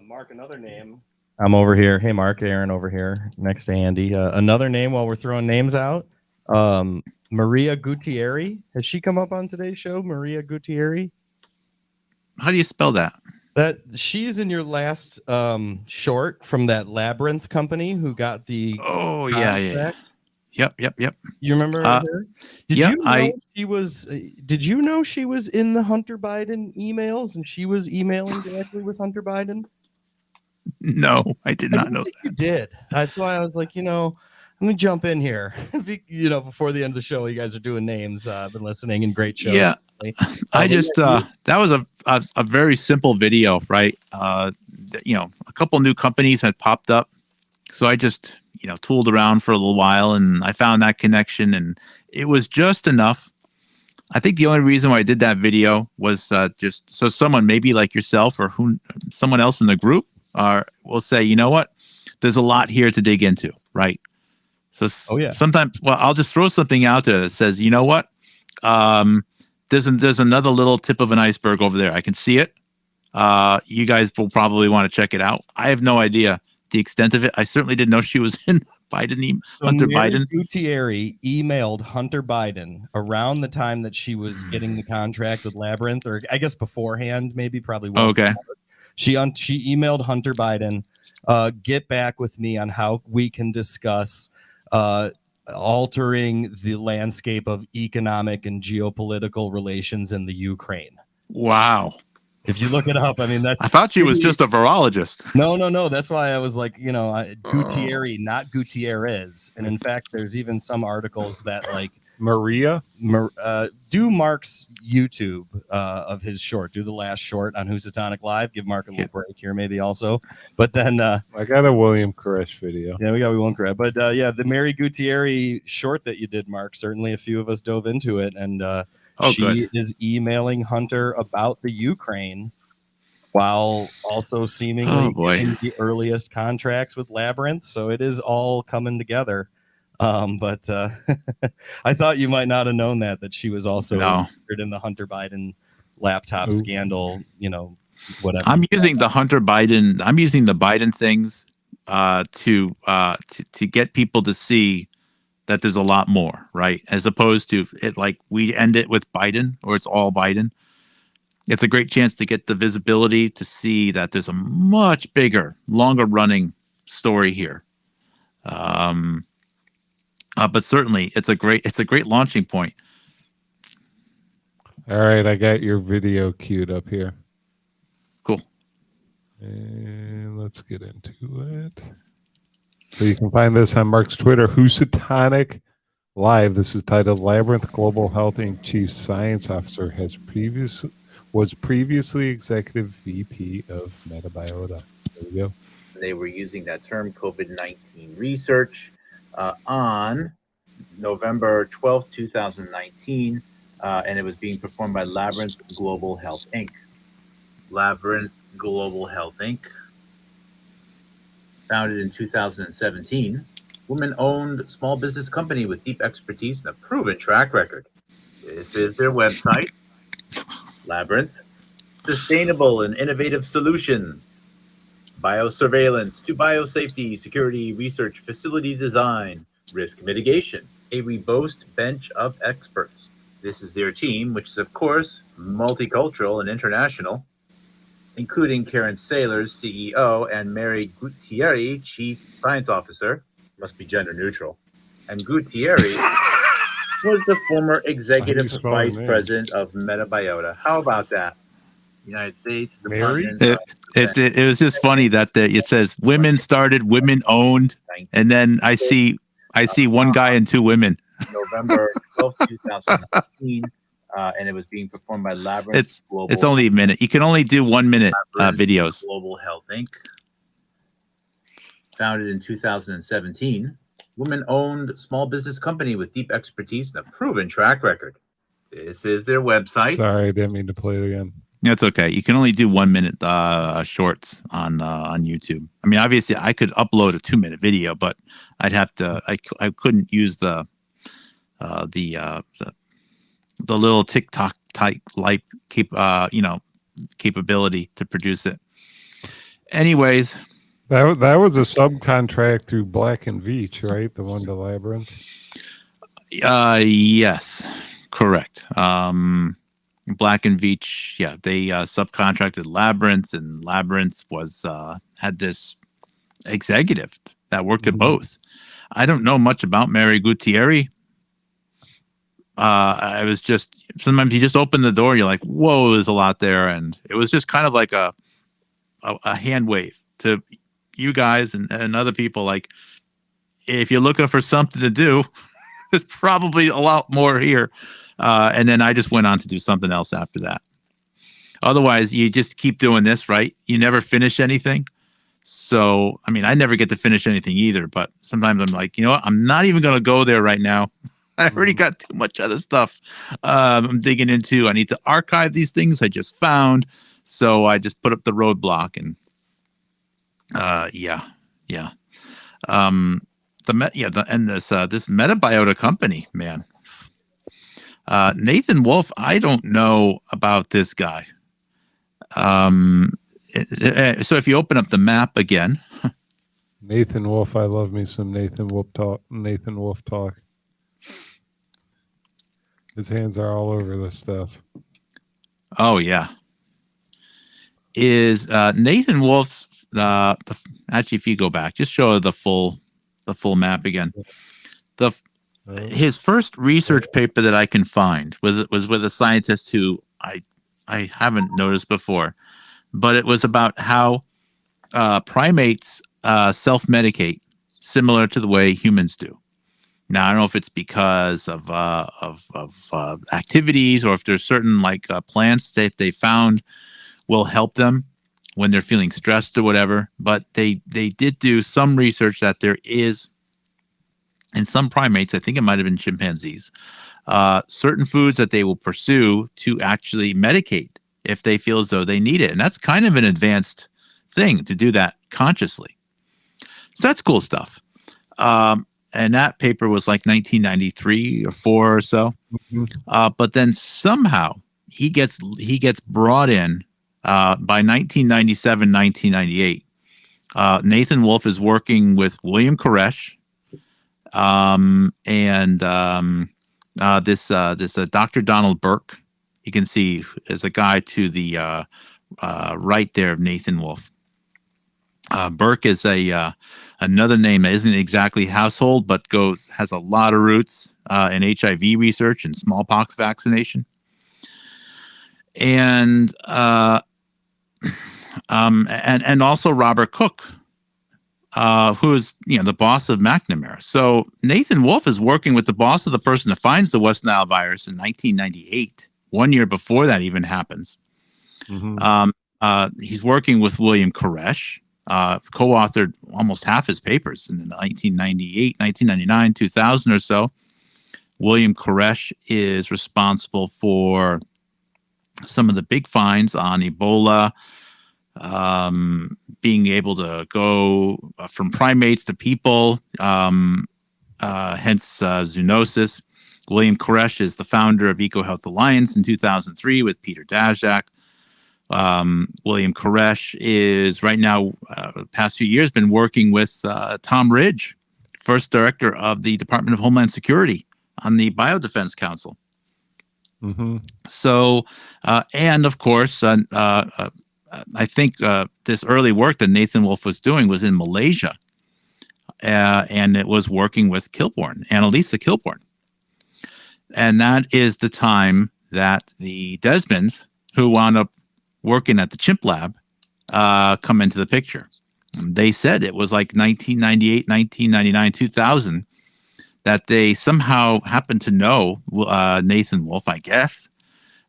Mark, another name. I'm over here. Hey, Mark, Aaron over here next to Andy. Another name while we're throwing names out. Maria Gutierrez. Has she come up on today's show? Maria Gutierrez. How do you spell that? That she's in your last short from that Labyrinth company who got the contract. Yep. You remember her? Did you know she was in the Hunter Biden emails and she was emailing directly with Hunter Biden? No, I did not know that. You did. That's why I was like, let me jump in here. Before the end of the show, you guys are doing names. I've been listening and great show. Yeah. I just that was a very simple video, right? A couple new companies had popped up, so I just tooled around for a little while, and I found that connection, and it was just enough. I think the only reason why I did that video was just so someone maybe like yourself or someone else in the group will say, you know what, there's a lot here to dig into, right? So sometimes, I'll just throw something out there that says, you know what, there's another little tip of an iceberg over there. I can see it. You guys will probably want to check it out. I have no idea the extent of it. I certainly didn't know she was in Hunter Biden. Gutierrez emailed Hunter Biden around the time that she was getting the contract with Labyrinth, or I guess beforehand, probably. Okay. She emailed Hunter Biden, get back with me on how we can discuss altering the landscape of economic and geopolitical relations in the Ukraine. Wow. If you look it up, I thought she was just a virologist. No. That's why I was like, Gutierrez, not Gutierrez. And in fact, there's even some articles that like Maria, do Mark's YouTube of his short, do the last short on Housatonic Live. Give Mark a little break here, maybe also. But then I got a William Koresh video. Yeah, we got William Koresh. But the Mary Gutierrez short that you did, Mark, certainly a few of us dove into it, and she is emailing Hunter about the Ukraine while also seemingly getting the earliest contracts with Labyrinth. So it is all coming together. But I thought you might not have known that she was also in the Hunter Biden laptop scandal, whatever. I'm using the Biden things to get people to see that there's a lot more, right? As opposed to it like we end it with Biden or it's all Biden. It's a great chance to get the visibility to see that there's a much bigger, longer running story here. But certainly it's a great launching point. All right, I got your video queued up here. Cool. And let's get into it. So you can find this on Mark's Twitter, Housatonic Live. This is titled "Labyrinth Global Health Inc. Chief Science Officer was previously Executive VP of Metabiota." There we go. They were using that term COVID-19 research on November 12th, 2019, and it was being performed by Labyrinth Global Health Inc. Labyrinth Global Health Inc. Founded in 2017, woman-owned small business company with deep expertise and a proven track record. This is their website, Labyrinth. Sustainable and innovative solutions, biosurveillance to biosafety, security, research, facility design, risk mitigation, a robust bench of experts. This is their team, which is, of course, multicultural and international, including Karen Saylors, CEO, and Mary Gutierrez, Chief Science Officer. Must be gender neutral. And Gutierrez was the former executive vice president of Metabiota. How about that? United States Department. It was just funny that it says women started, women owned, and then I see one guy and two women. November 12th, 2019, and it was being performed by Labyrinth Global. It's only a minute. You can only do 1 minute videos. Global Health Inc. Founded in 2017, women-owned small business company with deep expertise and a proven track record. This is their website. Sorry, I didn't mean to play it again. That's okay. You can only do 1 minute shorts on YouTube. I mean, obviously, I could upload a 2 minute video, but I'd have to. I couldn't use the little TikTok type capability to produce it. Anyways, that was a subcontract through Black and Veatch, right? The one to Labyrinth. Yes, correct. Black and Veatch, yeah, they subcontracted Labyrinth, and Labyrinth was had this executive that worked at both. I don't know much about Mary Gutierrez. I was just, sometimes you just open the door, you're like, whoa, there's a lot there, and it was just kind of like a hand wave to you guys and other people. Like, if you're looking for something to do, there's probably a lot more here. And then I just went on to do something else after that. Otherwise, you just keep doing this, right? You never finish anything. So, I mean, I never get to finish anything either, but sometimes I'm like, you know what? I'm not even going to go there right now. I already got too much other stuff I'm digging into. I need to archive these things I just found. So I just put up the roadblock and yeah. This Metabiota company, man. Nathan Wolf, I don't know about this guy. So if you open up the map again. Nathan Wolf, I love me some Nathan Wolf talk. His hands are all over this stuff. Oh, yeah. Is Nathan Wolf's, actually, if you go back, just show the full map again. His first research paper that I can find was with a scientist who I haven't noticed before, but it was about how primates self-medicate similar to the way humans do. Now, I don't know if it's because of activities or if there's certain plants that they found will help them when they're feeling stressed or whatever, but they did do some research that there is, in some primates, I think it might have been chimpanzees, certain foods that they will pursue to actually medicate if they feel as though they need it. And that's kind of an advanced thing to do that consciously. So that's cool stuff. And that paper was like 1993 or 4 or so. Mm-hmm. But then somehow he gets brought in by 1997, 1998. Nathan Wolf is working with William Koresh, this Dr. Donald Burke. You can see as a guy to the right there of Nathan Wolf. Burke is another name that isn't exactly household, but has a lot of roots in HIV research and smallpox vaccination. And also Robert Cook, who is the boss of McNamara. So Nathan Wolf is working with the boss of the person that finds the West Nile virus in 1998, 1 year before that even happens. Mm-hmm. He's working with William Koresh, co-authored almost half his papers in 1998, 1999, 2000 or so. William Koresh is responsible for some of the big finds on Ebola, being able to go from primates to people, hence zoonosis. William Koresh is the founder of EcoHealth Alliance in 2003 with Peter Daszak. William Koresh is right now, the past few years, been working with Tom Ridge, first director of the Department of Homeland Security on the Biodefense Council. Mm-hmm. So, and of course, I think this early work that Nathan Wolff was doing was in Malaysia, and it was working with Kilbourne, Annalisa Kilbourne. And that is the time that the Desmonds, who wound up working at the chimp lab, come into the picture. They said it was like 1998, 1999, 2000 that they somehow happened to know Nathan Wolff, I guess.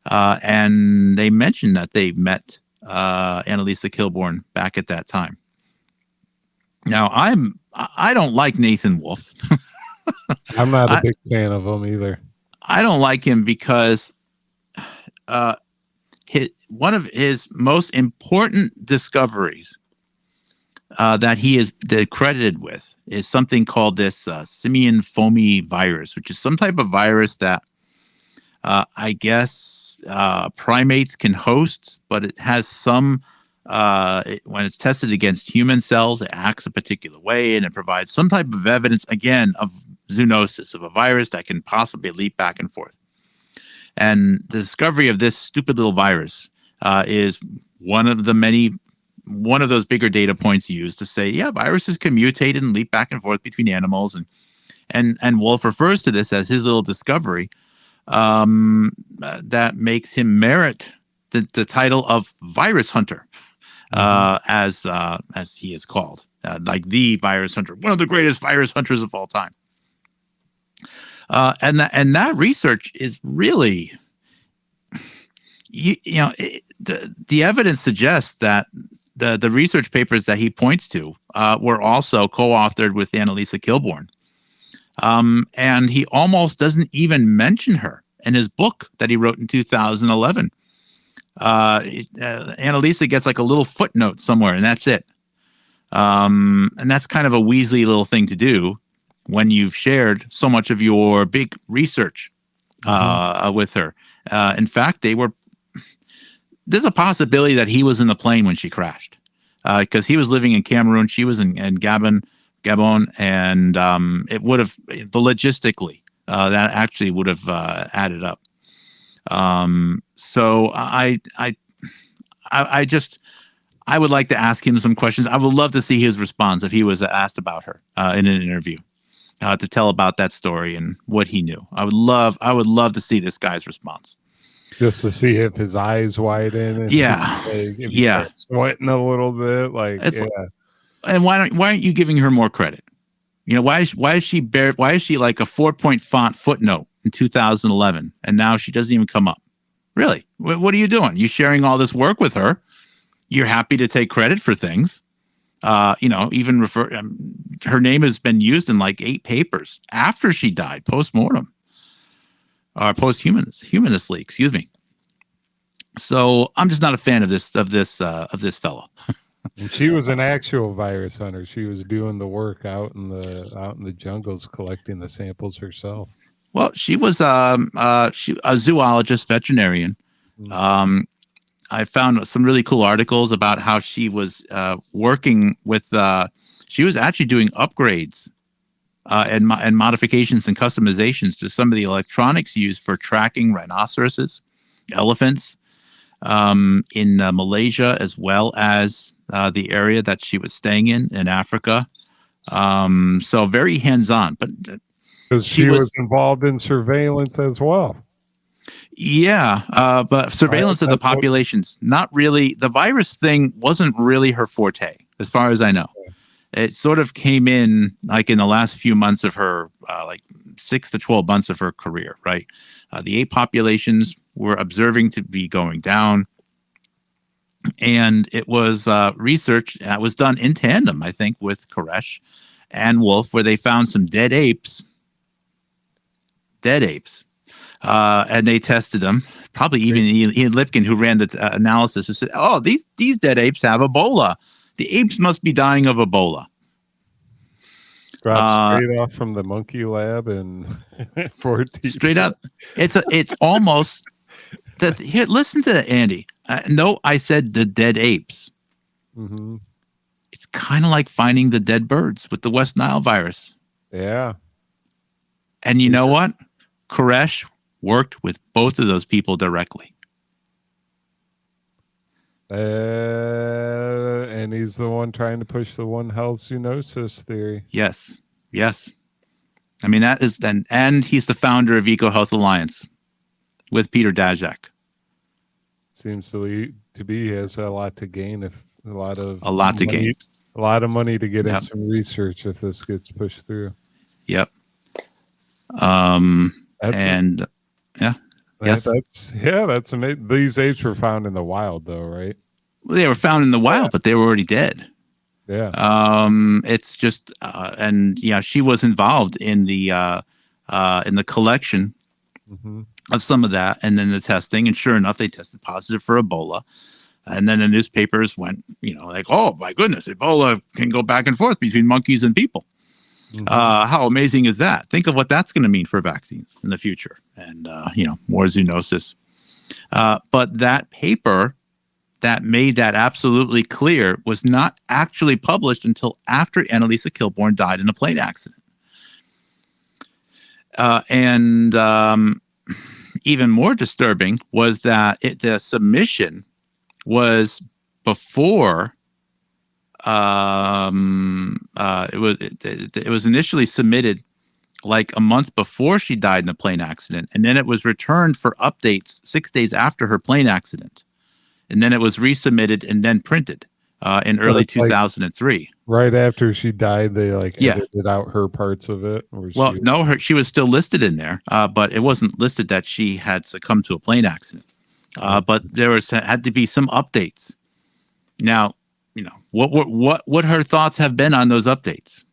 And they mentioned that they met Annalisa Kilbourne back at that time. Now, I don't like Nathan Wolff. I'm not a big fan of him either. I don't like him because one of his most important discoveries that he is credited with is something called this simian foamy virus, which is some type of virus that I guess primates can host, but it has some, when it's tested against human cells, it acts a particular way, and it provides some type of evidence, again, of zoonosis, of a virus that can possibly leap back and forth. And the discovery of this stupid little virus is one of those bigger data points used to say, yeah, viruses can mutate and leap back and forth between animals. And Wolff refers to this as his little discovery that makes him merit the title of virus hunter, as he is called, like the virus hunter, one of the greatest virus hunters of all time. And that research is really, the evidence suggests that the research papers that he points to were also co-authored with Annalisa Kilbourne. And he almost doesn't even mention her in his book that he wrote in 2011. Annalisa gets like a little footnote somewhere, and that's it. And that's kind of a Weasley little thing to do when you've shared so much of your big research with her. In fact, there's a possibility that he was in the plane when she crashed, because he was living in Cameroon, she was in Gabon, and it would have, logistically, that actually would have added up. So I would like to ask him some questions. I would love to see his response if he was asked about her in an interview, to tell about that story and what he knew. I would love to see this guy's response. Just to see if his eyes widen. And if he starts sweating a little bit, And why aren't you giving her more credit? Why is she like a 4-point font footnote in 2011, and now she doesn't even come up? Really? What are you doing? You sharing all this work with her? You're happy to take credit for things. Even her name has been used in like 8 papers after she died, post-mortem. Or posthumously, excuse me. So I'm just not a fan of this fellow. And she was an actual virus hunter. She was doing the work out in the jungles, collecting the samples herself. Well, she was a zoologist, veterinarian. I found some really cool articles about how she was working with. She was actually doing upgrades and modifications and customizations to some of the electronics used for tracking rhinoceroses, elephants, in Malaysia, as well as the area that she was staying in Africa. So very hands-on, but because she was involved in surveillance as well. Yeah, but surveillance of the populations, not really. The virus thing wasn't really her forte, as far as I know. It sort of came in like in the last few months of her, like 6 to 12 months of her career, right? The ape populations were observing to be going down. And it was research that was done in tandem, I think, with Kulacz and Wolff, where they found some dead apes. And they tested them. Probably even Ian Lipkin, who ran the analysis, who said, "Oh, these dead apes have Ebola. The apes must be dying of Ebola." Dropped straight off from the monkey lab and 14. Straight up, it's almost that. Here, listen to that, Andy. No, I said the dead apes. Mm-hmm. It's kind of like finding the dead birds with the West Nile virus. Yeah. And you know what? Kulacz worked with both of those people directly. And he's the one trying to push the One Health zoonosis theory. Yes. I mean, that is then, and he's the founder of EcoHealth Alliance with Peter Daszak. Seems to be he has a lot to gain if a lot of money to get in some research if this gets pushed through. Yep. That's amazing. These apes were found in the wild, though, right? Well, they were found in the wild, but they were already dead. Yeah. It's just, she was involved in the collection of some of that, and then the testing, and sure enough, they tested positive for Ebola. And then the newspapers went, like, oh my goodness, Ebola can go back and forth between monkeys and people. How amazing is that? Think of what that's going to mean for vaccines in the future, and more zoonosis. But that paper that made that absolutely clear was not actually published until after Annalisa Kilborn died in a plane accident. And even more disturbing was that the submission was before it was initially submitted like a month before she died in a plane accident, and then it was returned for updates 6 days after her plane accident, and then it was resubmitted and then printed in early 2003. Right after she died, they edited out her parts of it. She was still listed in there, but it wasn't listed that she had succumbed to a plane accident. But there had to be some updates. Now, what would her thoughts have been on those updates?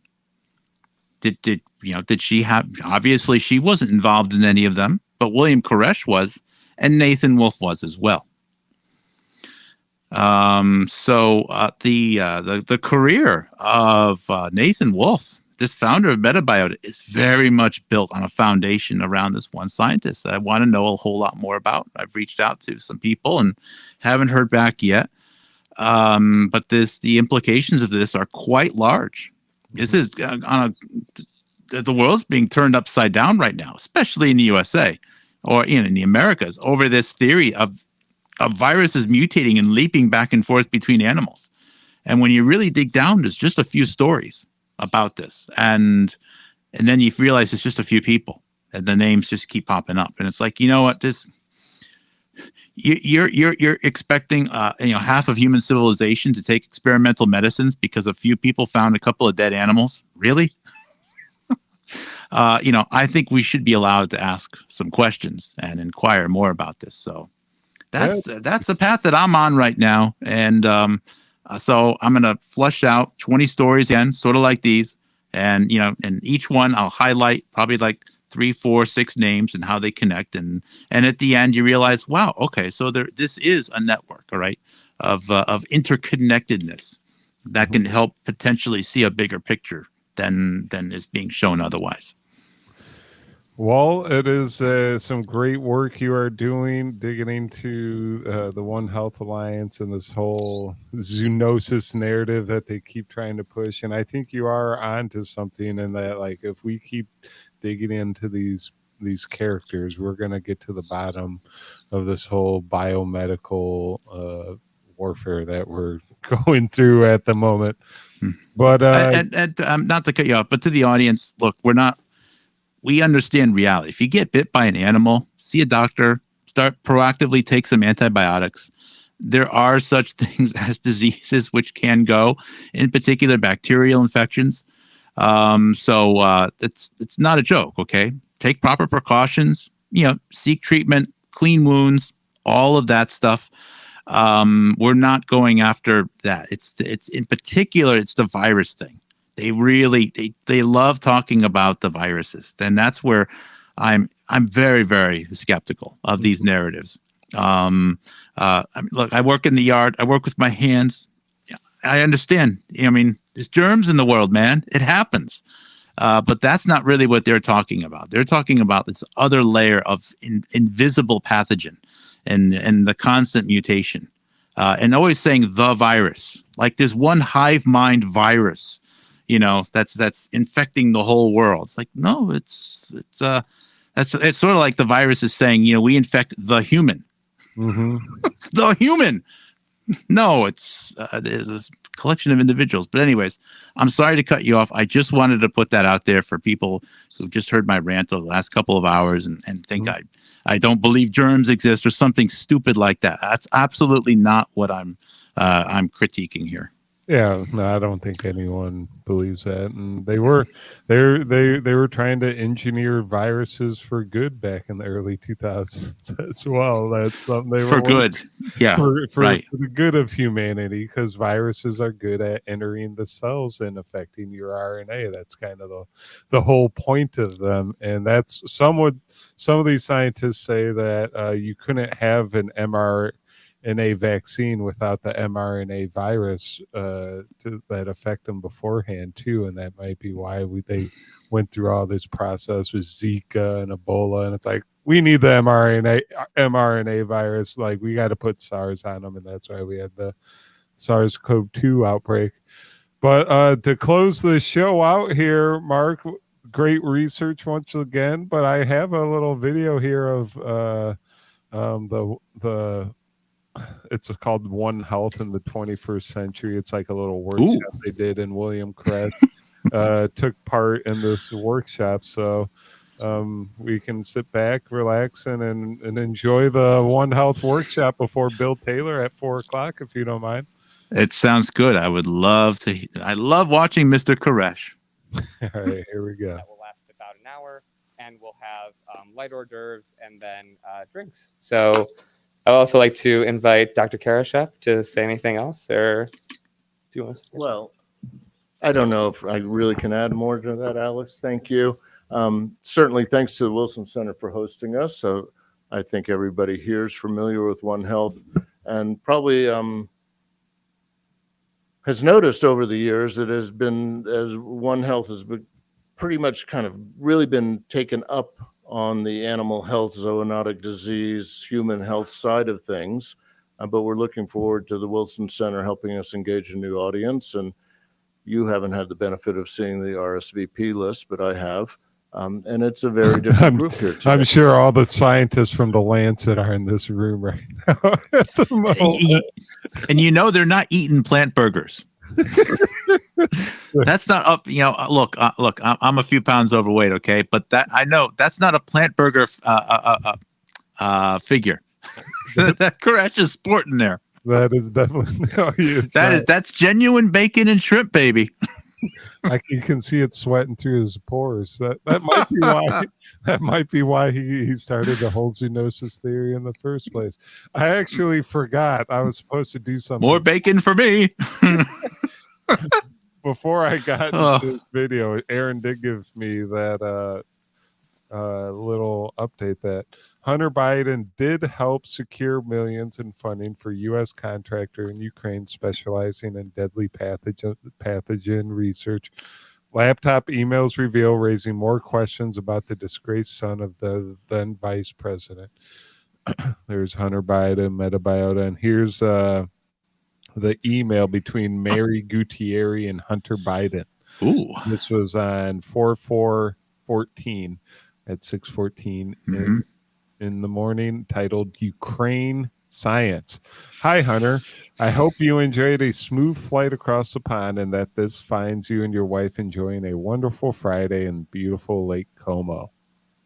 Did she have? Obviously, she wasn't involved in any of them, but William Koresh was, and Nathan Wolfe was as well. The career of Nathan Wolfe, this founder of Metabiota, is very much built on a foundation around this one scientist that I want to know a whole lot more about. I've reached out to some people and haven't heard back yet. But the implications of this are quite large. This is the world's being turned upside down right now, especially in the USA or in the Americas, over this theory of viruses mutating and leaping back and forth between animals. And when you really dig down, there's just a few stories about this, and then you realize it's just a few people, and the names just keep popping up, and it's like, what, you're expecting half of human civilization to take experimental medicines because a few people found a couple of dead animals? Really? I think we should be allowed to ask some questions and inquire more about this. So that's the path that I'm on right now, and so I'm going to flush out 20 stories again, sort of like these. And, and each one I'll highlight probably like 3, 4, 6 names and how they connect. And at the end, you realize, wow, okay, so this is a network, all right, of interconnectedness that can help potentially see a bigger picture than is being shown otherwise. Well, it is some great work you are doing, digging into the One Health Alliance and this whole zoonosis narrative that they keep trying to push. And I think you are onto something in that, like, if we keep digging into these characters, we're going to get to the bottom of this whole biomedical warfare that we're going through at the moment. But not to cut you off, but to the audience, look, we understand reality. If you get bit by an animal, see a doctor, start proactively take some antibiotics. There are such things as diseases which can go, in particular bacterial infections. So it's not a joke. Okay. Take proper precautions, seek treatment, clean wounds, all of that stuff. We're not going after that. It's in particular, it's the virus thing. They really they love talking about the viruses, and that's where I'm very, very skeptical of these narratives. Look, I work in the yard. I work with my hands. I understand. There's germs in the world, man. It happens. But that's not really what they're talking about. They're talking about this other layer of invisible pathogen and the constant mutation, and always saying the virus. Like there's one hive mind virus, that's infecting the whole world. It's like, no, it's sort of like the virus is saying, we infect the human. The human. No, there's this collection of individuals. But anyways, I'm sorry to cut you off. I just wanted to put that out there for people who just heard my rant over the last couple of hours and think I don't believe germs exist or something stupid like that. That's absolutely not what I'm critiquing here. Yeah, no, I don't think anyone believes that. And they were trying to engineer viruses for good back in the early 2000s as well. That's something they for were good. Yeah, for right. the good of humanity, because viruses are good at entering the cells and affecting your RNA. That's kind of the whole point of them. And that's some of these scientists say that you couldn't have an mRNA vaccine without the mRNA virus that affect them beforehand too, and that might be why they went through all this process with Zika and Ebola. And it's like, we need the mRNA virus. Like, we got to put SARS on them, and that's why we had the SARS-CoV-2 outbreak. But to close the show out here, Mark, great research once again. But I have a little video here of the it's called One Health in the 21st Century. It's like a little workshop they did, and William Kress took part in this workshop. So we can sit back, relax, and enjoy the One Health workshop before Bill Taylor at 4:00, if you don't mind. It sounds good. I would love to. I love watching Mr. Koresh. All right, here we go. That will last about an hour, and we'll have light hors d'oeuvres and then drinks. So I'd also like to invite Dr. Karashep to say anything else, or do you want to say? Well, I don't know if I really can add more to that, Alex. Thank you. Certainly thanks to the Wilson Center for hosting us. So I think everybody here is familiar with One Health and probably has noticed over the years that has been, as One Health has been pretty much kind of really been taken up on the animal health, zoonotic disease, human health side of things. But we're looking forward to the Wilson Center helping us engage a new audience. And you haven't had the benefit of seeing the RSVP list, but I have. And it's a very different group here today. I'm sure all the scientists from the Lancet are in this room right now at the moment. And they're not eating plant burgers. That's not up. Look, I'm a few pounds overweight. Okay. But that, I know that's not a plant burger figure. That Koresh is sporting there. That is definitely that's genuine bacon and shrimp, baby. Like, you can see it sweating through his pores. That might be why. That might be why he started the whole zoonosis theory in the first place. I actually forgot I was supposed to do something. More bacon for me. Before I got into this video, Aaron did give me that little update that Hunter Biden did help secure millions in funding for U.S. contractor in Ukraine specializing in deadly pathogen research. Laptop emails reveal raising more questions about the disgraced son of the then vice president. There's Hunter Biden, MetaBiota, and here's the email between Mary Gutierrez and Hunter Biden. Ooh. This was on 4/4/14 at 6:14 in the morning, titled Ukraine Science. Hi, Hunter. I hope you enjoyed a smooth flight across the pond and that this finds you and your wife enjoying a wonderful Friday in beautiful Lake Como.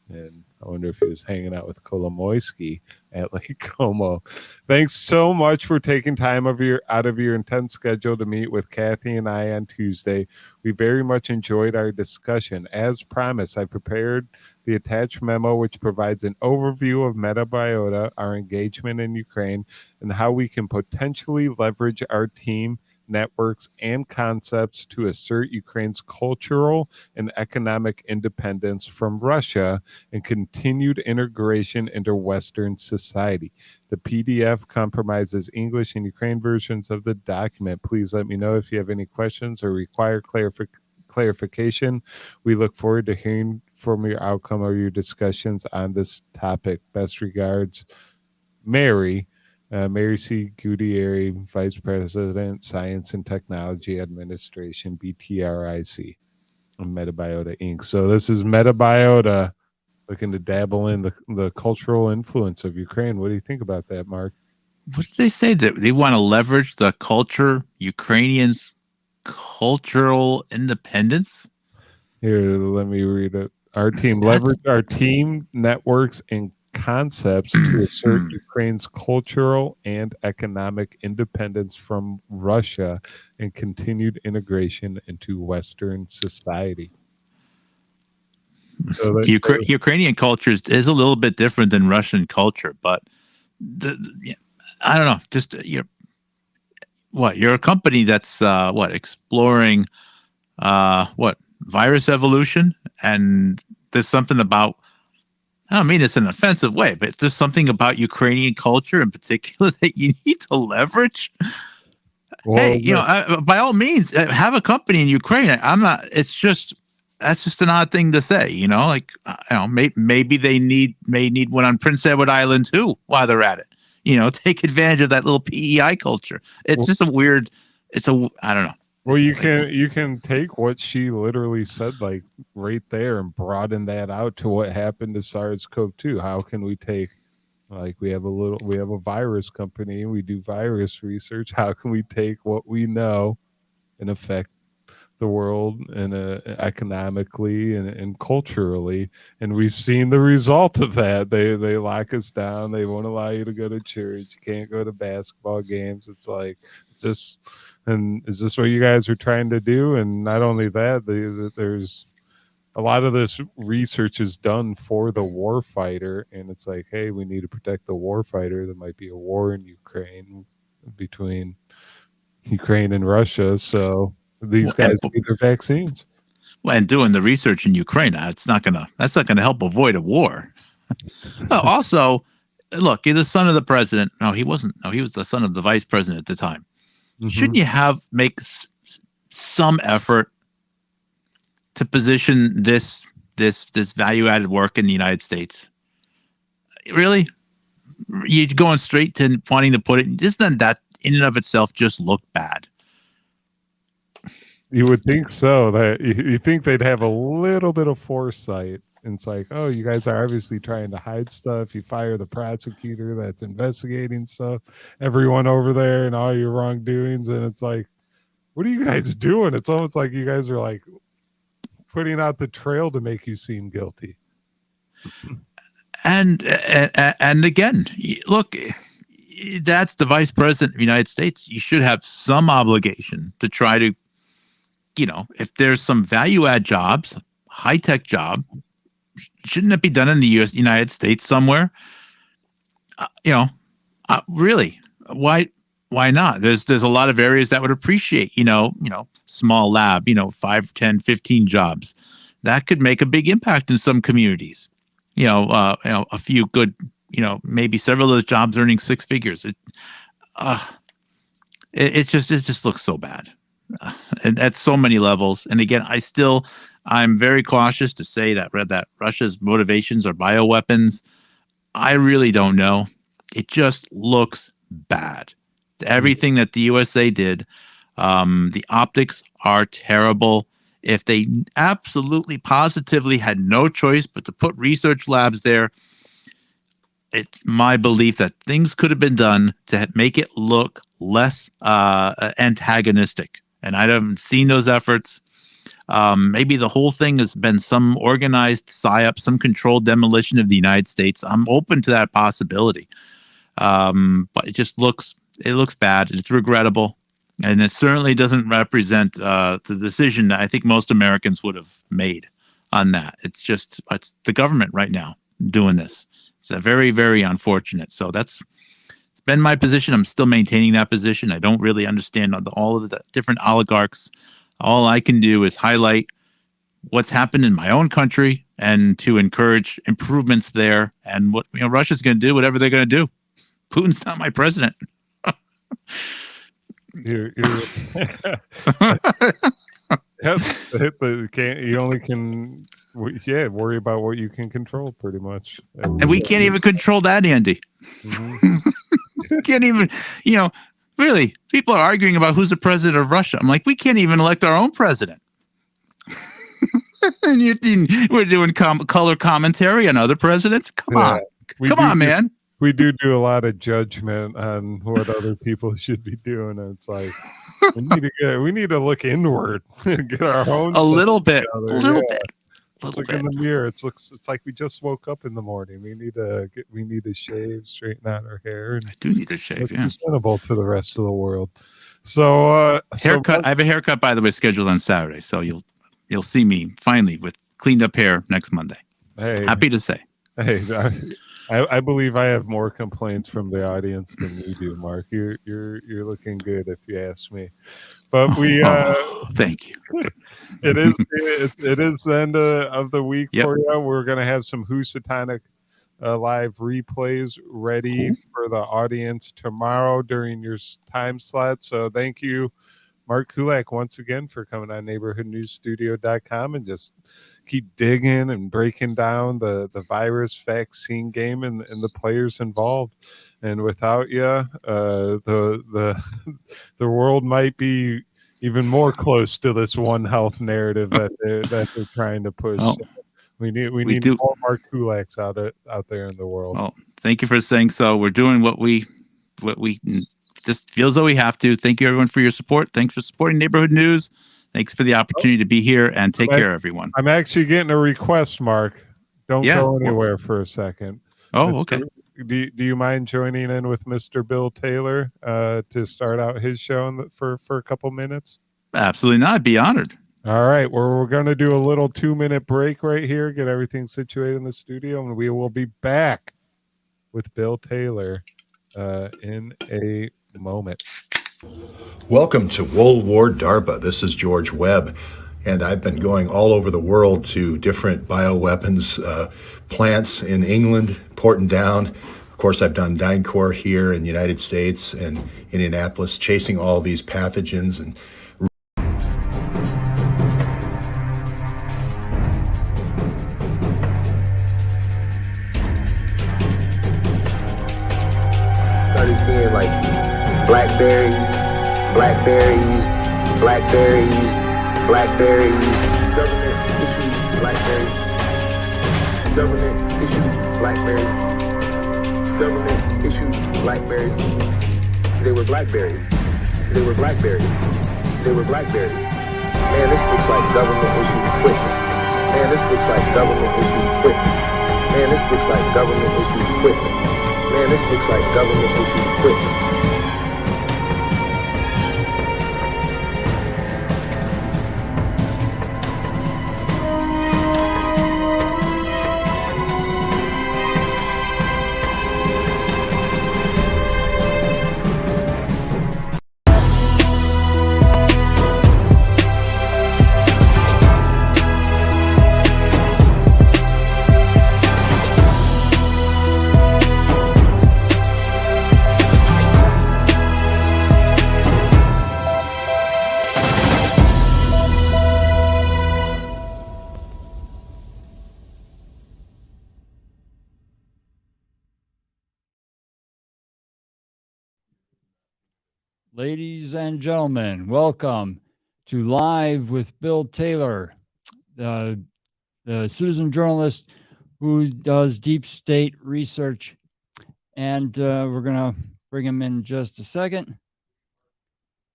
And I wonder if he was hanging out with Kolomoisky at Lake Como. Thanks so much for taking time out of your intense schedule to meet with Kathy and I on Tuesday. We very much enjoyed our discussion. As promised, I prepared the attached memo, which provides an overview of MetaBiota, our engagement in Ukraine, and how we can potentially leverage our team, networks, and concepts to assert Ukraine's cultural and economic independence from Russia and continued integration into Western society. The PDF compromises English and Ukraine versions of the document. Please let me know if you have any questions or require clarification. We look forward to hearing from your outcome of your discussions on this topic. Best regards, Mary C. Gutierrez, Vice President, Science and Technology Administration, BTRIC, MetaBiota Inc. So this is MetaBiota looking to dabble in the cultural influence of Ukraine. What do you think about that, Mark? what did they say? That they want to leverage the Ukrainians' cultural independence? Here, let me read it. Our team leveraged our team networks and concepts to assert Ukraine's cultural and economic independence from Russia and continued integration into Western society. So Ukrainian culture is a little bit different than Russian culture, but I don't know. Just you're a company that's exploring virus evolution, and there's something about, I don't mean it's an offensive way, but there's something about Ukrainian culture in particular that you need to leverage. Well, hey, by all means, have a company in Ukraine. I'm not. That's just an odd thing to say, maybe they may need one on Prince Edward Island too while they're at it. Take advantage of that little PEI culture. It's just a weird. I don't know. Well, you can take what she literally said, like right there, and broaden that out to what happened to SARS-CoV-2. How can we take, like, we have a virus company, we do virus research. How can we take what we know and affect the world and economically and culturally? And we've seen the result of that. They lock us down. They won't allow you to go to church. You can't go to basketball games. It's like, and is this what you guys are trying to do? And not only that, there's a lot of this research is done for the war fighter, and it's like, hey, we need to protect the war fighter. There might be a war in Ukraine between Ukraine and Russia, so these guys need their vaccines. Well, and doing the research in Ukraine, that's not gonna help avoid a war. Also, look, you're the son of the president. No, he wasn't. No, he was the son of the vice president at the time. Mm-hmm. Shouldn't you make some effort to position this value-added work in the United States? Really? You're going straight to wanting to put it. Doesn't that in and of itself just look bad? You would think so. That you think they'd have a little bit of foresight. And it's like, oh, you guys are obviously trying to hide stuff. You fire the prosecutor that's investigating stuff, everyone over there, and all your wrongdoings. And it's like, what are you guys doing? It's almost like you guys are like putting out the trail to make you seem guilty. And again, look, that's the vice president of the United States. You should have some obligation to try to, if there's some value add jobs, high tech job, shouldn't it be done in the United States somewhere? Really, why not? There's a lot of areas that would appreciate, small lab, 5, 10, 15 jobs that could make a big impact in some communities. A few good, maybe several of those jobs earning 6 figures. It just looks so bad. And at so many levels. And again, I'm very cautious to say that Russia's motivations are bioweapons. I really don't know. It just looks bad. Everything that the USA did, the optics are terrible. If they absolutely positively had no choice but to put research labs there, it's my belief that things could have been done to make it look less antagonistic. And I haven't seen those efforts. Maybe the whole thing has been some organized psyop, some controlled demolition of the United States. I'm open to that possibility. But it just looks bad. It's regrettable. And it certainly doesn't represent the decision that I think most Americans would have made on that. It's the government right now doing this. It's very, very unfortunate. So it's been my position. I'm still maintaining that position. I don't really understand all of the different oligarchs. All I can do is highlight what's happened in my own country and to encourage improvements there. And what Russia's going to do, whatever they're going to do. Putin's not my president. You only can worry about what you can control, pretty much. And we can't even control that, Andy. Mm-hmm. Can't even, really, people are arguing about who's the president of Russia. I'm like, we can't even elect our own president. And we're doing color commentary on other presidents. Come on, man. we do a lot of judgment on what other people should be doing. And it's like we need to look inward and get our own A little bit. Look in the mirror. It's like we just woke up in the morning. We need to shave, straighten out our hair, and I do need to shave. look Yeah. presentable to the rest of the world. So Haircut. I have a haircut, by the way, scheduled on Saturday, so you'll see me finally with cleaned up hair next Monday. Hey, happy to say. Hey, I believe I have more complaints from the audience than you do, Mark. You're looking good, if you ask me. But we thank you. It is the end of the week for you. We're gonna have some Housatonic live replays ready for the audience tomorrow during your time slot. So thank you, Mark Kulacz, once again for coming on neighborhoodnewsstudio.com and just keep digging and breaking down the virus vaccine game and the players involved. And without you, the world might be even more close to this One Health narrative that they're trying to push. Oh. We need more Mark Kulacz out there in the world. Well, thank you for saying so. We're doing what we just feels though we have to. Thank you everyone for your support. Thanks for supporting Neighborhood News. Thanks for the opportunity to be here, and take care, everyone. I'm actually getting a request, Mark. Don't go anywhere for a second. Oh, okay. Do you mind joining in with Mr. Bill Taylor to start out his show for a couple minutes? Absolutely not. I'd be honored. All right. We're going to do a little 2-minute break right here, get everything situated in the studio, and we will be back with Bill Taylor in a moment. Welcome to World War DARPA. This is George Webb, and I've been going all over the world to different bioweapons plants in England, Porton Down. Of course, I've done DynCorp here in the United States and Indianapolis, chasing all these pathogens and started seeing like blackberries, government issued blackberries, government issued blackberries, government issued blackberries. They were blackberries. They were blackberries. They were blackberries. Man, this looks like government issued equipment. Man, this looks like government issued equipment. Man, this looks like government issued equipment. Man, this looks like government issued equipment. Ladies and gentlemen, welcome to Live with Bill Taylor, the citizen journalist who does deep state research. And we're going to bring him in just a second.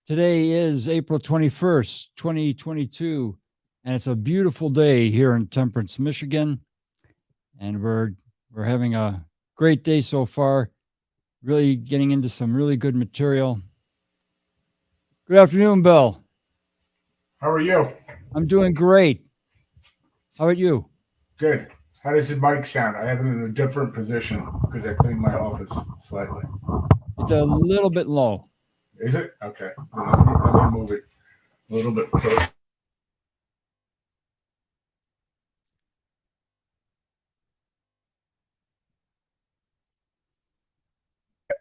Today is April 21st, 2022, and it's a beautiful day here in Temperance, Michigan. And we're having a great day so far, really getting into some really good material. Good afternoon, Bill. How are you? I'm doing great. How about you? Good. How does the mic sound? I have it in a different position because I cleaned my office slightly. It's a little bit low. Is it? Okay. Let me move it a little bit closer.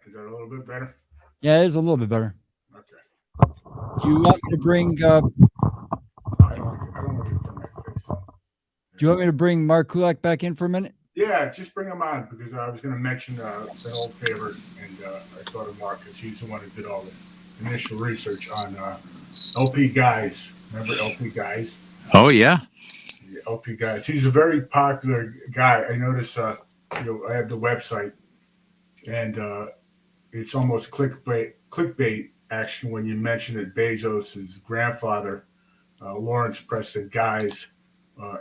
Is that a little bit better? Yeah, it is a little bit better. Okay. Do you want me to bring? I don't want it for my face. Do you want me to bring Mark Kulacz back in for a minute? Yeah, just bring him on because I was going to mention the old favorite, and I thought of Mark because he's the one who did all the initial research on LP Guys. Remember LP Guys? Oh yeah. LP Guys. He's a very popular guy. I noticed. I have the website. and it's almost clickbait action when you mention that Bezos' grandfather, Lawrence Preston Guys,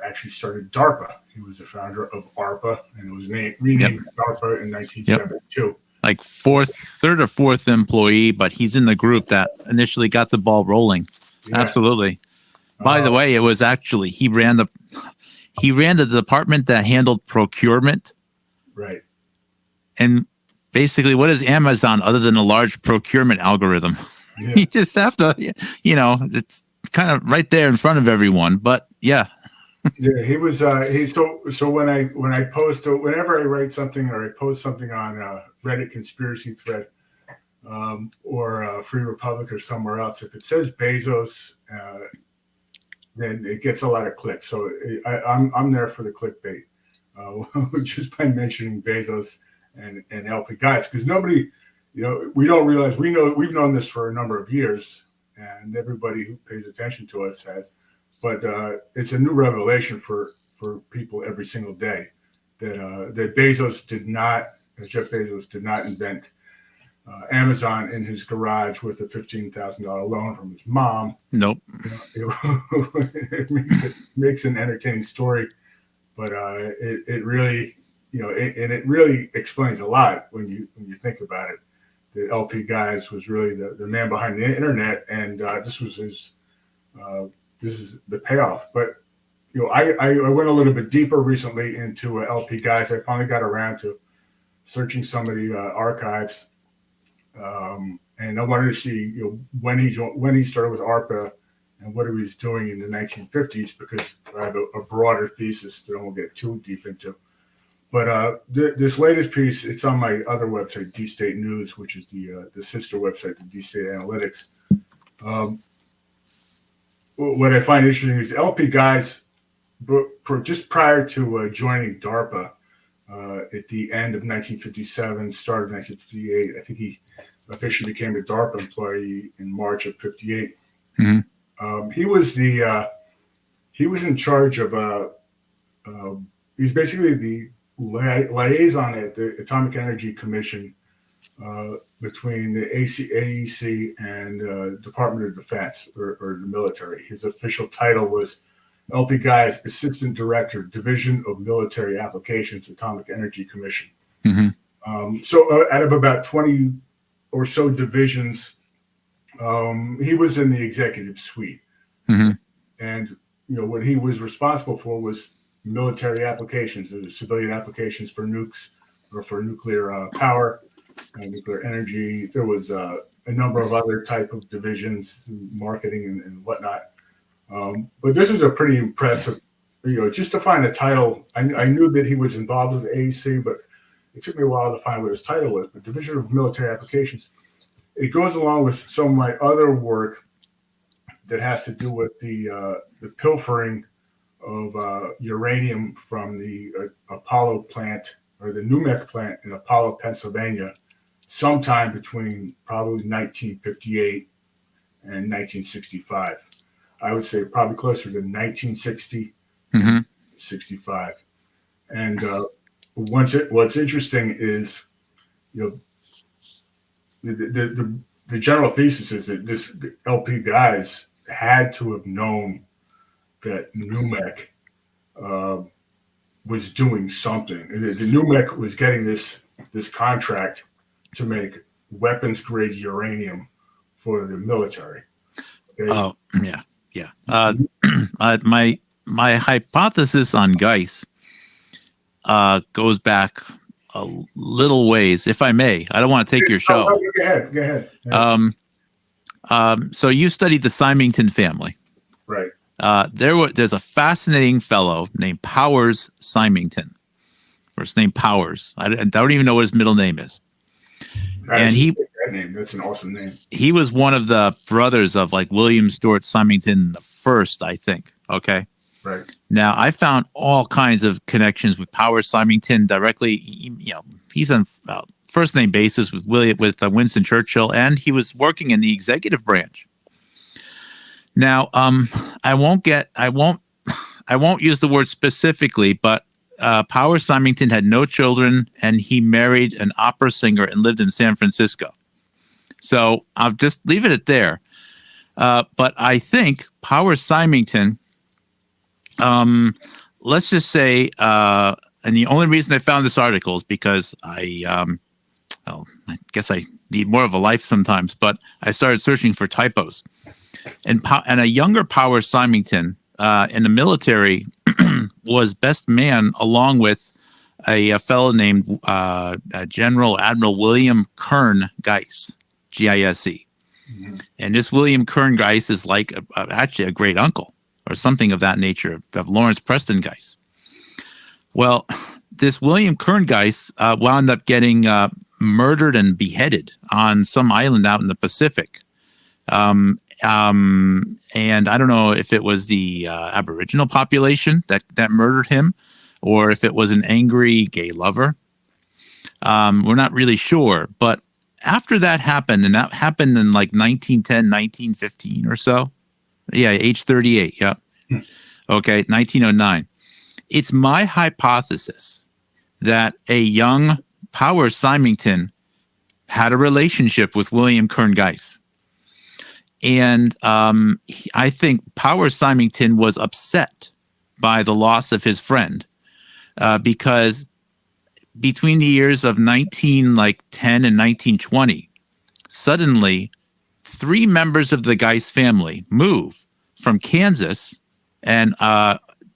actually started DARPA. He was the founder of ARPA, and it was renamed DARPA in 1972. Like third or fourth employee, but he's in the group that initially got the ball rolling. Yeah. Absolutely. By the way, it was actually he ran the department that handled procurement. Right. And basically, what is Amazon other than a large procurement algorithm? Yeah. You just have to, it's kind of right there in front of everyone. But yeah. Yeah, he was. So when I post, whenever I write something or I post something on Reddit conspiracy thread or Free Republic or somewhere else, if it says Bezos, then it gets a lot of clicks. So I'm there for the clickbait, just by mentioning Bezos and LP Guys, because nobody, we don't realize we've known this for a number of years, and everybody who pays attention to us has. But it's a new revelation for people every single day that Jeff Bezos did not invent Amazon in his garage with a $15,000 loan from his mom. Nope. It makes an entertaining story, but it really, and it really explains a lot when you think about it. The LP Guys was really the man behind the internet, and this is the payoff. But I went a little bit deeper recently into LP Guys. I finally got around to searching some of the archives, and I wanted to see when he started with ARPA and what he was doing in the 1950s, because I have a broader thesis that I won't get too deep into. But this latest piece, it's on my other website, D State News, which is the sister website to D State Analytics. What I find interesting is LP Guys, just prior to joining DARPA at the end of 1957, start of 1958, I think he officially became a DARPA employee in March of 58. Mm-hmm. He was in charge of he's basically the liaison at the Atomic Energy Commission between the AEC and Department of Defense or the military. His official title was LP Guys, Assistant Director, Division of Military Applications, Atomic Energy Commission. Mm-hmm. So out of about 20 or so divisions, he was in the executive suite. Mm-hmm. And what he was responsible for was military applications, civilian applications for nukes or for nuclear power, nuclear energy. There was a number of other type of divisions, marketing and whatnot. But this is a pretty impressive, just to find a title. I knew that he was involved with the AEC, but it took me a while to find what his title was. But Division of Military Applications. It goes along with some of my other work that has to do with the pilfering of uranium from the Apollo plant or the NUMEC plant in Apollo, Pennsylvania, sometime between probably 1958 and 1965. I would say probably closer to 1960, mm-hmm. 65. And what's interesting is, the general thesis is that this LP Guys had to have known that NUMEC was doing something. The NUMEC was getting this contract to make weapons grade uranium for the military. Okay? Oh, yeah. My hypothesis on Geis goes back a little ways, if I may. I don't want to take your show. Go ahead. So you studied the Symington family, right? There's a fascinating fellow named Powers Symington. First name Powers. I don't even know what his middle name is. That's an awesome name. He was one of the brothers of like William Stewart Symington the first, I think. Okay. Right. Now I found all kinds of connections with Powers Symington directly. He's on first name basis with Winston Churchill, and he was working in the executive branch. Now, I won't use the word specifically, but Powers Symington had no children, and he married an opera singer and lived in San Francisco. So I'll just leave it at there. But I think Powers Symington, let's just say, and the only reason I found this article is because I guess I need more of a life sometimes, but I started searching for typos. And a younger Powers Symington in the military was best man, along with a fellow named General Admiral William Kern Geiss, G-I-S-E. Mm-hmm. And this William Kern Geiss is like actually a great uncle or something of that nature of Lawrence Preston Geiss. Well, this William Kern Geiss wound up getting murdered and beheaded on some island out in the Pacific. And I don't know if it was the Aboriginal population that murdered him, or if it was an angry gay lover. We're not really sure. But after that happened, and that happened in like 1910, 1915 or so. Yeah, age 38. Yeah. Okay, 1909. It's my hypothesis that a young Powers Symington had a relationship with William Kern Geiss. And I think Powers Symington was upset by the loss of his friend because between the years of 1910 and 1920, suddenly 3 members of the Geiss family move from Kansas and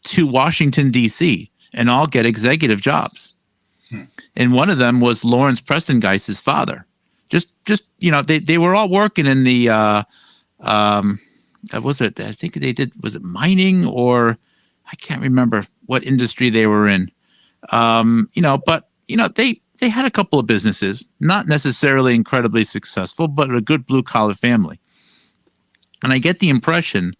to Washington, D.C., and all get executive jobs. And one of them was Lawrence Preston Geiss's father. Just they were all working in the was it? I think they did. Was it mining, or I can't remember what industry they were in. They had a couple of businesses, not necessarily incredibly successful, but a good blue collar family. And I get the impression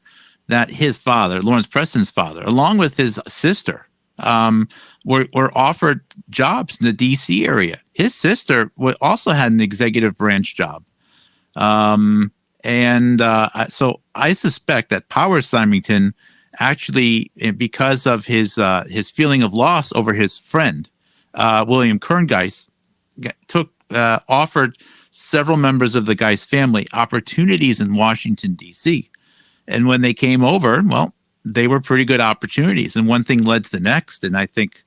that his father, Lawrence Preston's father, along with his sister, were offered jobs in the D.C. area. His sister also had an executive branch job. So I suspect that Powers Symington actually, because of his feeling of loss over his friend, William Kern Geiss, offered several members of the Geiss family opportunities in Washington, D.C. And when they came over, well, they were pretty good opportunities. And one thing led to the next. And I think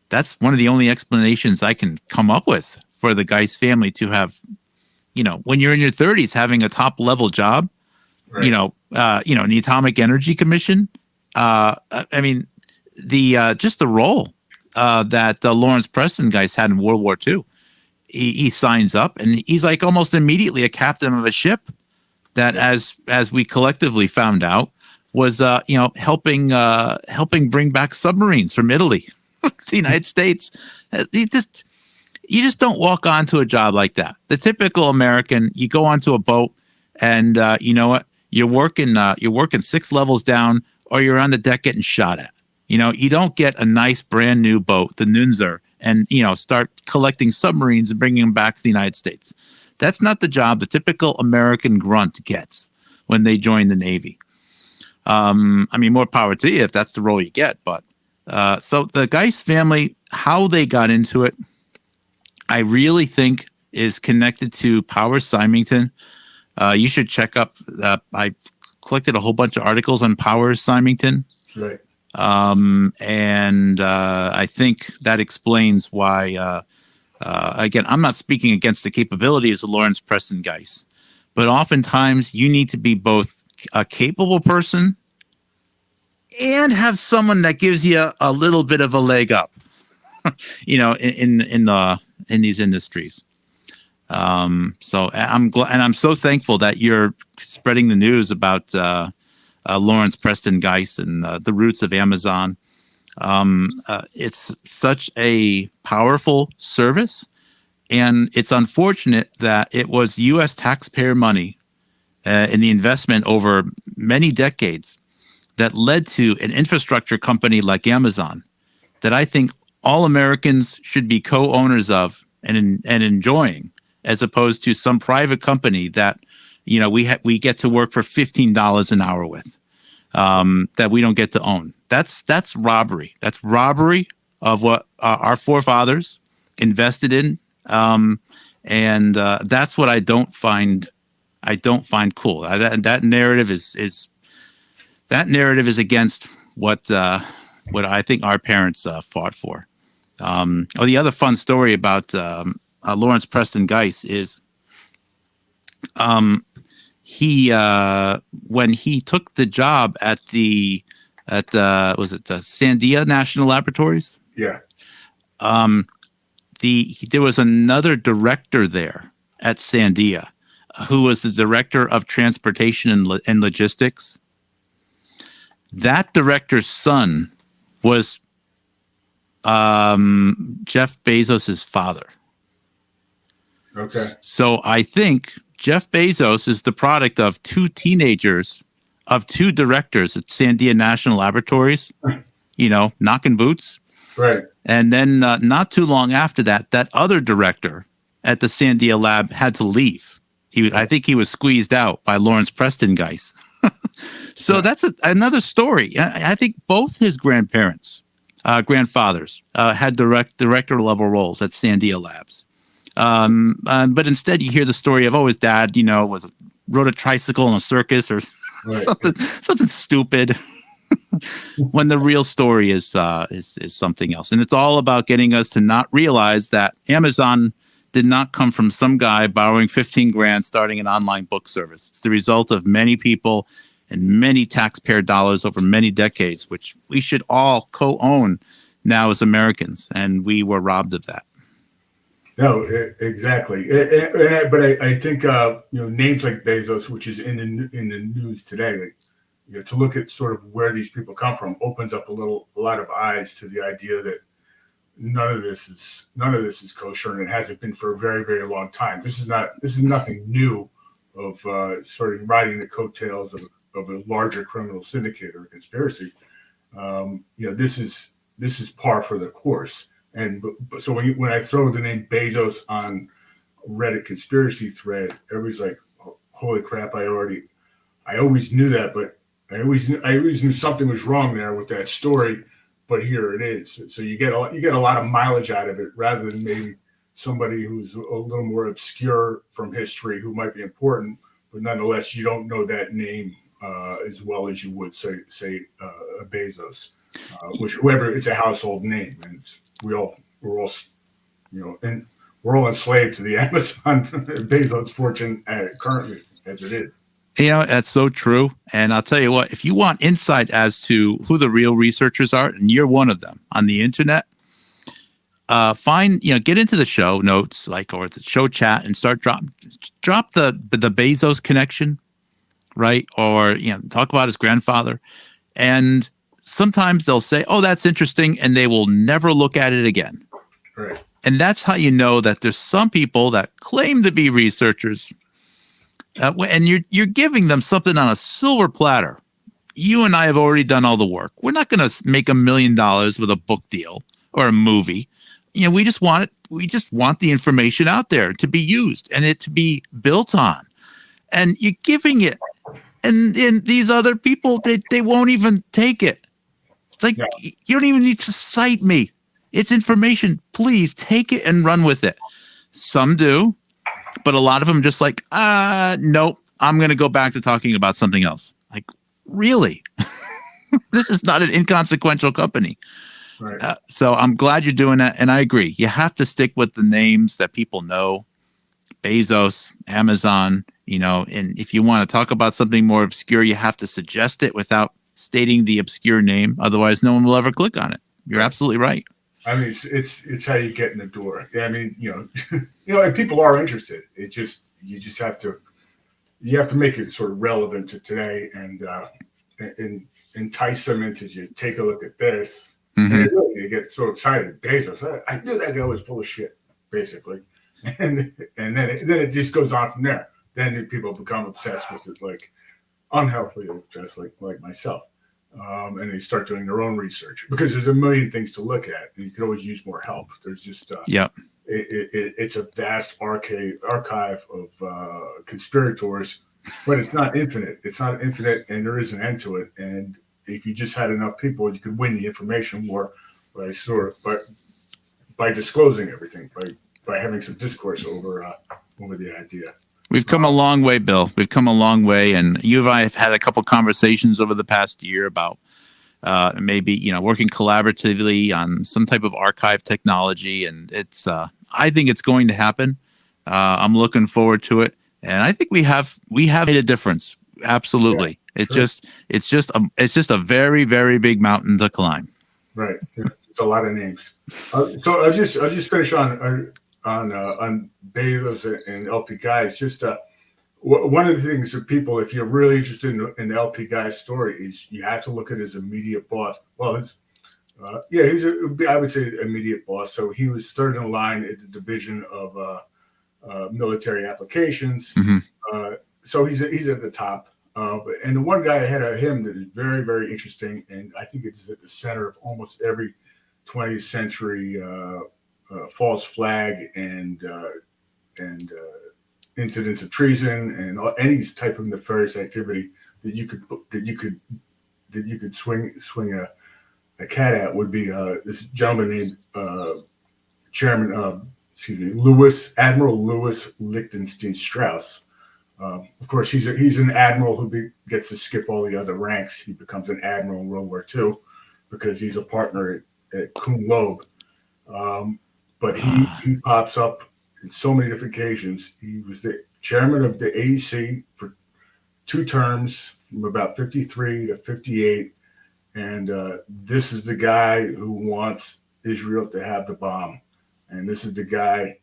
that's one of the only explanations I can come up with for the Geiss family to have, when you're in your 30s, having a top level job, right. The Atomic Energy Commission. The role that Lawrence Preston Geiss had in World War II. He signs up, and he's like almost immediately a captain of a ship that, as we collectively found out, was helping bring back submarines from Italy to the United States. You just don't walk onto a job like that. The typical American, you go onto a boat, and you know what? You're working 6 levels down, or you're on the deck getting shot at. You don't get a nice brand new boat, the Nunzer, and start collecting submarines and bringing them back to the United States. That's not the job the typical American grunt gets when they join the Navy. More power to you if that's the role you get. But so the Geiss family, how they got into it, I really think is connected to Powers Symington. You should check up. I collected a whole bunch of articles on Powers Symington. Right. I think that explains why, again, I'm not speaking against the capabilities of Lawrence Preston Geiss, but oftentimes you need to be both a capable person and have someone that gives you a little bit of a leg up, in these industries. So I'm glad, and I'm so thankful that you're spreading the news about, Lawrence Preston Geiss and the roots of Amazon. It's such a powerful service, and it's unfortunate that it was U.S. taxpayer money in the investment over many decades that led to an infrastructure company like Amazon that I think all Americans should be co-owners of and enjoying, as opposed to some private company that we get to work for $15 an hour with, that we don't get to own. That's robbery. That's robbery of what our forefathers invested in, and that's what I don't find cool. That narrative is against what I think our parents fought for. The other fun story about Lawrence Preston Geis is he when he took the job at the Sandia National Laboratories. Yeah. There was another director there at Sandia who was the director of transportation and logistics. That director's son was Jeff Bezos's father. Okay. So I think Jeff Bezos is the product of two directors at Sandia National Laboratories, knocking boots. Right. And then not too long after that other director at the Sandia Lab had to leave. I think he was squeezed out by Lawrence Preston Geis. So that's another story. I think both his grandfathers had director level roles at Sandia Labs. But instead you hear the story of, his dad, rode a tricycle in a circus or something stupid. When the real story is something else. And it's all about getting us to not realize that Amazon did not come from some guy borrowing 15 grand starting an online book service. It's the result of many people and many taxpayer dollars over many decades, which we should all co-own now as Americans. And we were robbed of that. No, exactly. But I think names like Bezos, which is in the news today, to look at sort of where these people come from opens up a lot of eyes to the idea that none of this is kosher, and it hasn't been for a very, very long time. This is nothing new of sort of riding the coattails of a larger criminal syndicate or conspiracy. This is par for the course. And so when I throw the name Bezos on Reddit conspiracy thread, everybody's like, "Holy crap! I always knew that, but I always knew something was wrong there with that story." But here it is. So you get a lot of mileage out of it, rather than maybe somebody who's a little more obscure from history who might be important, but nonetheless you don't know that name as well as you would say Bezos, which it's a household name, and we're all enslaved to the Amazon Bezos fortune currently as it is. That's so true. And I'll tell you what, if you want insight as to who the real researchers are, and you're one of them on the internet, get into the show notes, or the show chat, and start drop the Bezos connection, right? Or, talk about his grandfather. And sometimes they'll say, "Oh, that's interesting," and they will never look at it again. Right. And that's how you know that there's some people that claim to be researchers, and you're giving them something on a silver platter. You and I have already done all the work. We're not going to make $1 million with a book deal or a movie. We just want it. We just want the information out there to be used and it to be built on. And you're giving it, and these other people, they won't even take it. It's like, you don't even need to cite me. It's information. Please take it and run with it. Some do. But a lot of them just like, nope, I'm going to go back to talking about something else. Like, really? This is not an inconsequential company. Right. So I'm glad you're doing that. And I agree. You have to stick with the names that people know. Bezos, Amazon, and if you want to talk about something more obscure, you have to suggest it without stating the obscure name. Otherwise, no one will ever click on it. You're absolutely right. I mean, it's how you get in the door. I mean, and people are interested. You just have to make it sort of relevant to today and entice them into just take a look at this. Mm-hmm. And they get so excited. Bezos, I knew that guy was full of shit, basically, and then it just goes on from there. Then people become obsessed with it, like unhealthily obsessed, like myself. And they start doing their own research because there's a million things to look at, and you could always use more help. There's just it's a vast archive of conspirators, but it's not infinite. It's not infinite, and there is an end to it. And if you just had enough people, you could win the information war by disclosing everything, by having some discourse over the idea. We've come a long way, Bill. We've come a long way, and you and I have had a couple conversations over the past year about maybe working collaboratively on some type of archive technology, and it's I think it's going to happen. I'm looking forward to it, and I think we have made a difference. Absolutely, yeah, it's just a very, very big mountain to climb. Right, yeah, it's a lot of names. So I'll just finish on Bezos and LP Guys. Just one of the things that people, if you're really interested in the LP Guys story, is you have to look at his immediate boss. Well, he's I would say immediate boss. So he was third in line at the division of military applications. Mm-hmm. So he's at the top. And the one guy ahead of him that is very, very interesting, and I think it's at the center of almost every 20th century false flag and incidents of treason and any type of nefarious activity that you could swing a cat at would be this gentleman named Admiral Louis Lichtenstein Strauss. Of course, he's an admiral who gets to skip all the other ranks. He becomes an admiral in World War II because he's a partner at Loeb. But he pops up in so many different occasions. He was the chairman of the AEC for 2 terms from about 53 to 58. And this is the guy who wants Israel to have the bomb. And this is the guy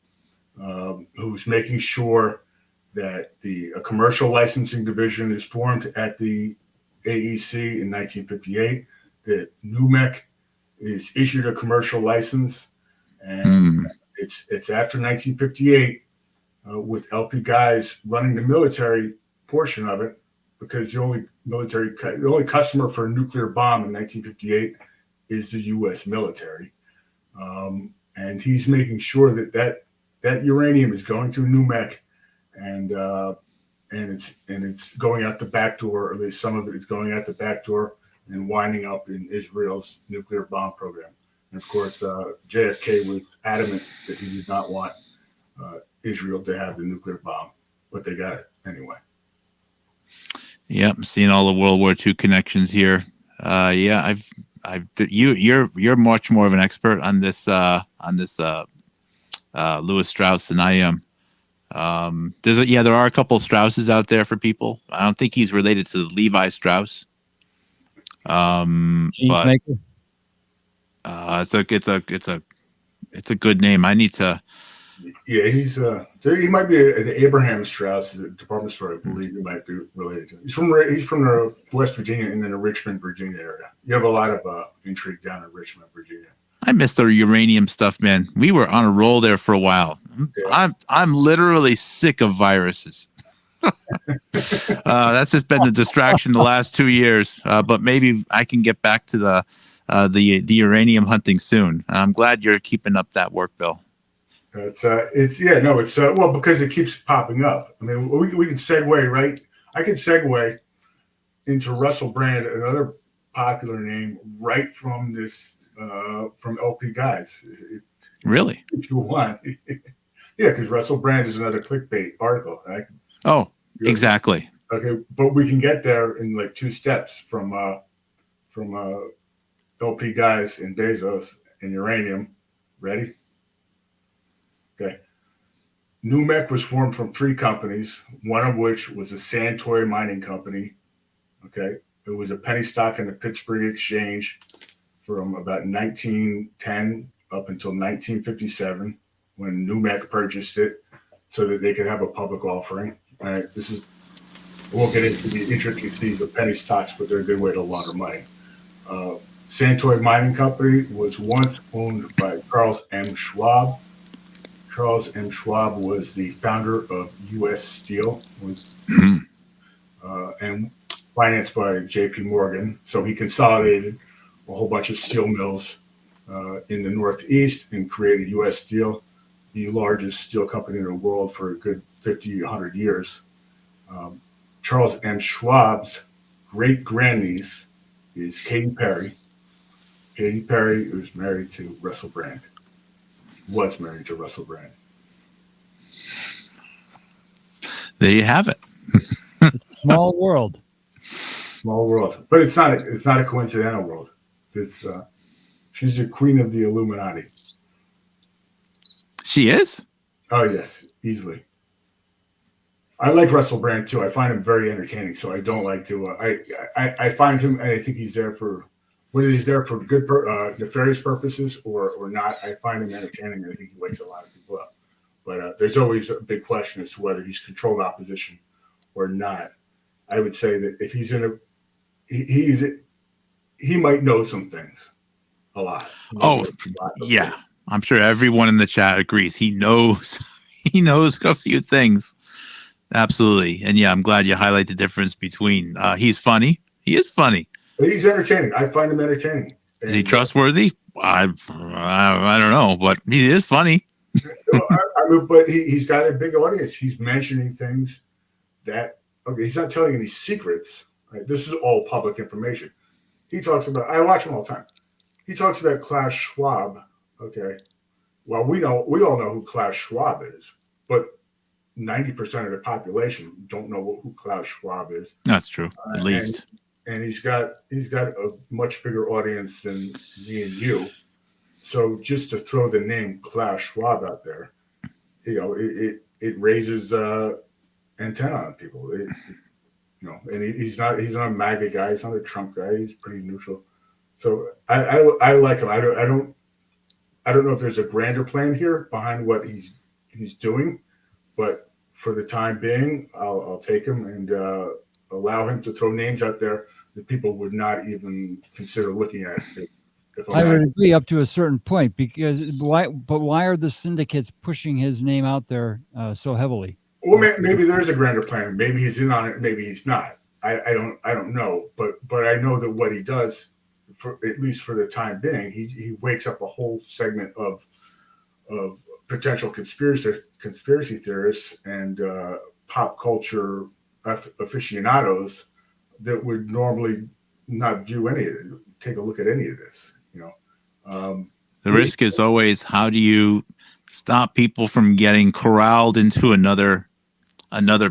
who's making sure that a commercial licensing division is formed at the AEC in 1958, that NUMEC is issued a commercial license, and it's after 1958 with LP Guys running the military portion of it, because the only customer for a nuclear bomb in 1958 is the U.S. military, and he's making sure that uranium is going to NUMEC. And it's going out the back door, or at least some of it is going out the back door and winding up in Israel's nuclear bomb program. And of course, JFK was adamant that he did not want Israel to have the nuclear bomb, but they got it anyway. Yep, seeing all the World War II connections here. You're much more of an expert on this Louis Strauss than I am. There are a couple of Strausses out there for people. I don't think he's related to Levi Strauss. But it's a good name. I need to. Yeah, he might be the Abraham Strauss, the department store. I believe he might be related to. He's from the West Virginia and then the Richmond, Virginia area. You have a lot of intrigue down in Richmond, Virginia. I missed the uranium stuff, man. We were on a roll there for a while. Yeah. I'm literally sick of viruses. That's just been the distraction the last 2 years. But maybe I can get back to the uranium hunting soon. I'm glad you're keeping up that work, Bill. Because it keeps popping up. I mean, we can segue, right? I can segue into Russell Brand, another popular name, right from this. From LP Guys. Really? If you want. Yeah, because Russell Brand is another clickbait article. Exactly. Okay, but we can get there in like 2 steps from LP Guys and Bezos and uranium. Ready? Okay. NUMEC was formed from 3 companies, one of which was a Santoy mining company. Okay. It was a penny stock in the Pittsburgh Exchange from about 1910 up until 1957, when NUMEC purchased it so that they could have a public offering. All right, I won't get into the intricacies of penny stocks, but they're a good way to launder money. Santoy Mining Company was once owned by Charles M. Schwab. Charles M. Schwab was the founder of U.S. Steel and financed by J.P. Morgan. So he consolidated a whole bunch of steel mills in the Northeast and created U.S. Steel, the largest steel company in the world for a good 50, 100 years. Charles M. Schwab's great-grandniece is Katy Perry. Katy Perry is married to Russell Brand. Was married to Russell Brand. There you have it. Small world. Small world, but it's not a coincidental world. It's she's the queen of the Illuminati. She is? Oh yes, easily. I like Russell Brand too. I find him very entertaining. So I don't like to. I find him. I think he's there for whether he's there for good nefarious purposes or not. I find him entertaining. I think he wakes a lot of people up. But there's always a big question as to whether he's controlled opposition or not. I would say that if he's in a, he might know some things a lot. Oh, yeah. I'm sure everyone in the chat agrees. He knows a few things. Absolutely. And yeah, I'm glad you highlight the difference between he's funny. He is funny. He's entertaining. I find him entertaining. Is he trustworthy? I don't know, but he is funny. But he's got a big audience. He's mentioning things that, okay, he's not telling any secrets. Right? This is all public information. He talks about, I watch him all the time. He talks about Klaus Schwab. Okay. Well, we all know who Klaus Schwab is, but 90% of the population don't know who Klaus Schwab is. That's true, at least. And he's got a much bigger audience than me and you. So just to throw the name Klaus Schwab out there, it raises antenna on people. And he's not a MAGA guy. He's not a Trump guy. He's pretty neutral. So I like him. I don't know if there's a grander plan here behind what he's doing, but for the time being, I'll take him and allow him to throw names out there that people would not even consider looking at. I would agree up to a certain point, because why are the syndicates pushing his name out there so heavily? Well, maybe there is a grander plan. Maybe he's in on it. Maybe he's not. I don't know. But I know that what he does, for at least for the time being, he wakes up a whole segment of potential conspiracy theorists and pop culture aficionados that would normally not view any of it, take a look at any of this. The risk is always, how do you stop people from getting corralled into another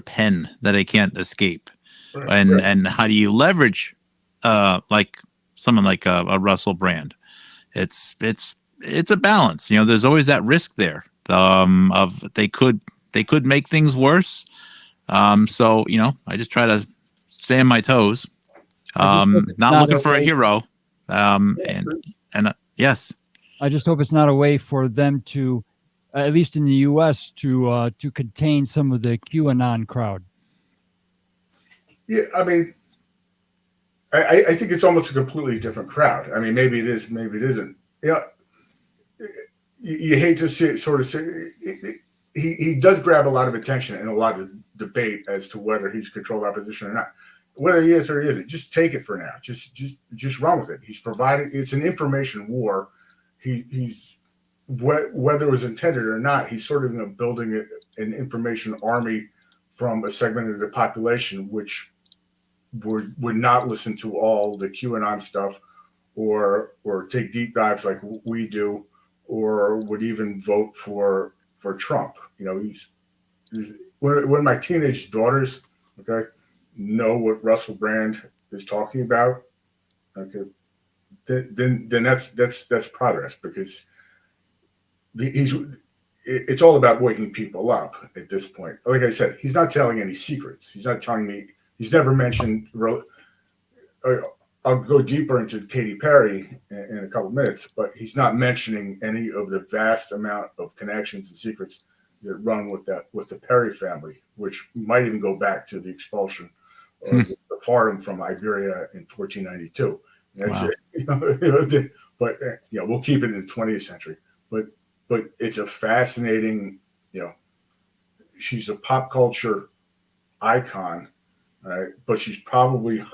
pen that they can't escape? Right, and how do you leverage like someone like a Russell Brand? It's a balance. There's always that risk there of they could make things worse. So I just try to stay on my toes. Not looking for a hero. Yes. I just hope it's not a way for them to, at least in the U.S., to contain some of the QAnon crowd. Yeah, I mean, I think it's almost a completely different crowd. I mean, maybe it is, maybe it isn't. You hate to see it sort of say he does grab a lot of attention and a lot of debate as to whether he's controlled opposition or not. Whether he is or he isn't, just take it for now. Just run with it. He's providing. It's an information war. He's whether it was intended or not. He's sort of building an information army from a segment of the population which would not listen to all the QAnon stuff, or take deep dives like we do, or would even vote for Trump. He's when my teenage daughters, okay, know what Russell Brand is talking about, okay, then that's progress, because it's all about waking people up at this point. Like I said, he's not telling any secrets. He's not telling me. He's never mentioned. I'll go deeper into Katy Perry in a couple minutes, but he's not mentioning any of the vast amount of connections and secrets that run with the Perry family, which might even go back to the expulsion of the Fardom from Iberia in 1492. Wow. But we'll keep it in the 20th century. But it's a fascinating, she's a pop culture icon, right? But she's probably,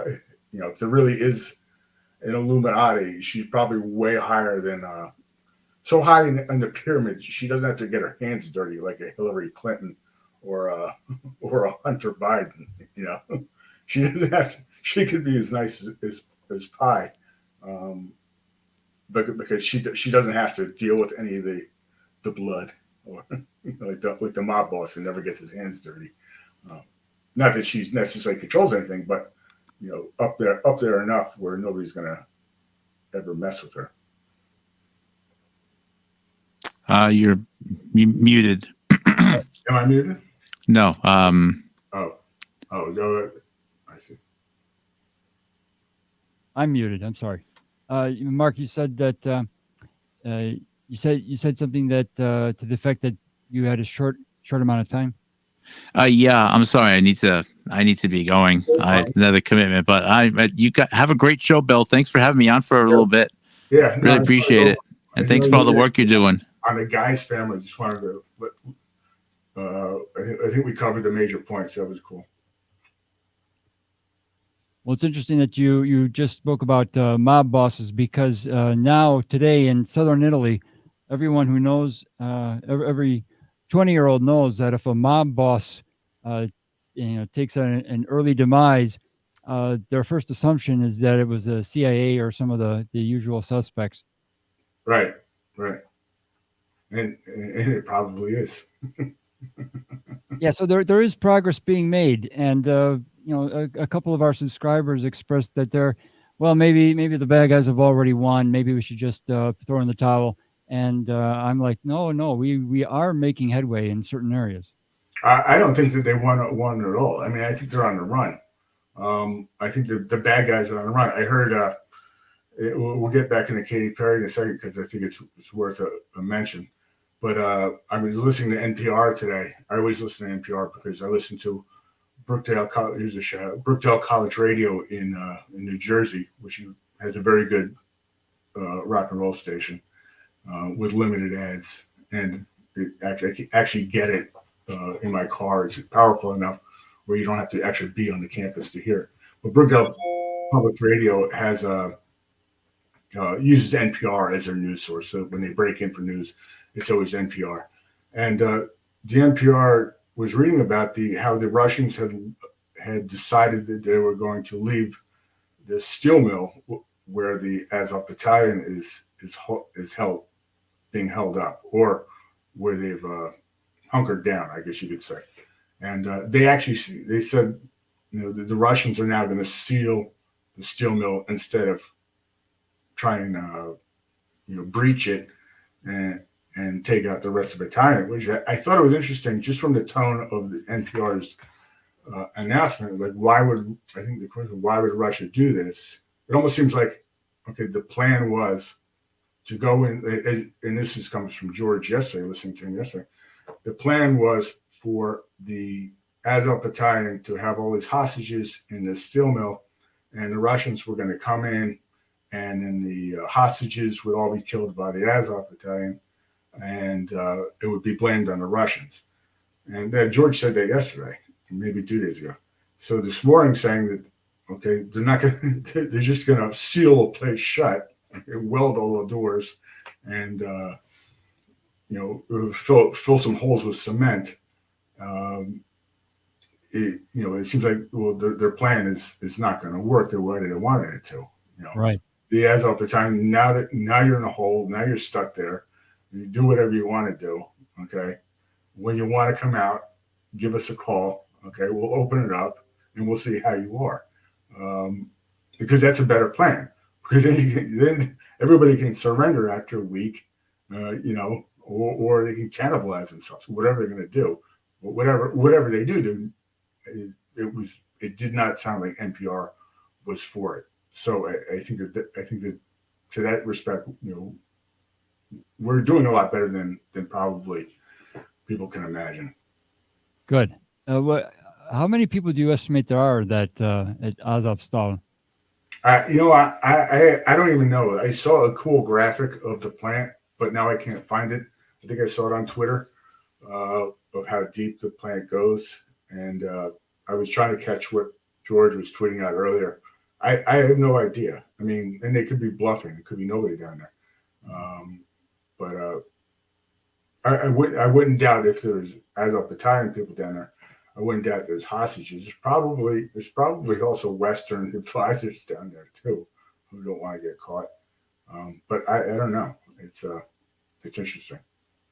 if there really is an Illuminati, she's probably way higher than, so high in the pyramids, she doesn't have to get her hands dirty like a Hillary Clinton or a Hunter Biden. She doesn't have to. She could be as nice as pie. because she doesn't have to deal with any of the blood, or like the mob boss who never gets his hands dirty. Not that she's necessarily controls anything, but up there enough where nobody's gonna ever mess with her. You're muted. Am I muted? No. Oh, no, I see. I'm muted. I'm sorry. Mark, you said that you said something that to the effect that you had a short amount of time. Yeah, I'm sorry. I need to be going. Another commitment, but have a great show, Bill. Thanks for having me on for a little bit. Yeah, really appreciate it, and thanks for all the work you're doing. On the Guy's family, just wanted to. I think we covered the major points. That was cool. Well, it's interesting that you just spoke about mob bosses, because now today in southern Italy, everyone who knows, every 20-year-old knows that if a mob boss takes an early demise, their first assumption is that it was the CIA or some of the usual suspects. Right. And it probably is. Yeah, so there is progress being made, and a couple of our subscribers expressed that maybe the bad guys have already won. Maybe we should just throw in the towel. And I'm like, no, we are making headway in certain areas. I don't think that they won at all. I mean, I think they're on the run. I think the bad guys are on the run. I heard. We'll get back into Katy Perry in a second, because I think it's worth a mention. But I was listening to NPR today. I always listen to NPR because I listen to Brookdale College. There's a show, Brookdale College Radio in New Jersey, which has a very good rock and roll station with limited ads, and I can actually get it in my car. It's powerful enough where you don't have to actually be on the campus to hear it. But Brookdale Public Radio has uses NPR as their news source. So when they break in for news, it's always NPR. And the NPR was reading about how the Russians had decided that they were going to leave the steel mill where the Azov battalion is being held up, or where they've hunkered down, I guess you could say. And they said, the Russians are now going to seal the steel mill instead of trying to, breach it and take out the rest of the battalion, which I thought it was interesting just from the tone of the NPR's announcement. Like, why would Russia do this? It almost seems like, okay, the plan was to go in, and this comes from George yesterday, listening to him yesterday. The plan was for the Azov battalion to have all these hostages in the steel mill, and the Russians were going to come in, and then the hostages would all be killed by the Azov battalion, and it would be blamed on the Russians. And George said that yesterday, maybe 2 days ago. So this morning, saying that, okay, they're just going to seal a place shut, weld all the doors, and fill some holes with cement. It seems like their plan is not going to work the way they wanted it to. Right. The Azov battalion, now you're in a hole, now you're stuck there. You do whatever you want to do. Okay. When you want to come out, give us a call. Okay, we'll open it up and we'll see how you are. Because that's a better plan. Because then everybody can surrender after a week, or they can cannibalize themselves, whatever they're going to do. But whatever they do, it did not sound like NPR was for it. So I think that to that respect, we're doing a lot better than probably people can imagine. Good. How many people do you estimate there are at Azovstal? I don't even know. I saw a cool graphic of the plant, but now I can't find it. I think I saw it on Twitter of how deep the plant goes, and I was trying to catch what George was tweeting out earlier. I have no idea. I mean, and they could be bluffing. There could be nobody down there. But I wouldn't doubt if there's Azov battalion people down there. I wouldn't doubt there's hostages. There's probably also Western advisors down there too, who don't want to get caught. But I don't know. It's interesting.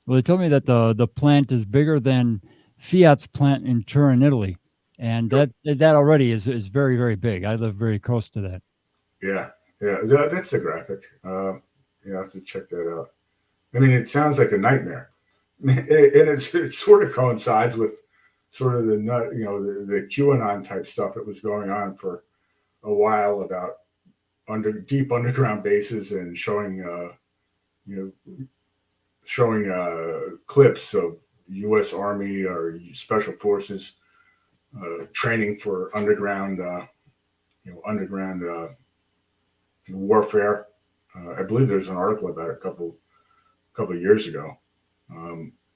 Well, they told me that the plant is bigger than Fiat's plant in Turin, Italy, and that already is very, very big. I live very close to that. Yeah, that's the graphic. You have to check that out. I mean, it sounds like a nightmare, and it sort of coincides with sort of the QAnon type stuff that was going on for a while about deep underground bases and showing clips of U.S. Army or Special Forces training for underground warfare. I believe there's an article about it a couple of years ago.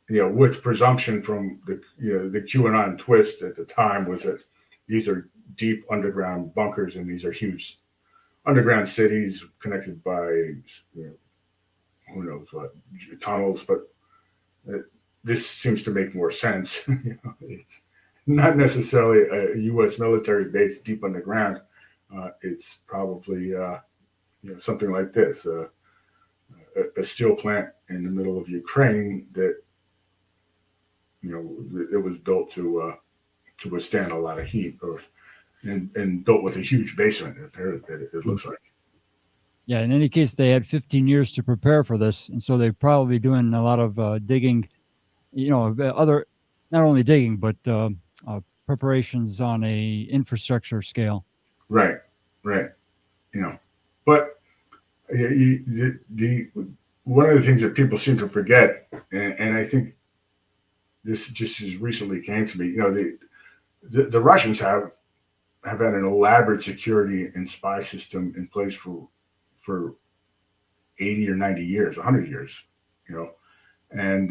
With presumption from the QAnon twist at the time was that these are deep underground bunkers and these are huge underground cities connected by who knows what tunnels, but this seems to make more sense. It's not necessarily a U.S. military base deep underground. It's probably something like this, a steel plant in the middle of Ukraine that it was built to withstand a lot of heat, and built with a huge basement. It looks like. Yeah, in any case, they had 15 years to prepare for this, and so they're probably doing a lot of digging, other, not only digging, but preparations on a infrastructure scale. Right. But the one of the things that people seem to forget, and I think this just as recently came to me, the Russians have had an elaborate security and spy system in place for 80 or 90 years, 100 years, and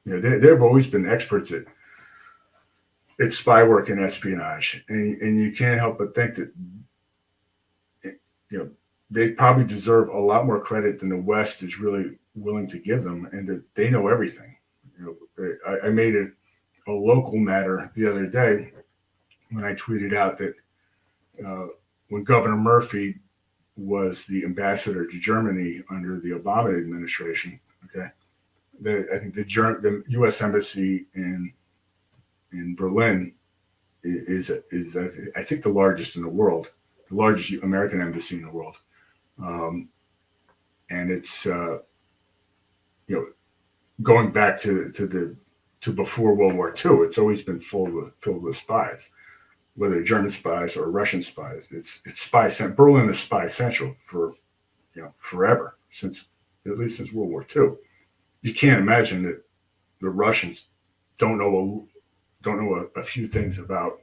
they've always been experts at spy work and espionage, and you can't help but think that they probably deserve a lot more credit than the West is really willing to give them, and that they know everything. I made it a local matter the other day when I tweeted out that when Governor Murphy was the ambassador to Germany under the Obama administration, okay, I think the U.S. embassy in Berlin is I think the largest in the world, the largest American embassy in the world, and it's going back to before World War II. It's always been filled with spies, whether German spies or Russian spies. It's spy central. Berlin is spy central for forever, at least since World War II. You can't imagine that the Russians don't know a few things about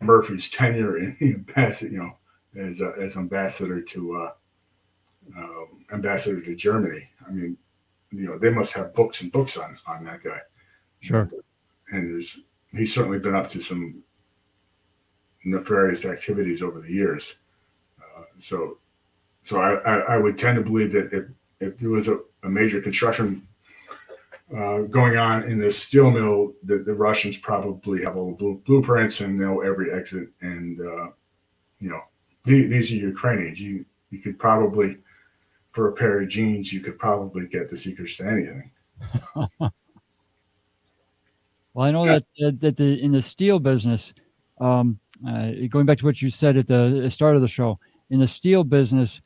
Murphy's tenure in the embassy, as ambassador to Germany. I mean, they must have books and books on that guy. Sure. And he's certainly been up to some nefarious activities over the years. So I would tend to believe that if there was a major construction going on in this steel mill, that the Russians probably have all the blueprints and know every exit. And these are Ukrainians. You could probably, for a pair of jeans, you could probably get the secrets to anything. Well, I know that in the steel business, going back to what you said at the start of the show, in the steel business,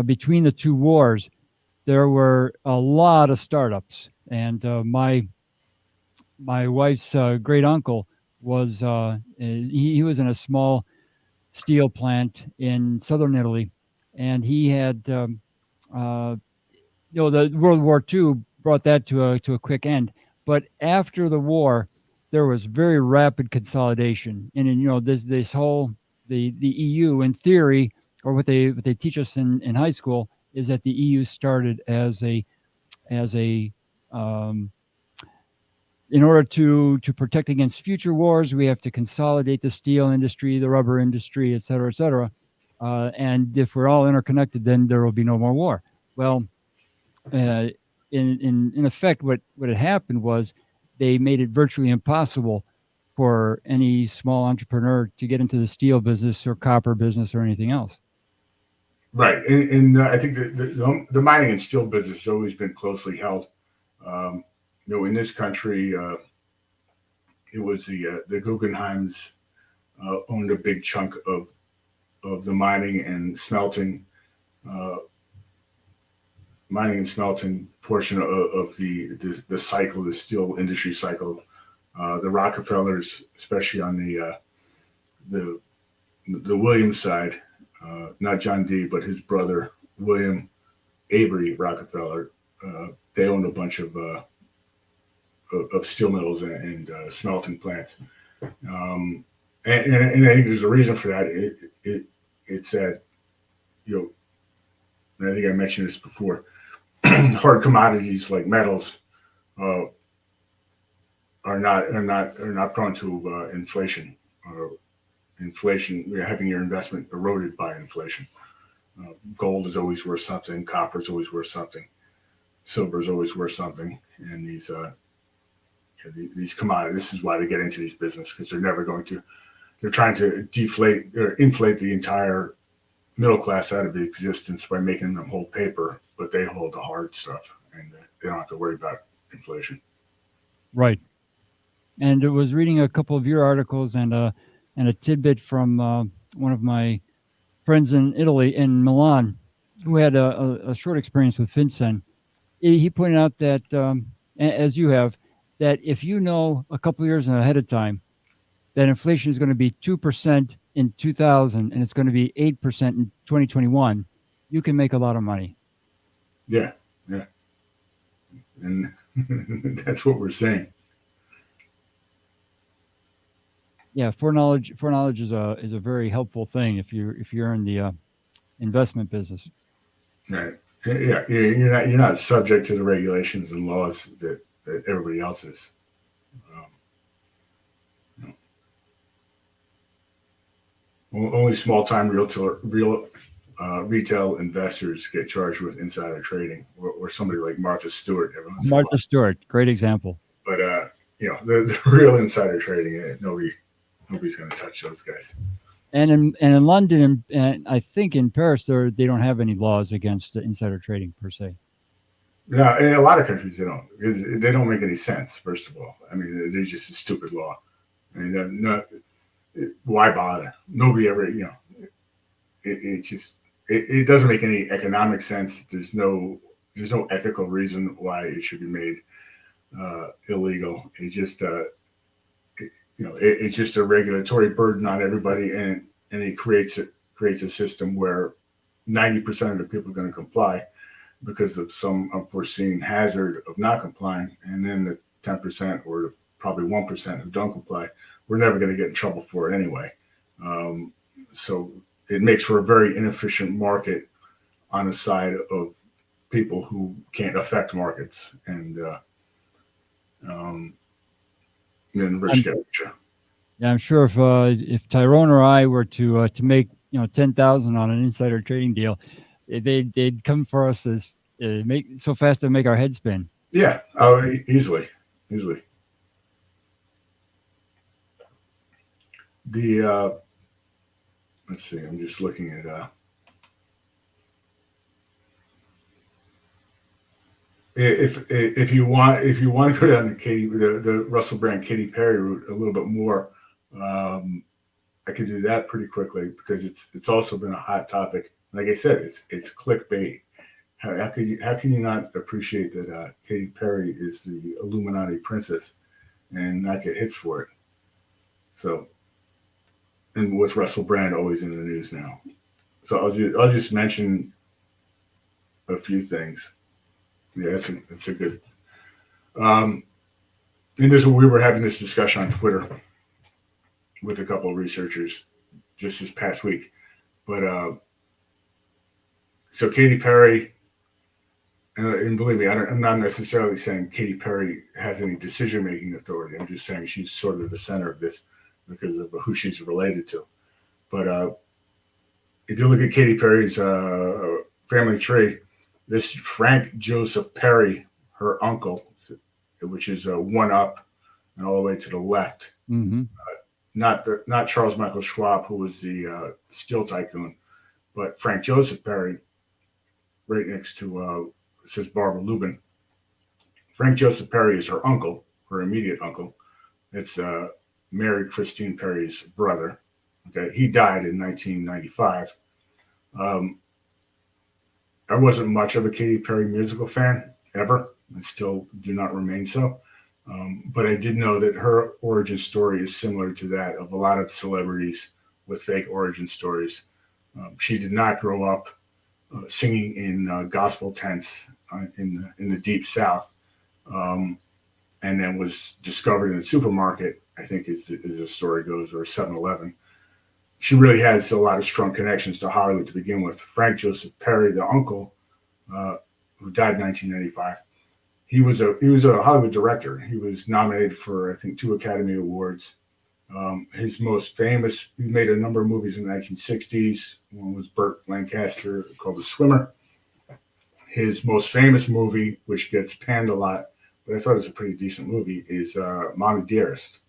between the two wars, there were a lot of startups, and my wife's great uncle was he was in a small steel plant in southern Italy, and he had the World War II brought that to a quick end. But after the war, there was very rapid consolidation, and this whole the EU in theory, or what they teach us in high school, is that the EU started as a in order to protect against future wars, we have to consolidate the steel industry, the rubber industry, et cetera, et cetera. And if we're all interconnected, then there will be no more war. Well, in effect, what had happened was they made it virtually impossible for any small entrepreneur to get into the steel business or copper business or anything else. Right, and I think the mining and steel business has always been closely held. In this country, it was the Guggenheims owned a big chunk of the mining and smelting portion of the cycle, the steel industry cycle. The Rockefellers, especially on the Williams side, not John D, but his brother William Avery Rockefeller, they owned a bunch of steel mills and smelting plants. And I think there's a reason for that. It's that, and I think I mentioned this before, hard commodities like metals are not prone to inflation. Having your investment eroded by inflation. Gold is always worth something. Copper is always worth something. Silver is always worth something. And these commodities, this is why they get into these business, because they're trying to deflate or inflate the entire middle class out of existence by making them hold paper, but they hold the hard stuff, and they don't have to worry about inflation. Right. And I was reading a couple of your articles and a tidbit from one of my friends in Italy, in Milan, who had a short experience with FinCEN. He pointed out that, as you have, that if you know a couple of years ahead of time that inflation is going to be 2% in 2000 and it's going to be 8% in 2021, you can make a lot of money. Yeah. And that's what we're saying. Yeah, foreknowledge is a very helpful thing if you're in the investment business. Right. Yeah. You're not subject to the regulations and laws that everybody else is. Only small-time retail investors get charged with insider trading, or somebody like Martha Stewart. Martha Stewart, great example. But the real insider trading, nobody's going to touch those guys. And in London and I think in Paris, they don't have any laws against insider trading per se. No, in a lot of countries they don't, because they don't make any sense. First of all, I mean, they're just a stupid law. I mean, why bother? Nobody ever, it doesn't make any economic sense. There's no ethical reason why it should be made illegal. It just it's just a regulatory burden on everybody, and it creates a system where 90% of the people are going to comply because of some unforeseen hazard of not complying, and then the 10% or probably 1% who don't comply, we're never going to get in trouble for it anyway. So it makes for a very inefficient market on the side of people who can't affect markets, and then the rich get richer. Yeah, I'm sure if Tyrone or I were to make 10,000 on an insider trading deal, they'd come for us as make so fast to make our head spin. Yeah, easily. Let's see. I'm just looking at if you want to go down the Russell Brand Katy Perry route a little bit more, I could do that pretty quickly, because it's also been a hot topic. Like I said, it's clickbait. How can you not appreciate that Katy Perry is the Illuminati princess and not get hits for it? So, and with Russell Brand always in the news now. So I'll just mention a few things. Yeah, that's a good. And we were having this discussion on Twitter with a couple of researchers just this past week. But so Katy Perry, and believe me, I'm not necessarily saying Katy Perry has any decision-making authority. I'm just saying she's sort of the center of this because of who she's related to. But if you look at Katy Perry's family tree, this Frank Joseph Perry, her uncle, which is one up and all the way to the left. Mm-hmm. Not Charles Michael Schwab, who was the steel tycoon, But Frank Joseph Perry, right next to says Barbara Lubin. Frank Joseph Perry is her uncle, her immediate uncle. It's Mary Christine Perry's brother. Okay, he died in 1995. I wasn't much of a Katy Perry musical fan ever, and still do not remain so. But I did know that her origin story is similar to that of a lot of celebrities with fake origin stories. She did not grow up singing in gospel tents in the deep South, and then was discovered in a supermarket, I think as the story goes, or 7-Eleven. She really has a lot of strong connections to Hollywood to begin with. Frank Joseph Perry, the uncle, who died in 1995, he was a Hollywood director. He was nominated for, I think, 2 Academy Awards. His most famous, he made a number of movies in the 1960s. One was Burt Lancaster called The Swimmer. His most famous movie, which gets panned a lot, but I thought it was a pretty decent movie, is Mommy Dearest,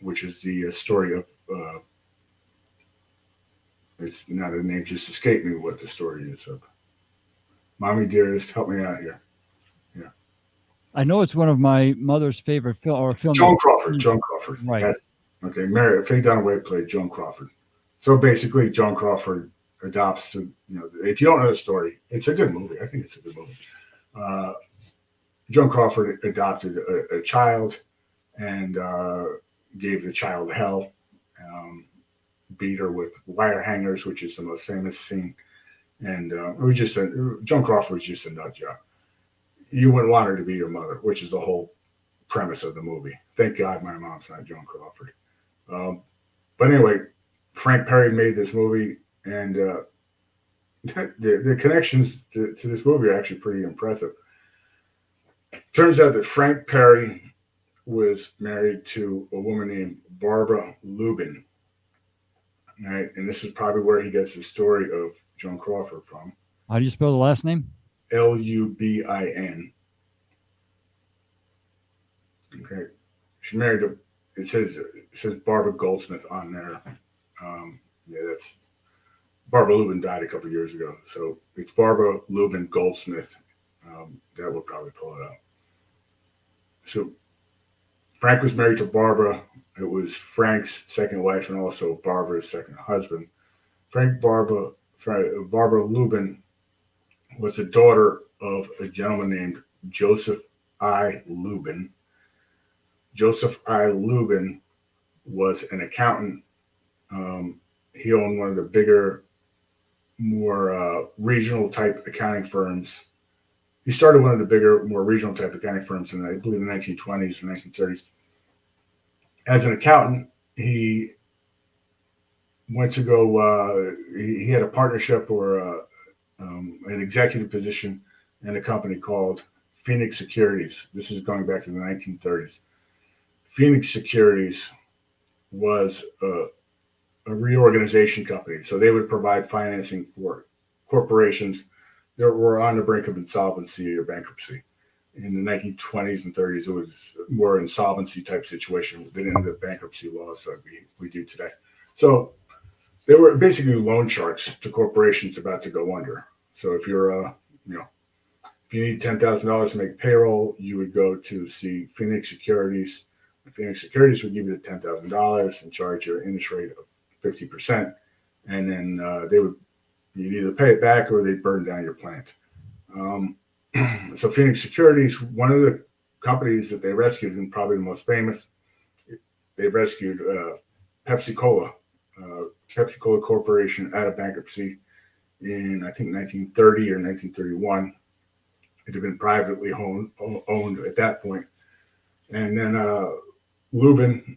which is the story of, it's not a name, just escaped me what the story is of. Mommy Dearest, help me out here. Yeah. I know it's one of my mother's favorite film. Joan Crawford. Joan Crawford. Right. Okay. Faye Dunaway played Joan Crawford. So basically, Joan Crawford adopts the, if you don't know the story, it's a good movie. I think it's a good movie. Joan Crawford adopted a child and gave the child hell, beat her with wire hangers, which is the most famous scene. And it was just Joan Crawford was just a nut job. You wouldn't want her to be your mother, which is the whole premise of the movie. Thank God my mom's not Joan Crawford. But anyway, Frank Perry made this movie, and the connections to this movie are actually pretty impressive. Turns out that Frank Perry was married to a woman named Barbara Lubin. Right, and this is probably where he gets the story of Joan Crawford from. How do you spell the last name? Lubin. Okay, she's married to. It says Barbara Goldsmith on there. Yeah, that's Barbara Lubin died a couple of years ago, so it's Barbara Lubin Goldsmith. That will probably pull it out. So Frank was married to Barbara. It was Frank's second wife and also Barbara's second husband. Barbara Lubin was the daughter of a gentleman named Joseph I. Lubin. Joseph I. Lubin was an accountant. He owned one of the bigger, more regional type accounting firms. He started one of the bigger, more regional type accounting firms in, I believe, the 1920s or 1930s. As an accountant, he went to go, he had a partnership or an executive position in a company called Phoenix Securities. This is going back to the 1930s. Phoenix Securities was a reorganization company. So they would provide financing for corporations that were on the brink of insolvency or bankruptcy. In the 1920s and 30s, it was more insolvency type situation than in the bankruptcy laws that we do today. So they were basically loan sharks to corporations about to go under. So if you're, if you need $10,000 to make payroll, you would go to see Phoenix Securities. Phoenix Securities would give you the $10,000 and charge your interest rate of 50%, and then you'd either pay it back or they'd burn down your plant. So Phoenix Securities, one of the companies that they rescued, and probably the most famous, they rescued Pepsi Cola Corporation out of bankruptcy in, I think, 1930 or 1931. It had been privately owned at that point. And then Lubin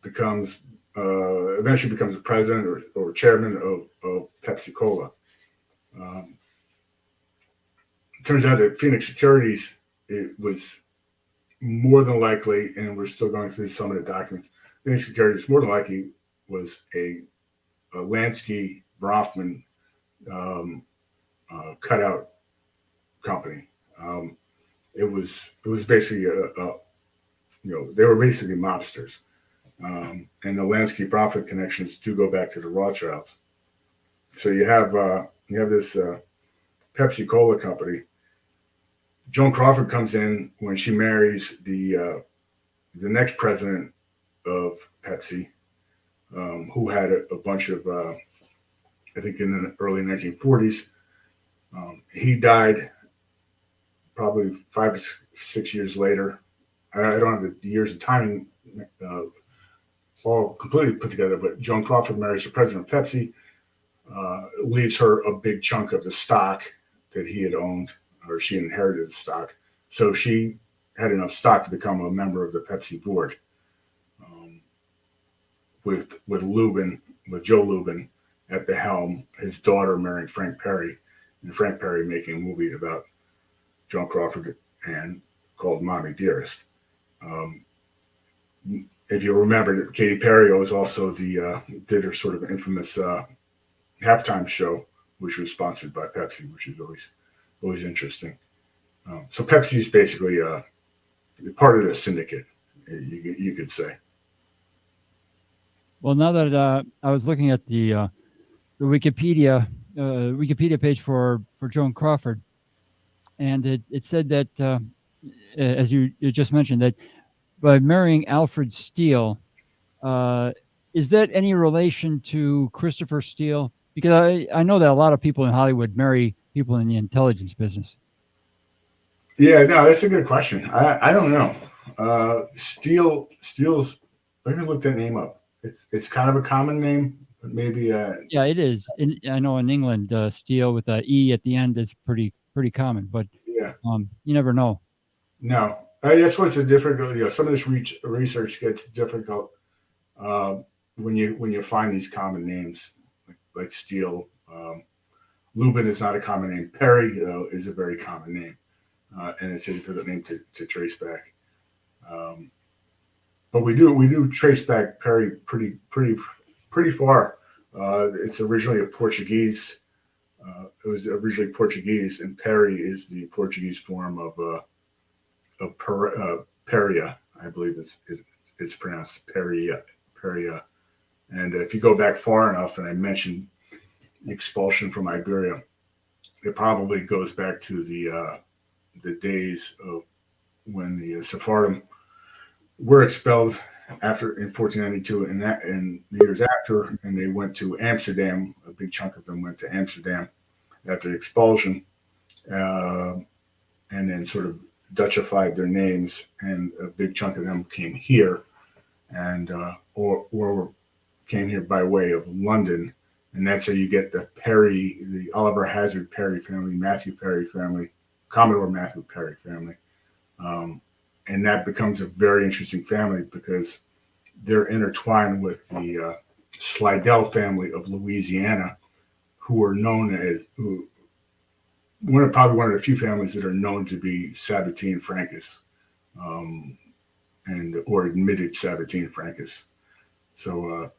eventually becomes the president or chairman of Pepsi Cola. Turns out that Phoenix Securities, it was more than likely, and we're still going through some of the documents, Phoenix Securities more than likely was a Lansky Bronfman cutout company. It was basically they were basically mobsters. And the Lansky profit connections do go back to the Rothschilds. So you have this Pepsi Cola company. Joan Crawford comes in when she marries the next president of Pepsi, who had a bunch of I think in the early 1940s. He died probably 5 or 6 years later. I don't have the years of timing all completely put together, but Joan Crawford marries the president of Pepsi, leaves her a big chunk of the stock that he had owned, or she inherited the stock. So she had enough stock to become a member of the Pepsi board. With Joe Lubin at the helm, his daughter marrying Frank Perry, and Frank Perry making a movie about Joan Crawford and called Mommy Dearest. If you remember, Katy Perry was also did her sort of infamous halftime show, which was sponsored by Pepsi, which is always interesting. So Pepsi is basically part of the syndicate, you could say. Well, now that I was looking at the Wikipedia page for Joan Crawford, and it said that as you just mentioned, that by marrying Alfred Steele, is that any relation to Christopher Steele? Because I know that a lot of people in Hollywood marry people in the intelligence business. Yeah, no, that's a good question. I don't know. Steele's. Let me look that name up. It's kind of a common name, but maybe. Yeah, it is. I know in England, Steele with a E at the end is pretty common, but yeah, you never know. No, that's what's a difficult. Some of this research gets difficult when you find these common names like Steele. Lubin is not a common name. Perry, though, is a very common name, and it's a difficult name to trace back. But we do trace back Perry pretty far. It's originally a Portuguese. It was originally Portuguese, and Perry is the Portuguese form of Peria. I believe it's pronounced Peria. And if you go back far enough, and I mentioned the expulsion from Iberia, it probably goes back to the days of when the Sephardim were expelled in 1492 and the years after, and they went to Amsterdam. A big chunk of them went to Amsterdam after the expulsion, and then sort of Dutchified their names, and a big chunk of them came here, and or came here by way of London, and that's how you get the Perry, the Oliver Hazard Perry family, Matthew Perry family, Commodore Matthew Perry family. And that becomes a very interesting family because they're intertwined with the Slidell family of Louisiana, who are known as probably one of the few families that are known to be Sabbatine Frankists, or admitted Sabbatine Frankists. So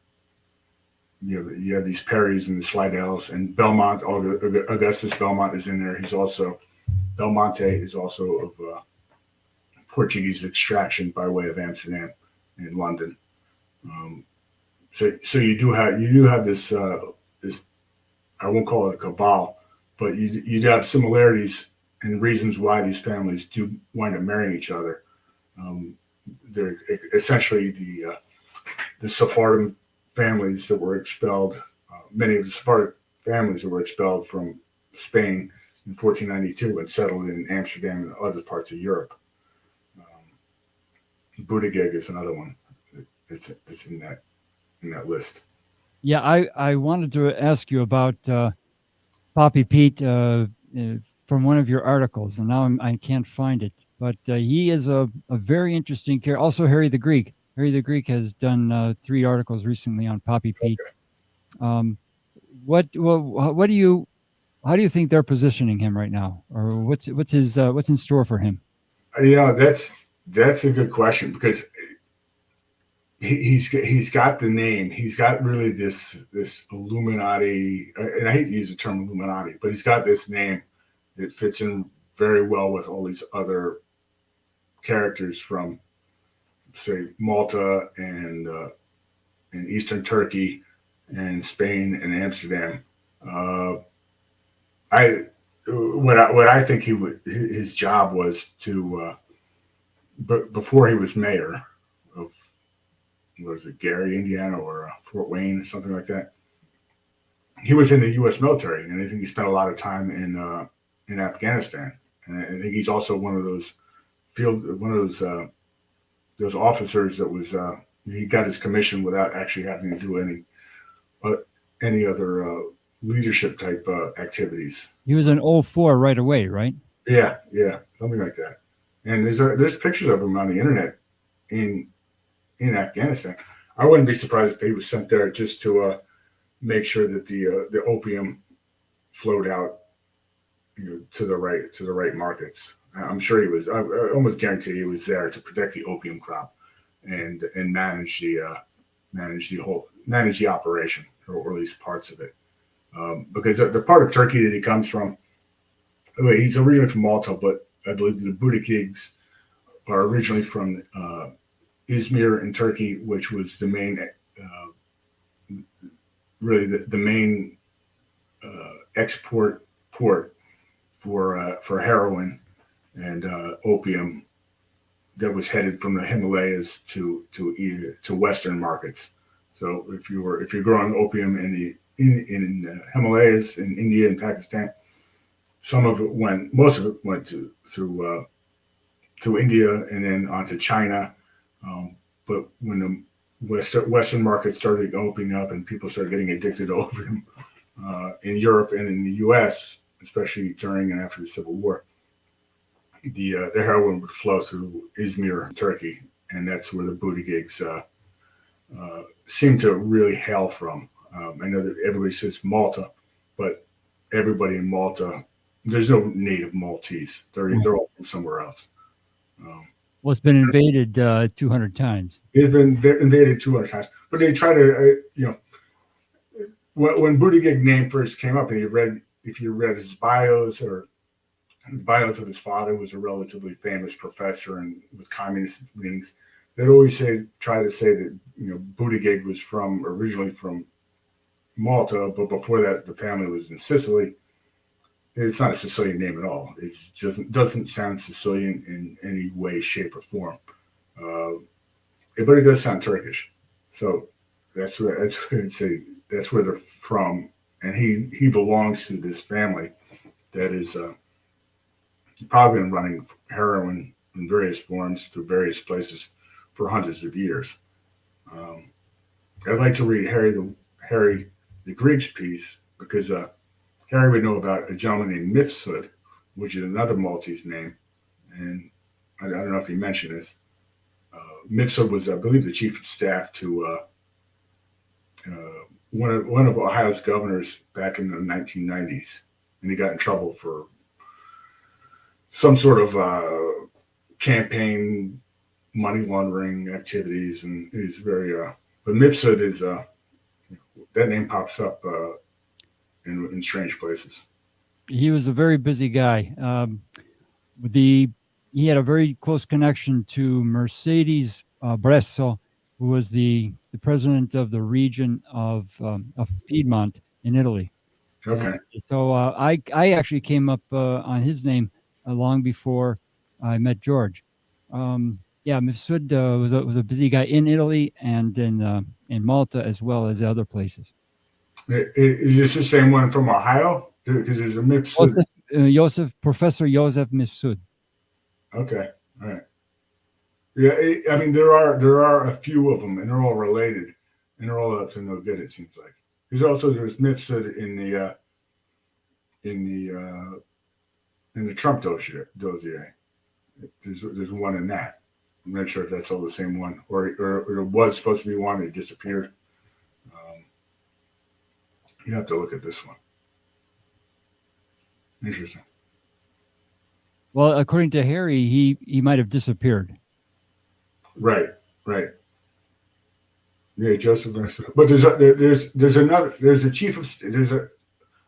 you have these Perrys and the Slidells, and Belmont. Augustus Belmont is in there. Belmonte is also of Portuguese extraction by way of Amsterdam and London. So you do have this this, I won't call it a cabal, but you do have similarities and reasons why these families do wind up marrying each other. They're essentially the Sephardim families that were expelled. Many of the Sephardic families that were expelled from Spain in 1492 and settled in Amsterdam and other parts of Europe. Buttigieg is another one. It's in that list. Yeah, I wanted to ask you about Poppy Pete from one of your articles, and now I can't find it. But he is a very interesting character. Also, Harry the Greek. Harry the Greek has done 3 articles recently on Poppy Pete. Okay. How do you think they're positioning him right now, or what's in store for him? That's a good question, because he's got the name. He's got really this Illuminati, and I hate to use the term Illuminati, but he's got this name that fits in very well with all these other characters from, say, Malta and Eastern Turkey and Spain and Amsterdam. What I think his job was to before he was mayor of, was it Gary, Indiana, or Fort Wayne, or something like that. He was in the U.S. military, and I think he spent a lot of time in Afghanistan. And I think he's also one of those those officers that was he got his commission without actually having to do any other leadership type activities. He was in 04 right away, right? Yeah, something like that. And there's pictures of him on the internet in Afghanistan. I wouldn't be surprised if he was sent there just to make sure that the opium flowed out, to the right markets. I'm sure he was. I almost guarantee he was there to protect the opium crop and manage the operation, or at least parts of it. Because the part of Turkey that he comes from, he's originally from Malta, but I believe the Butikigs are originally from Izmir in Turkey, which was the main, really the main export port for heroin and opium that was headed from the Himalayas to Western markets. So if you're growing opium in the Himalayas in India and Pakistan, most of it went to India and then onto China. But when the Western markets started opening up and people started getting addicted to opium in Europe and in the U.S., especially during and after the Civil War, the heroin would flow through Izmir, Turkey, and that's where the Butigigs seem to really hail from. I know that everybody says Malta, but everybody in Malta, there's no native Maltese. They're all from somewhere else. Well, it's been invaded 200 times. It's been invaded 200 times, but they try to, when Buttigieg name first came up, and if you read his bios or the bios of his father, was a relatively famous professor and with communist leanings, they'd always try to say that Buttigieg was originally from Malta, but before that the family was in Sicily. It's not a Sicilian name at all. It just doesn't sound Sicilian in any way, shape, or form. But it does sound Turkish. So that's where I'd say that's where they're from. And he belongs to this family that is probably been running heroin in various forms to various places for hundreds of years. I'd like to read Harry the Greek's piece, because Harry would know about a gentleman named Mifsud, which is another Maltese name. And I don't know if he mentioned this. Mifsud was, I believe, the chief of staff to one of Ohio's governors back in the 1990s. And he got in trouble for some sort of campaign money laundering activities. And he's very, but Mifsud is, that name pops up in strange places. He was a very busy guy. He had a very close connection to Mercedes Bresso, who was the president of the region of Piedmont in Italy. Okay. And so I actually came up on his name long before I met George. Mifsud was a busy guy in Italy and in Malta, as well as other places. Is this the same one from Ohio? Because there's a Mifsud. Professor Joseph Mifsud. Okay, all right. Yeah, I mean there are a few of them, and they're all related, and they're all up to no good. It seems like there's Mifsud in the Trump dossier. There's one in that. I'm not sure if that's all the same one, or it was supposed to be one that disappeared. You have to look at this one. Interesting. Well, according to Harry, he might have disappeared. Right. Yeah, Joseph. But there's a chief of, there's a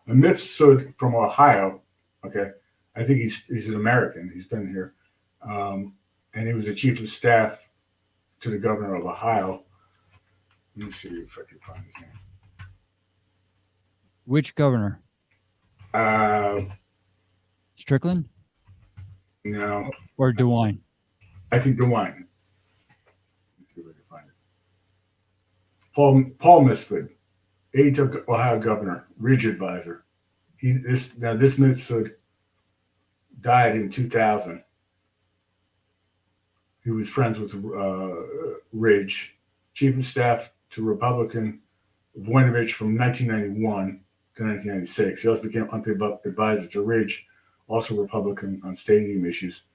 Mifsud from Ohio. Okay, I think he's an American. He's been here, and he was the chief of staff to the governor of Ohio. Let me see if I can find his name. Which governor? Strickland No, or DeWine? I think DeWine. Let's see if I can find it. Paul Misford, aide to Ohio governor, Ridge advisor. This Misford died in 2000. He was friends with Ridge, chief of staff to Republican Voinovich from 1991 to 1996. He also became unpaid advisor to Ridge, also Republican on stadium issues.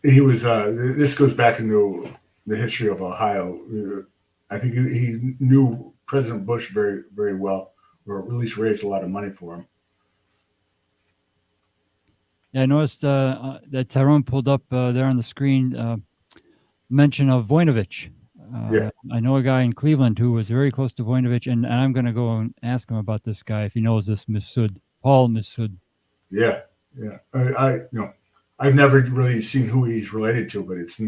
He was. This goes back into the history of Ohio. I think he knew President Bush very, very well, or at least raised a lot of money for him. Yeah, I noticed that Tyrone pulled up there on the screen mention of Voinovich. Yeah. I know a guy in Cleveland who was very close to Voinovich, and I'm going to go and ask him about this guy if he knows this Missoud, Paul Missoud. Yeah. I've never really seen who he's related to, but it's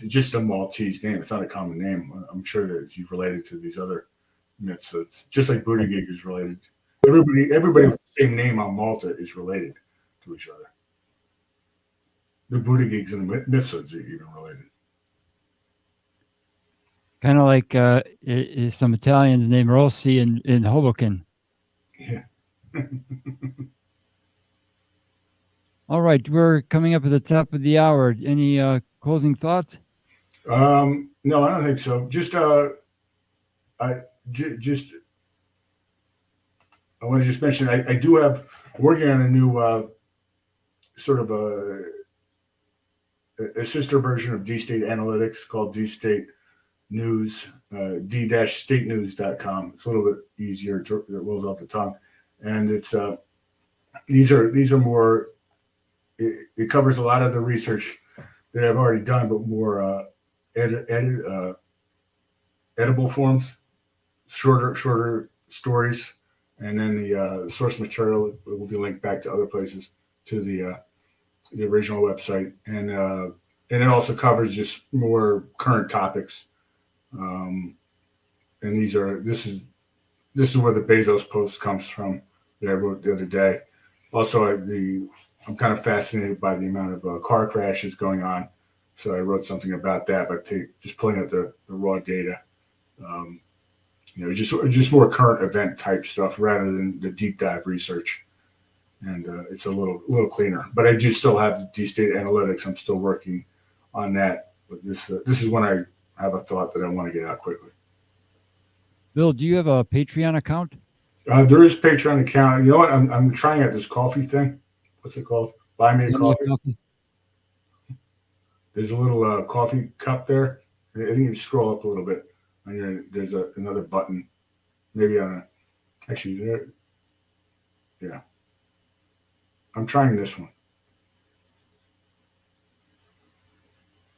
just a Maltese name. It's not a common name. I'm sure that he's related to these other myths. So it's just like Buttigieg is related. Everybody with the same name on Malta is related to each other. The Buttigiegs and the Mifsuds are even related. Kind of like some Italians named Rossi in Hoboken. Yeah. All right, we're coming up at the top of the hour. Any closing thoughts? No, I don't think so. I want to just mention I do have working on a new sort of a sister version of D-State Analytics called D-State News, d-statenews.com. It's a little bit easier to it rolls off the tongue, and it's these are more. It covers a lot of the research that I've already done, but more editable forms, shorter stories, and then the source material will be linked back to other places to the original website, and it also covers just more current topics. And this is where the Bezos post comes from that I wrote the other day. Also, I'm kind of fascinated by the amount of car crashes going on, so I wrote something about that by just pulling out the raw data. Just more current event type stuff rather than the deep dive research, and it's a little cleaner. But I do still have the D-State Analytics. I'm still working on that. But this is when I have a thought that I want to get out quickly. Bill, do you have a Patreon account? There is Patreon account. You know what? I'm trying out this coffee thing. What's it called? Buy me a coffee. There's a little coffee cup there. I think you scroll up a little bit. And there's another button. Maybe actually there. Yeah. I'm trying this one.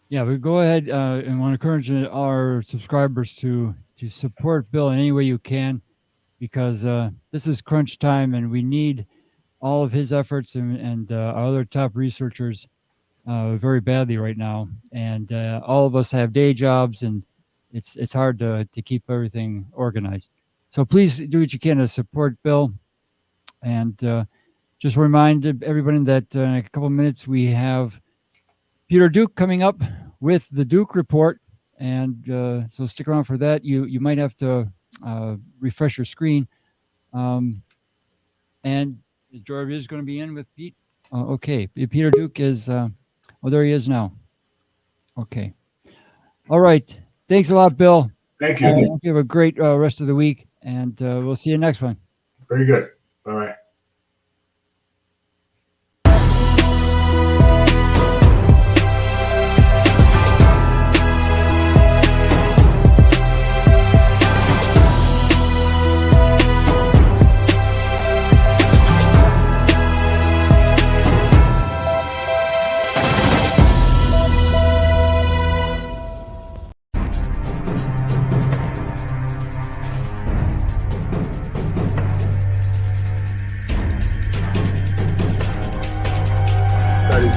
Yeah, but go ahead and want to encourage our subscribers to support Bill in any way you can, because this is crunch time and we need all of his efforts and our other top researchers very badly right now. And all of us have day jobs, and it's hard to keep everything organized. So please do what you can to support Bill. And just remind everybody that in a couple of minutes we have Peter Duke coming up with the Duke Report. And so stick around for that. You might have to refresh your screen. And George is going to be in with Pete. Okay. Peter Duke is, there he is now. Okay. All right. Thanks a lot, Bill. Thank you. Hope you have a great rest of the week, and we'll see you next one. Very good. Bye-bye.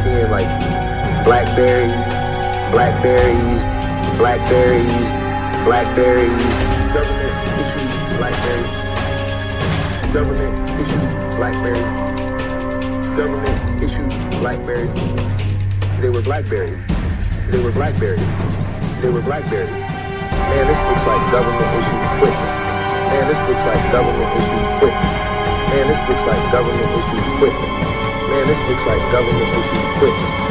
Seeing like blackberries, Blackberries. Government issued Blackberries. Government issued Blackberries. Government issued Blackberries. They were Blackberries. They were Blackberries. They were Blackberries. Man, this looks like government issued equipment. Man, this looks like government issued equipment. Man, this looks like government issued equipment. Man, this looks like government issued equipment.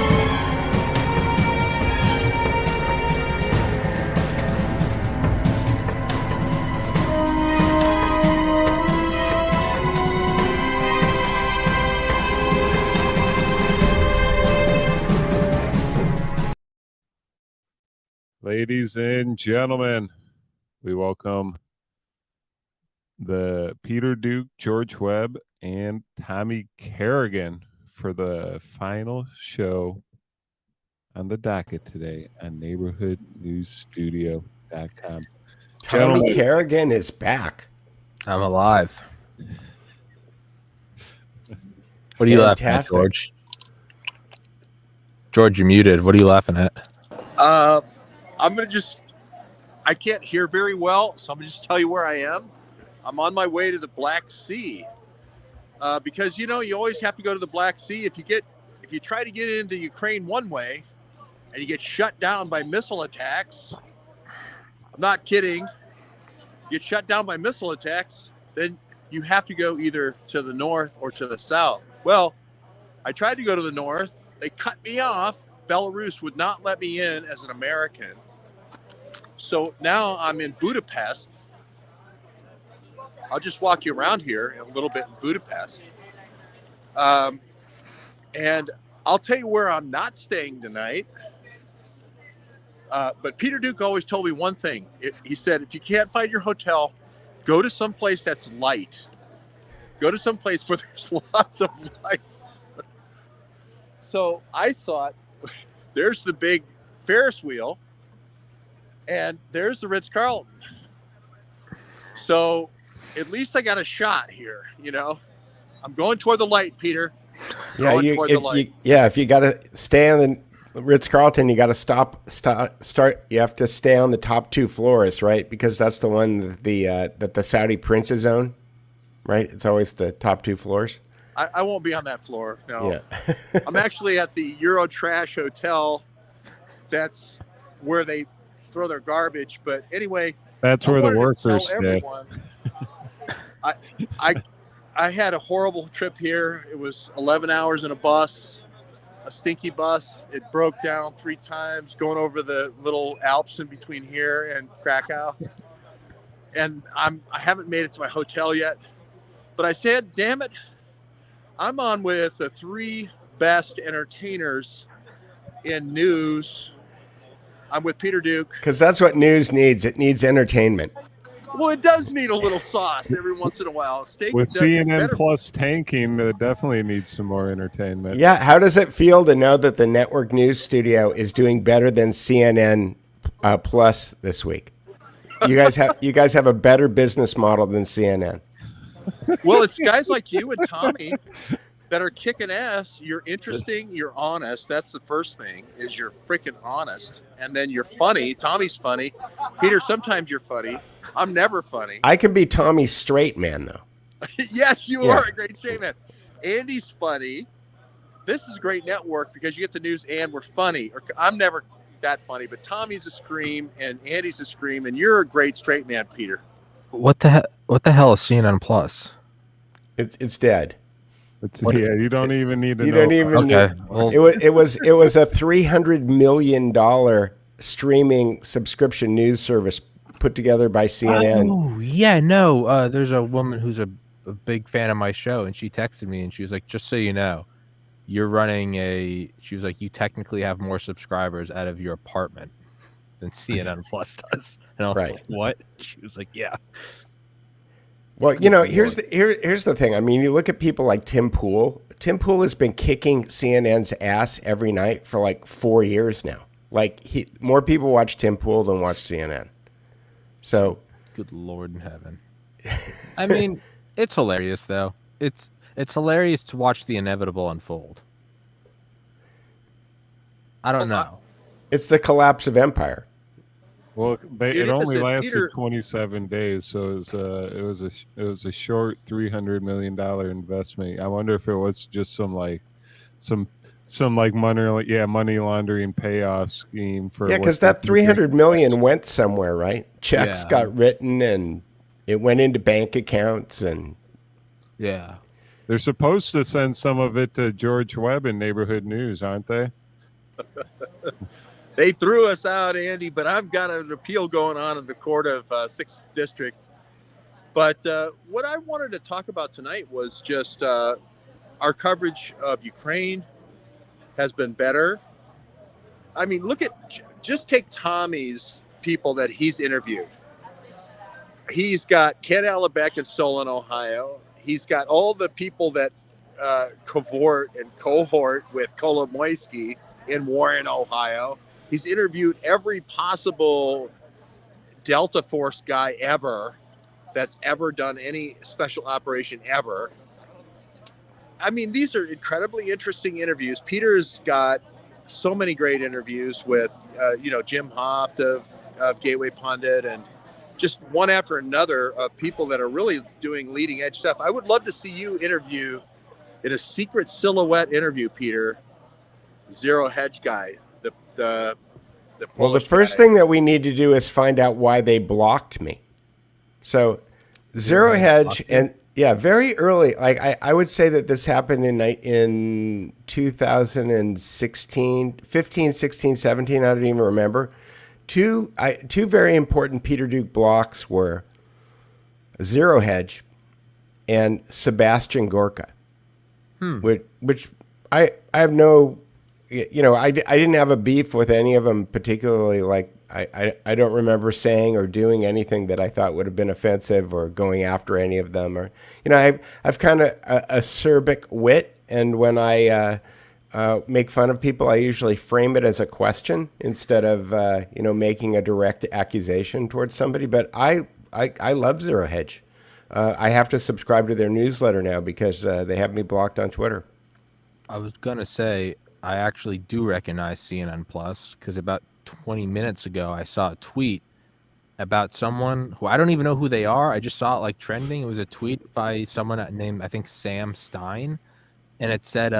Ladies and gentlemen, we welcome the Peter Duke, George Webb, and Tommy Kerrigan for the final show on the docket today on neighborhoodnewsstudio.com. Tommy Kerrigan is back. I'm alive. What are you laughing at, George? George, you're muted. What are you laughing at? I'm going to I can't hear very well, so I'm going to just tell you where I am. I'm on my way to the Black Sea because, you always have to go to the Black Sea. If you try to get into Ukraine one way and you get shut down by missile attacks, I'm not kidding, you get shut down by missile attacks, then you have to go either to the north or to the south. Well, I tried to go to the north. They cut me off. Belarus would not let me in as an American. So now I'm in Budapest. I'll just walk you around here a little bit in Budapest. And I'll tell you where I'm not staying tonight. But Peter Duke always told me one thing. He said, if you can't find your hotel, go to some place that's light. Go to some place where there's lots of lights. So I thought, there's the big Ferris wheel, and there's the Ritz-Carlton. So at least I got a shot here, I'm going toward the light, Peter. Yeah, if you got to stay on the Ritz-Carlton, you got to start. You have to stay on the top two floors, right? Because that's the one that the Saudi princes own, right? It's always the top two floors. I won't be on that floor. No, yeah. I'm actually at the Euro Trash Hotel. That's where they throw their garbage. But anyway, that's where the workers stay. I had a horrible trip here. It was 11 hours in a bus, a stinky bus. It broke down 3 times going over the little Alps in between here and Krakow. And I haven't made it to my hotel yet. But I said, damn it, I'm on with the 3 best entertainers in news. I'm with Peter Duke. Because that's what news needs. It needs entertainment. Well, it does need a little sauce every once in a while. With CNN Plus tanking, it definitely needs some more entertainment. Yeah, how does it feel to know that the network news studio is doing better than CNN Plus this week? You guys have a better business model than CNN. Well, it's guys like you and Tommy that are kicking ass. You're interesting. You're honest. That's the first thing, is you're freaking honest. And then you're funny. Tommy's funny. Peter, sometimes you're funny. I'm never funny. I can be Tommy's straight man, though. Yes, you are a great straight man. Andy's funny. This is a great network because you get the news and we're funny. I'm never that funny, but Tommy's a scream and Andy's a scream, and you're a great straight man, Peter. What the hell is CNN Plus? It's dead. You don't even need to know. You don't even need. Well, it was a $300 million streaming subscription news service put together by CNN. Oh yeah, no. There's a woman who's a big fan of my show, and she texted me and she was like, "Just so you know, you're running she was like, you technically have more subscribers out of your apartment than CNN Plus does." And I was like, "What?" She was like, "Yeah." Well, here's the thing. I mean, you look at people like Tim Pool. Tim Pool has been kicking CNN's ass every night for like 4 years now. Like more people watch Tim Pool than watch CNN. So, good Lord in heaven. I mean, it's hilarious though. It's hilarious to watch the inevitable unfold. I don't know. It's the collapse of empire. Well, it is, only and lasted Peter- 27 days, so it was a short $300 million investment. I wonder if it was just some money laundering payoff scheme for because that 300 million went somewhere, right? Checks Yeah. got written and it went into bank accounts, and Yeah. They're supposed to send some of it to George Webb in Neighborhood News, aren't they? They threw us out, Andy, but I've got an appeal going on in the court of 6th District. But what I wanted to talk about tonight was just our coverage of Ukraine has been better. I mean, just take Tommy's people that he's interviewed. He's got Ken Allebeck in Solon, Ohio. He's got all the people that cohort with Kolomoisky in Warren, Ohio. He's interviewed every possible Delta Force guy ever that's ever done any special operation ever. I mean, these are incredibly interesting interviews. Peter's got so many great interviews with, Jim Hoft of Gateway Pundit, and just one after another of people that are really doing leading edge stuff. I would love to see you interview in a secret silhouette interview, Peter, Zero Hedge guy. The first thing that we need to do is find out why they blocked me. So Zero Hedge, and very early, like I would say that this happened in 2016, 15, 16, 17, I don't even remember. Two very important Peter Duke blocks were Zero Hedge and Sebastian Gorka, which I have no, I didn't have a beef with any of them particularly. Like I don't remember saying or doing anything that I thought would have been offensive or going after any of them. Or I've kind of acerbic wit, and when I make fun of people, I usually frame it as a question instead of making a direct accusation towards somebody. But I love Zero Hedge. I have to subscribe to their newsletter now because they have me blocked on Twitter. I was gonna say I actually do recognize CNN Plus because about 20 minutes ago I saw a tweet about someone who I don't even know who they are. I just saw it like trending. It was a tweet by someone named, I think, Sam Stein, and it said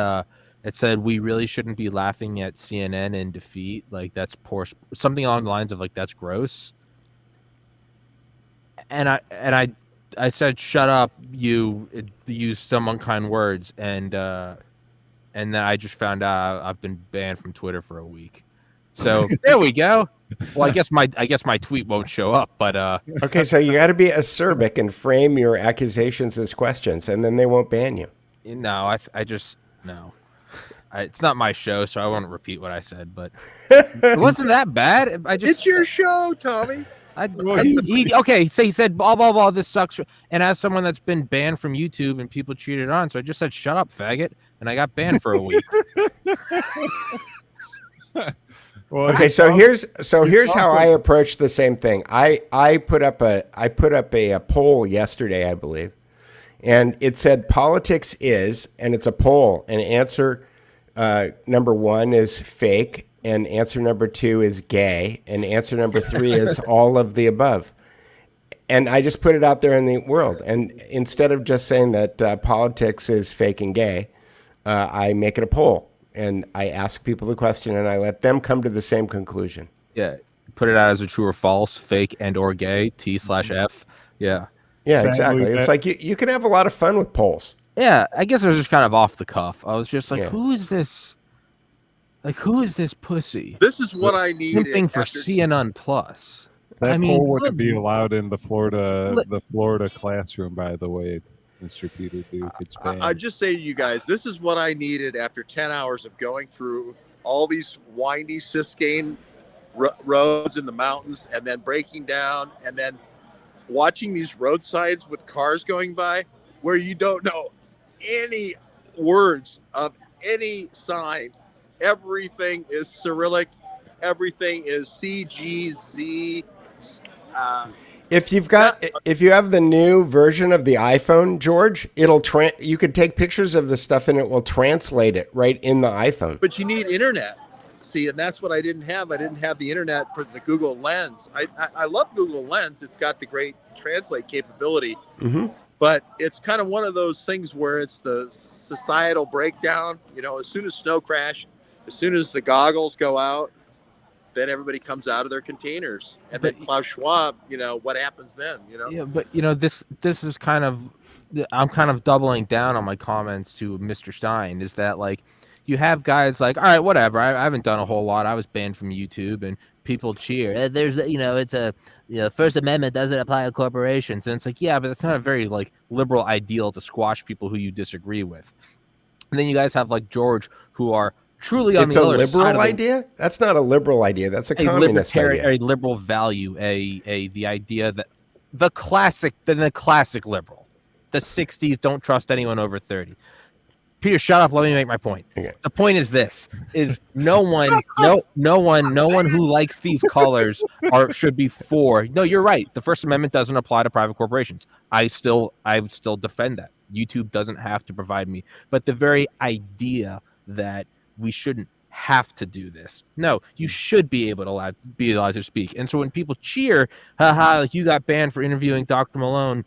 we really shouldn't be laughing at CNN in defeat. Like, that's poor, something along the lines of like, that's gross. And I said, shut up, you used some unkind words, and then I just found out I've been banned from Twitter for a week. So there we go. Well, I guess my tweet won't show up, but okay, so you got to be acerbic and frame your accusations as questions, and then they won't ban you. No, I just no. It's not my show, so I won't repeat what I said. But it wasn't that bad. It's your show, Tommy. Okay, so he said blah blah blah. This sucks. And as someone that's been banned from YouTube and people cheated on, so I just said shut up, faggot, and I got banned for a week. Well, okay, so here's how I approach the same thing. I put up a poll yesterday, I believe, and it said politics is, and it's a poll, and answer number 1 is fake, and answer number 2 is gay, and answer number 3 is all of the above. And I just put it out there in the world, and instead of just saying that politics is fake and gay, I make it a poll. And I ask people the question, and I let them come to the same conclusion. Yeah, put it out as a true or false, fake and or gay, T/F. Yeah. Yeah, exactly. It's like you can have a lot of fun with polls. Yeah, I guess I was just kind of off the cuff. I was just like, who is this? Like, who is this pussy? This is what I needed. Something for CNN Plus. That poll wouldn't be allowed in the Florida classroom, by the way. Mr. Peter Duke, it's banned. I just say to you guys, this is what I needed after 10 hours of going through all these windy Siskane roads in the mountains, and then breaking down, and then watching these road signs with cars going by where you don't know any words of any sign. Everything is Cyrillic. Everything is CGZ. If you have the new version of the iPhone, George, you could take pictures of the stuff and it will translate it right in the iPhone. But you need internet. See, and that's what I didn't have. I didn't have the internet for the Google Lens. I love Google Lens. It's got the great translate capability, but it's kind of one of those things where it's the societal breakdown. You know, as soon as snow crash, as soon as the goggles go out, then everybody comes out of their containers, and then Klaus Schwab, you know, what happens then, you know? Yeah, but you know, this is kind of, I'm kind of doubling down on my comments to Mr. Stein, is that like, you have guys like, all right, whatever, I haven't done a whole lot. I was banned from YouTube, and people cheer. There's, you know, it's a, you know, First Amendment doesn't apply to corporations. And it's like, yeah, but that's not a very like liberal ideal to squash people who you disagree with. And then you guys have like George, who are truly on it's the a other liberal side of idea. That's not a liberal idea. That's a communist idea. A liberal value, the idea that the classic liberal, the 60s, don't trust anyone over 30. Peter, shut up. Let me make my point. Okay. The point is this: is no one who likes these colors should be for. No, you're right. The First Amendment doesn't apply to private corporations. I would still defend that. YouTube doesn't have to provide me, but the very idea that we shouldn't have to do this. No, you should be able to be allowed to speak. And so when people cheer, haha, like you got banned for interviewing Dr. Malone,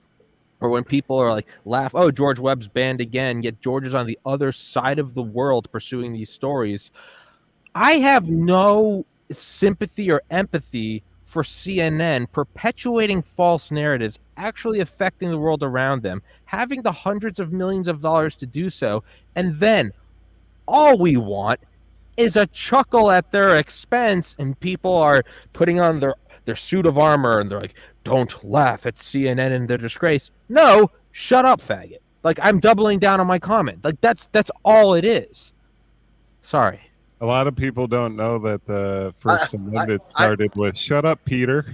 or when people are like laugh, oh, George Webb's banned again, yet George is on the other side of the world pursuing these stories. I have no sympathy or empathy for CNN perpetuating false narratives, actually affecting the world around them, having the hundreds of millions of dollars to do so, and then all we want is a chuckle at their expense, and people are putting on their suit of armor, and they're like, don't laugh at CNN and their disgrace. No, shut up, faggot. Like, I'm doubling down on my comment. Like, that's all it is. Sorry. A lot of people don't know that the First Amendment started with "Shut up, Peter."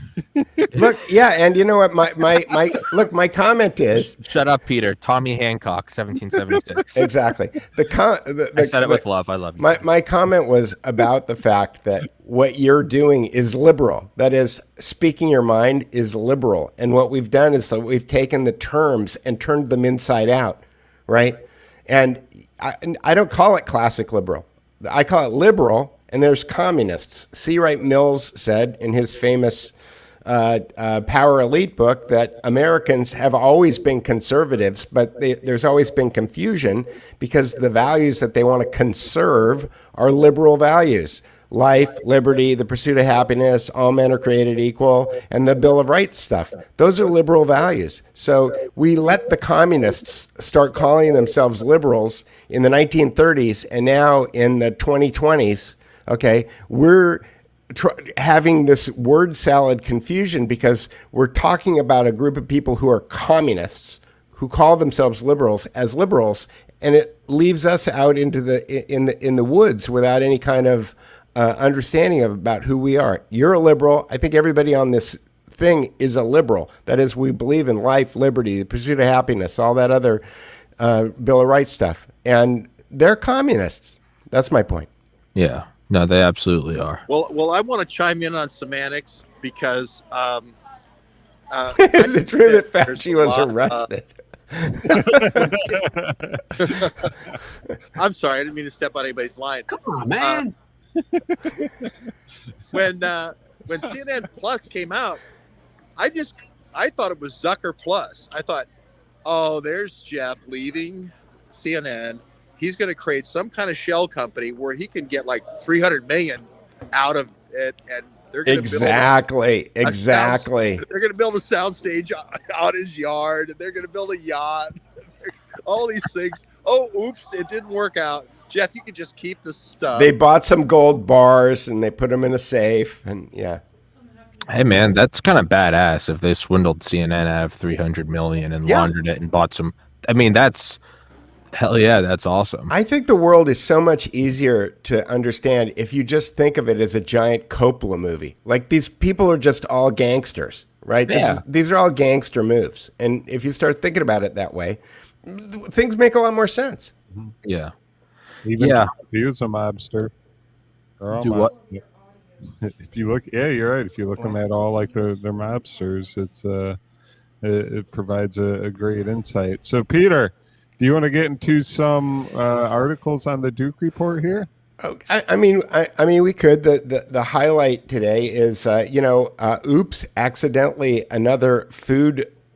Look, yeah, and you know what? My comment is "Shut up, Peter." Tommy Hancock, 1776. Exactly. I said it with love. I love you. My comment was about the fact that what you're doing is liberal. That is, speaking your mind is liberal, and what we've done is that we've taken the terms and turned them inside out, right? And I don't call it classic liberal. I call it liberal, and there's communists. C. Wright Mills said in his famous Power Elite book that Americans have always been conservatives, but there's always been confusion because the values that they want to conserve are liberal values. Life, liberty, the pursuit of happiness, all men are created equal, and the Bill of Rights stuff. Those are liberal values. So we let the communists start calling themselves liberals in the 1930s, and now in the 2020s, okay, we're having this word salad confusion because we're talking about a group of people who are communists, who call themselves liberals as liberals, and it leaves us out into in the woods without any kind of understanding about who we are. You're a liberal. I think everybody on this thing is a liberal. That is, we believe in life, liberty, the pursuit of happiness, all that other Bill of Rights stuff. And they're communists. That's my point. Yeah. No, they absolutely are. Well, I want to chime in on semantics because is it true that Fauci was arrested? I'm sorry, I didn't mean to step on anybody's line. Come on, man. When CNN Plus came out, I thought it was Zucker Plus. I thought, oh, there's Jeff leaving CNN. He's going to create some kind of shell company where he can get like 300 million out of it, and they're going to exactly. They're going to build a soundstage out his yard, and they're going to build a yacht. All these things. Oh, oops! It didn't work out. Jeff, you could just keep the stuff. They bought some gold bars and they put them in a safe, and yeah. Hey man, that's kind of badass if they swindled CNN out of 300 million and laundered it and bought some. I mean, that's hell yeah, that's awesome. I think the world is so much easier to understand if you just think of it as a giant Coppola movie. Like, these people are just all gangsters, right? Yeah. These are all gangster moves, and if you start thinking about it that way, things make a lot more sense. Yeah. Even he was a mobster. Do what? If you look, yeah, you're right. If you look them at all like they're mobsters, it provides a great insight. So, Peter, do you want to get into some articles on the Duke Report here? I mean, we could. The highlight today is, oops, accidentally another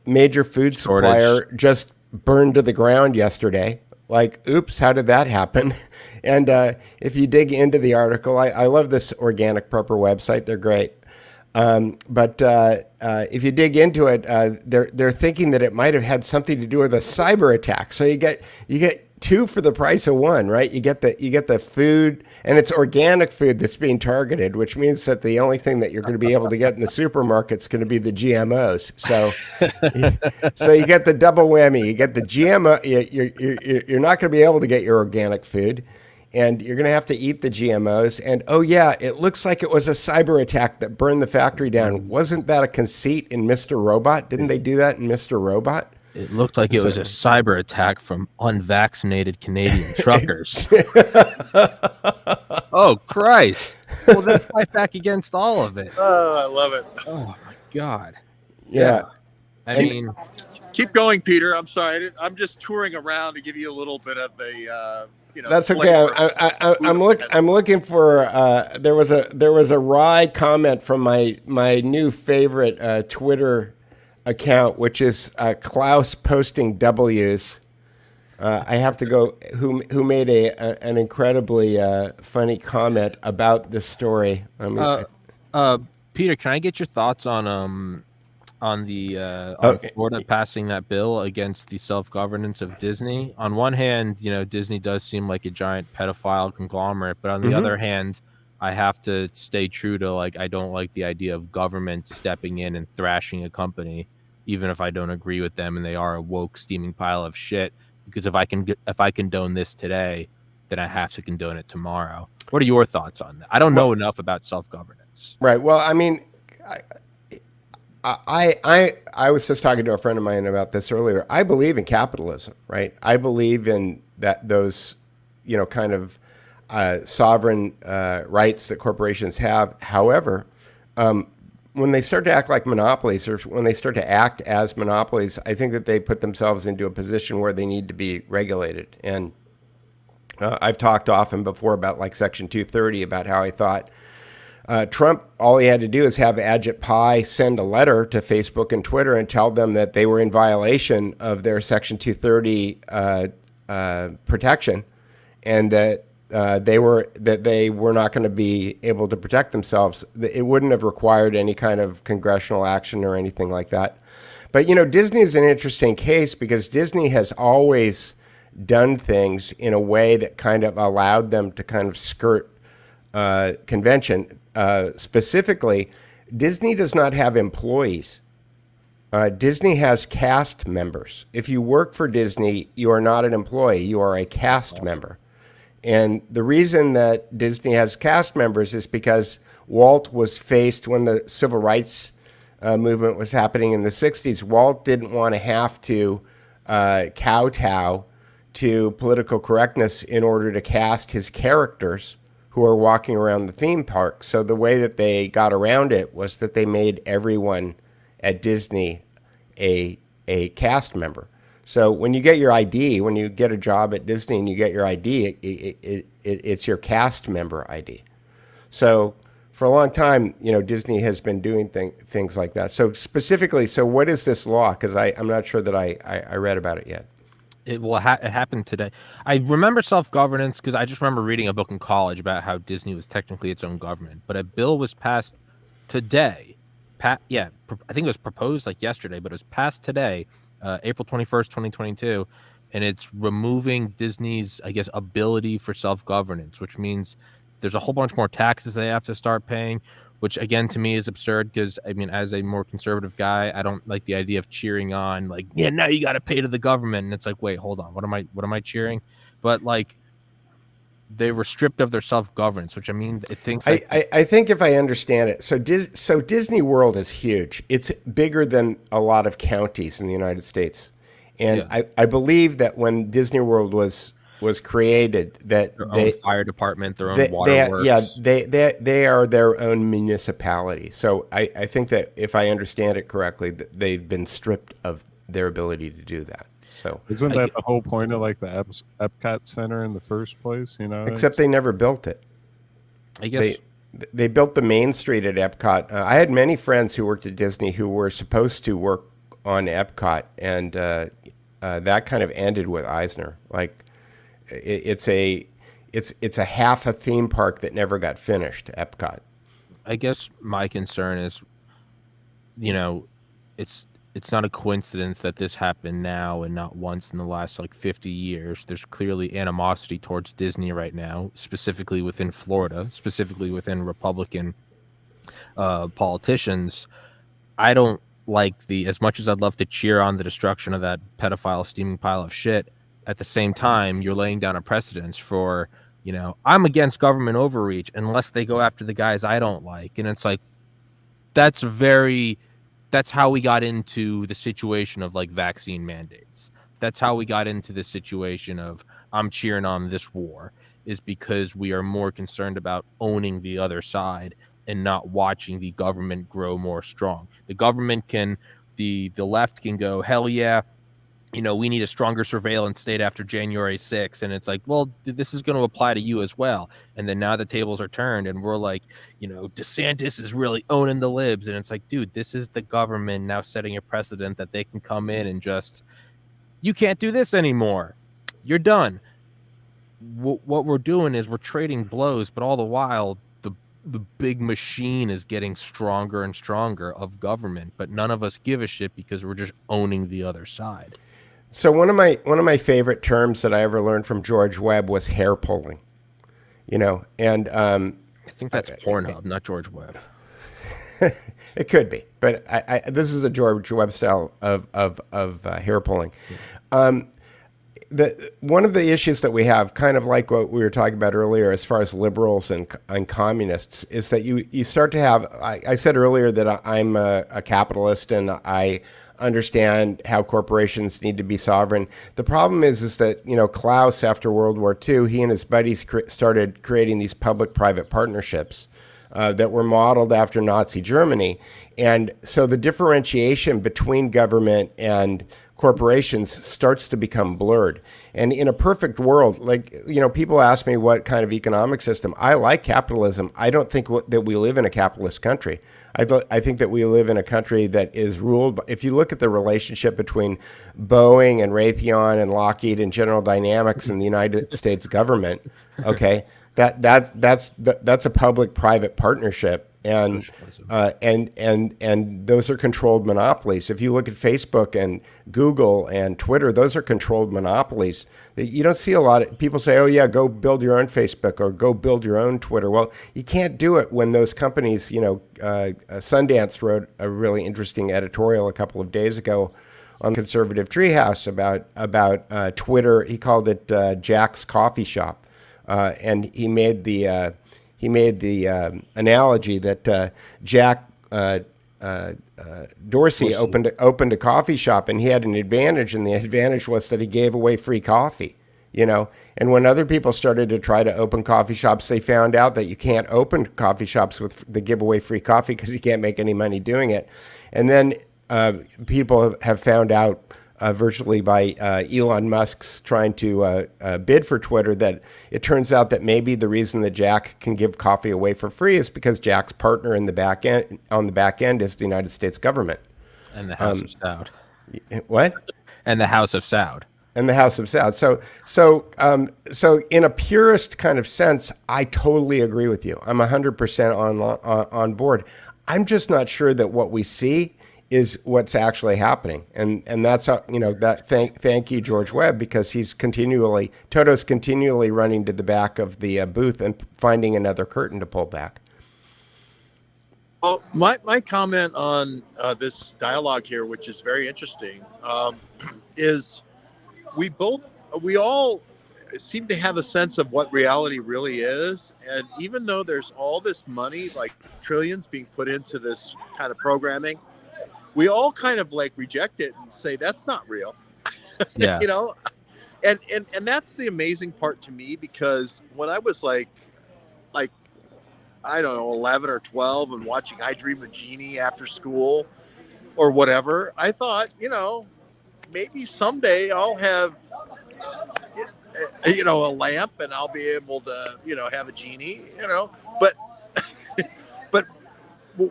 major food supplier just burned to the ground yesterday. Like, oops, how did that happen? And if you dig into the article, I love this Organic Prepper website. They're great. But if you dig into it, they're thinking that it might have had something to do with a cyber attack. So you get two for the price of one, right? You get the food, and it's organic food that's being targeted, which means that the only thing that you're going to be able to get in the supermarket is going to be the GMOs. So, so you get the double whammy. You get the GMO. You're not going to be able to get your organic food, and you're going to have to eat the GMOs. And oh yeah, it looks like it was a cyber attack that burned the factory down. Wasn't that a conceit in Mr. Robot? Didn't they do that in Mr. Robot? It looked like it was a cyber attack from unvaccinated Canadian truckers. Oh, Christ. Well, then fight back against all of it. Oh, I love it. Oh, my God. Yeah. I mean, keep going, Peter. I'm sorry. I'm just touring around to give you a little bit of the, That's okay. I'm looking for. There was a wry comment from my new favorite Twitter account, which is Klaus posting W's. I have to go. Who made an incredibly funny comment about this story? Peter, can I get your thoughts on Florida passing that bill against the self-governance of Disney? On one hand, Disney does seem like a giant pedophile conglomerate, but on the other hand, I have to stay true to I don't like the idea of government stepping in and thrashing a company, even if I don't agree with them and they are a woke steaming pile of shit. Because if I condone this today, then I have to condone it tomorrow. What are your thoughts on that? I don't know enough about self-governance. Right. Well, I mean, I was just talking to a friend of mine about this earlier. I believe in capitalism, right? I believe in those, kind of sovereign rights that corporations have. However, when they start to act like monopolies, or when they start to act as monopolies, I think that they put themselves into a position where they need to be regulated. And I've talked often before about Section 230, about how I thought Trump, all he had to do is have Ajit Pai send a letter to Facebook and Twitter and tell them that they were in violation of their Section 230 protection, and that they were not going to be able to protect themselves. It wouldn't have required any kind of congressional action or anything like that. But Disney is an interesting case because Disney has always done things in a way that kind of allowed them to kind of skirt convention. Specifically, Disney does not have employees. Disney has cast members. If you work for Disney, you are not an employee. You are a cast member. And the reason that Disney has cast members is because Walt was faced, when the civil rights movement was happening in the 60s, Walt didn't want to have to kowtow to political correctness in order to cast his characters who are walking around the theme park. So the way that they got around it was that they made everyone at Disney a cast member. So when you get your ID, when you get a job at Disney and you get your ID, it's your cast member ID. So for a long time, Disney has been doing things like that. So specifically, what is this law? Because I'm not sure that I read about it yet. It happened today. I remember self-governance because I just remember reading a book in college about how Disney was technically its own government. But a bill was passed today. I think it was proposed yesterday, but it was passed today, April 21st, 2022. And it's removing Disney's, ability for self-governance, which means there's a whole bunch more taxes they have to start paying, which again to me is absurd because as a more conservative guy, I don't like the idea of cheering on now you got to pay to the government, and it's wait, hold on, what am I cheering? But they were stripped of their self-governance, which it thinks I think if I understand it, so Disney World is huge. It's bigger than a lot of counties in the United States, and yeah. I believe that when Disney World was created, that their own fire department, their own waterworks. They are their own municipality. So I think that if I understand it correctly, that they've been stripped of their ability to do that. So isn't that the whole point of like the Epcot Center in the first place? You know, except they never built it. I guess they built the main street at Epcot. I had many friends who worked at Disney who were supposed to work on Epcot, and that kind of ended with Eisner. Like it's a half a theme park that never got finished. Epcot. I guess my concern is, you know, it's not a coincidence that this happened now and not once in the last like 50 years. There's clearly animosity towards Disney right now, specifically within Florida, specifically within Republican politicians. I don't like as much as I'd love to cheer on the destruction of that pedophile steaming pile of shit. At the same time, you're laying down a precedence for, you know, I'm against government overreach unless they go after the guys I don't like. And it's like, that's how we got into the situation of like vaccine mandates. That's how we got into the situation of I'm cheering on this war, is because we are more concerned about owning the other side and not watching the government grow more strong. The government the left can go, hell yeah, you know, we need a stronger surveillance state after January 6th. And it's like, well, this is going to apply to you as well. And then now the tables are turned and we're like, you know, DeSantis is really owning the libs. And it's like, dude, this is the government now setting a precedent that they can come in and just, you can't do this anymore. You're done. What we're doing is we're trading blows, but all the while, the big machine is getting stronger and stronger of government, but none of us give a shit because we're just owning the other side. So one of my favorite terms that I ever learned from George Webb was hair pulling, you know, and I think that's Pornhub, not George Webb. It could be, but this is the George Webb style of hair pulling. One of the issues that we have, kind of like what we were talking about earlier, as far as liberals and communists, is that you start to have. I said earlier that I'm a capitalist and I understand how corporations need to be sovereign. The problem is that, you know, Klaus, after World War II, he and his buddies started creating these public-private partnerships that were modeled after Nazi Germany. And so the differentiation between government and corporations starts to become blurred. And in a perfect world, like, you know, people ask me what kind of economic system. I like capitalism. I don't think that we live in a capitalist country. I think that we live in a country that is ruled by, if you look at the relationship between Boeing and Raytheon and Lockheed and General Dynamics and the United States government, okay, that's a public-private partnership. And those are controlled monopolies. If you look at Facebook and Google and Twitter, those are controlled monopolies. You don't see a lot of people say, "Oh yeah, go build your own Facebook or go build your own Twitter." Well, you can't do it when those companies. You know, Sundance wrote a really interesting editorial a couple of days ago on Conservative Treehouse about Twitter. He called it Jack's Coffee Shop, and he made the analogy that Jack Dorsey opened a coffee shop, and he had an advantage, and the advantage was that he gave away free coffee, you know. And when other people started to try to open coffee shops, they found out that you can't open coffee shops with the give away free coffee because you can't make any money doing it. And then people have found out virtually by Elon Musk's trying to bid for Twitter, that it turns out that maybe the reason that Jack can give coffee away for free is because Jack's partner on the back end is the United States government. And the House of Saud. What? And the House of Saud. And the House of Saud. So in a purist kind of sense, I totally agree with you. I'm 100% on board. I'm just not sure that what we see is what's actually happening, and that's you know, that thank you George Webb, because Toto's continually running to the back of the booth and finding another curtain to pull back. Well, my comment on this dialogue here, which is very interesting, is we all seem to have a sense of what reality really is, and even though there's all this money, like trillions, being put into this kind of programming, we all kind of like reject it and say that's not real. Yeah. You know, and that's the amazing part to me, because when I was like I don't know, 11 or 12 and watching I Dream of Jeannie after school or whatever, I thought, you know, maybe someday I'll have, a lamp, and I'll be able to, have a genie, but but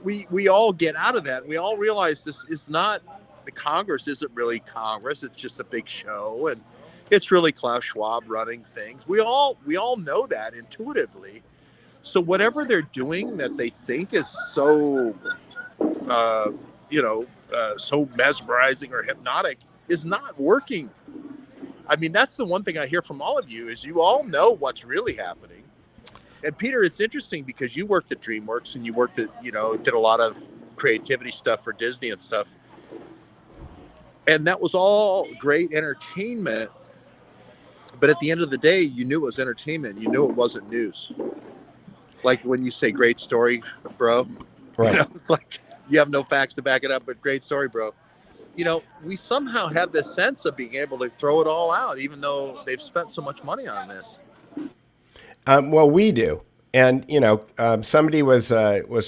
we all get out of that. We all realize this is not, the Congress isn't really Congress. It's just a big show, and it's really Klaus Schwab running things. We all know that intuitively. So whatever they're doing that they think is so, so mesmerizing or hypnotic is not working. I mean, that's the one thing I hear from all of you is you all know what's really happening. And Peter, it's interesting because you worked at DreamWorks and you worked at, did a lot of creativity stuff for Disney and stuff. And that was all great entertainment. But at the end of the day, you knew it was entertainment. You knew it wasn't news. Like when you say great story, bro, right. It's like you have no facts to back it up, but great story, bro. We somehow have this sense of being able to throw it all out, even though they've spent so much money on this. Well, we do. And, somebody was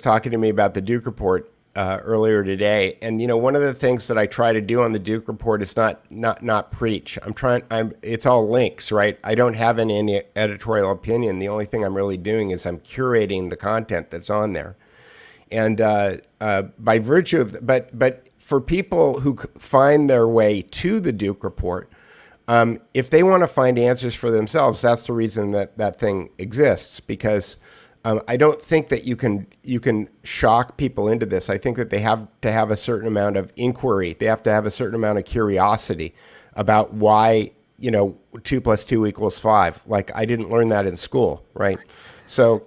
talking to me about the Duke Report earlier today. And, one of the things that I try to do on the Duke Report is not preach. It's all links, right? I don't have any editorial opinion. The only thing I'm really doing is I'm curating the content that's on there. And by virtue of, but for people who find their way to the Duke Report, if they want to find answers for themselves, that's the reason that thing exists. Because I don't think that you can shock people into this. I think that they have to have a certain amount of inquiry. They have to have a certain amount of curiosity about why 2 + 2 = 5. Like, I didn't learn that in school, right? So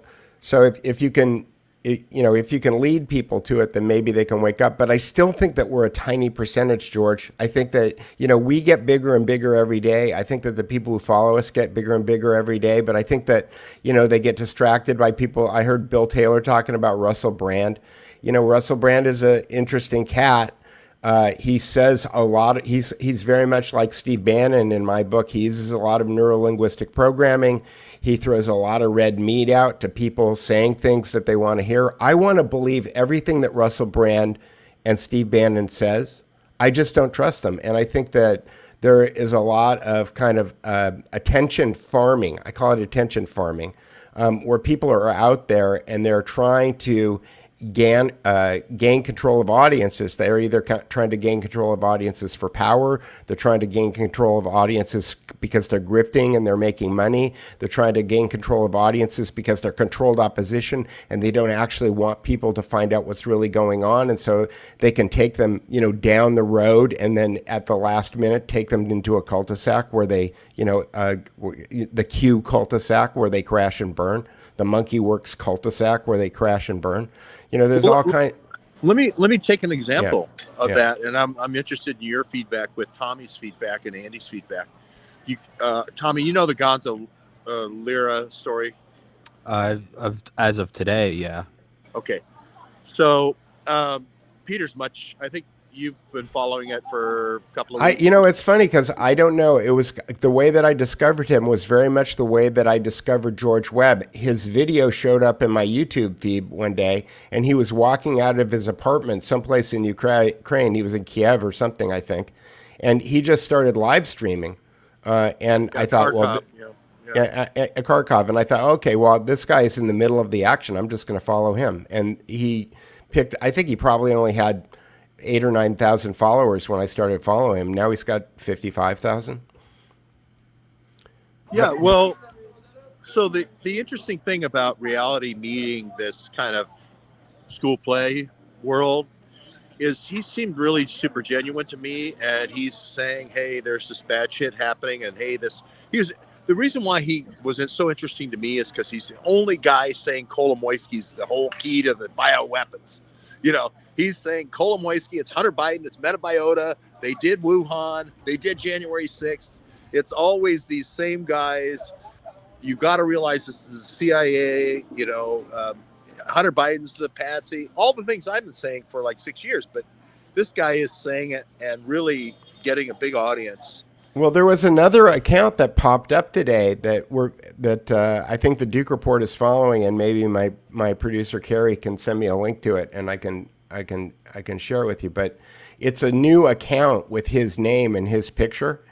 if you can. If you can lead people to it, then maybe they can wake up. But I still think that we're a tiny percentage, George. I think that, we get bigger and bigger every day. I think that the people who follow us get bigger and bigger every day. But I think that, they get distracted by people. I heard Bill Taylor talking about Russell Brand. Russell Brand is an interesting cat. He says a lot. He's very much like Steve Bannon in my book. He uses a lot of neuro-linguistic programming. He throws a lot of red meat out to people saying things that they want to hear. I want to believe everything that Russell Brand and Steve Bannon says. I just don't trust them. And I think that there is a lot of kind of attention farming. I call it attention farming, where people are out there and they're trying to gain control of audiences. They're either trying to gain control of audiences for power. They're trying to gain control of audiences because they're grifting and they're making money. They're trying to gain control of audiences because they're controlled opposition and they don't actually want people to find out what's really going on. And so they can take them, down the road and then at the last minute take them into a cul-de-sac where they, the Q cul-de-sac where they crash and burn. The Monkey Works cul-de-sac where they crash and burn. There's all kind. Let me take an example of that, and I'm interested in your feedback with Tommy's feedback and Andy's feedback. Tommy, the Gonzo Lira story? As of today, yeah. Okay, so Peter's much. I think you've been following it for a couple of weeks. It's funny because I don't know. It was the way that I discovered him was very much the way that I discovered George Webb. His video showed up in my YouTube feed one day, and he was walking out of his apartment someplace in Ukraine. He was in Kiev or something, I think, and he just started live streaming. And I thought, Kharkov, and I thought, okay, well, this guy is in the middle of the action. I'm just going to follow him. And he picked. I think he probably only had 8,000 or 9,000 followers when I started following him. Now he's got 55,000. Yeah, well, so the interesting thing about reality meeting this kind of school play world is he seemed really super genuine to me, and he's saying, hey, there's this bad shit happening, and hey, the reason why he was so interesting to me is because he's the only guy saying Kolomoisky's the whole key to the bioweapons. He's saying Kolomoisky, it's Hunter Biden, it's Metabiota, they did Wuhan, they did January 6th. It's always these same guys. You got to realize this is the CIA, Hunter Biden's the patsy, all the things I've been saying for like 6 years. But this guy is saying it and really getting a big audience. Well, there was another account that popped up today that I think the Duke Report is following, and maybe my producer Carrie can send me a link to it, and I can share it with you. But it's a new account with his name and his picture.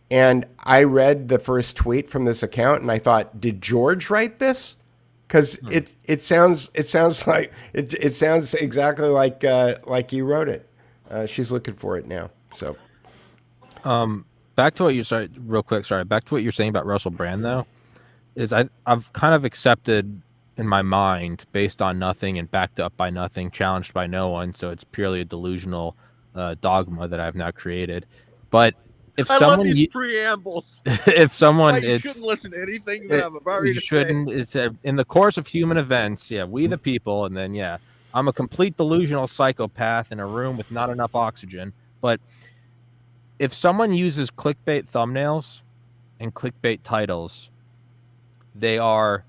And I read the first tweet from this account and I thought, did George write this? Because it sounds like it sounds exactly like you wrote it. She's looking for it now. So, back to what you sorry, real quick. Sorry, back to what you're saying about Russell Brand though, is I've kind of accepted in my mind based on nothing and backed up by nothing, challenged by no one. So it's purely a delusional dogma that I've now created. But if I someone love these preambles. if someone you shouldn't listen to anything that I'm about to shouldn't. It's in the course of human events. Yeah, we the people, and then I'm a complete delusional psychopath in a room with not enough oxygen. But if someone uses clickbait thumbnails and clickbait titles, they are,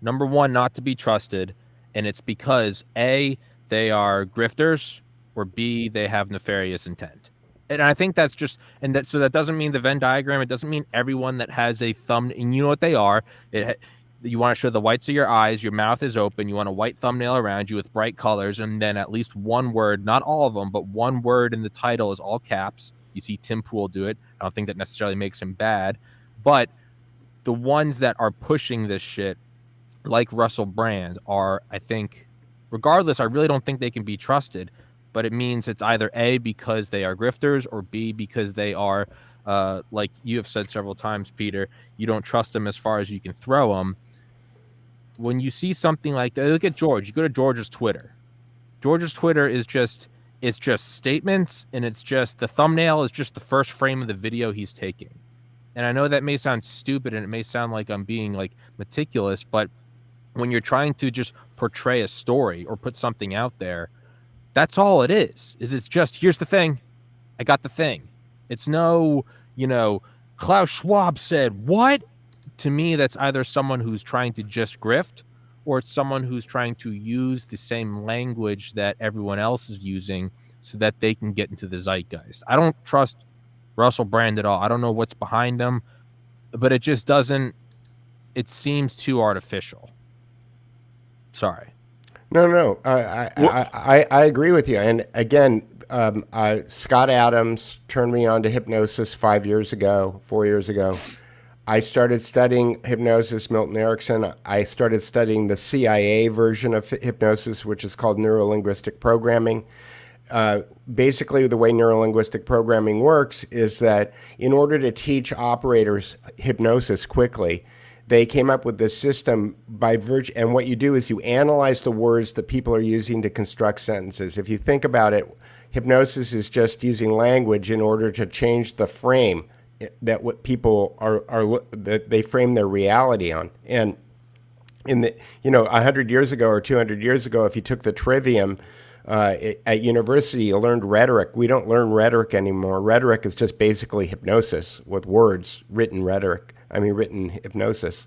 number one, not to be trusted, and it's because A, they are grifters, or B, they have nefarious intent. And I think that's just, so that doesn't mean the Venn diagram. It doesn't mean everyone that has a thumb, and you know what they are. You want to show the whites of your eyes, your mouth is open, you want a white thumbnail around you with bright colors, and then at least one word, not all of them, but one word in the title is all caps. You see Tim Pool do it. I don't think that necessarily makes him bad, but the ones that are pushing this shit, like Russell Brand, are, I think, regardless, I really don't think they can be trusted. But it means it's either A, because they are grifters, or B, because they are, like you have said several times, Peter, you don't trust them as far as you can throw them. When you see something like that, look at George. You go to George's Twitter. George's Twitter is just, it's just statements, and it's just, the thumbnail is just the first frame of the video he's taking. And I know that may sound stupid, and it may sound like I'm being like meticulous, but when you're trying to just portray a story or put something out there, that's all it is it's just, here's the thing. I got the thing. It's no, Klaus Schwab said what? To me, that's either someone who's trying to just grift, or it's someone who's trying to use the same language that everyone else is using so that they can get into the zeitgeist. I don't trust Russell Brand at all. I don't know what's behind him, but it just doesn't, it seems too artificial. Sorry. No. I agree with you. And again, Scott Adams turned me on to hypnosis 4 years ago. I started studying hypnosis, Milton Erickson. I started studying the CIA version of hypnosis, which is called neurolinguistic programming. Basically, the way neurolinguistic programming works is that in order to teach operators hypnosis quickly, they came up with this system by virtue, and what you do is you analyze the words that people are using to construct sentences. If you think about it, hypnosis is just using language in order to change the frame that what people are that they frame their reality on. And in the 100 years ago or 200 years ago, if you took the trivium at university, you learned rhetoric. We don't learn rhetoric anymore. Rhetoric is just basically hypnosis with words, written hypnosis.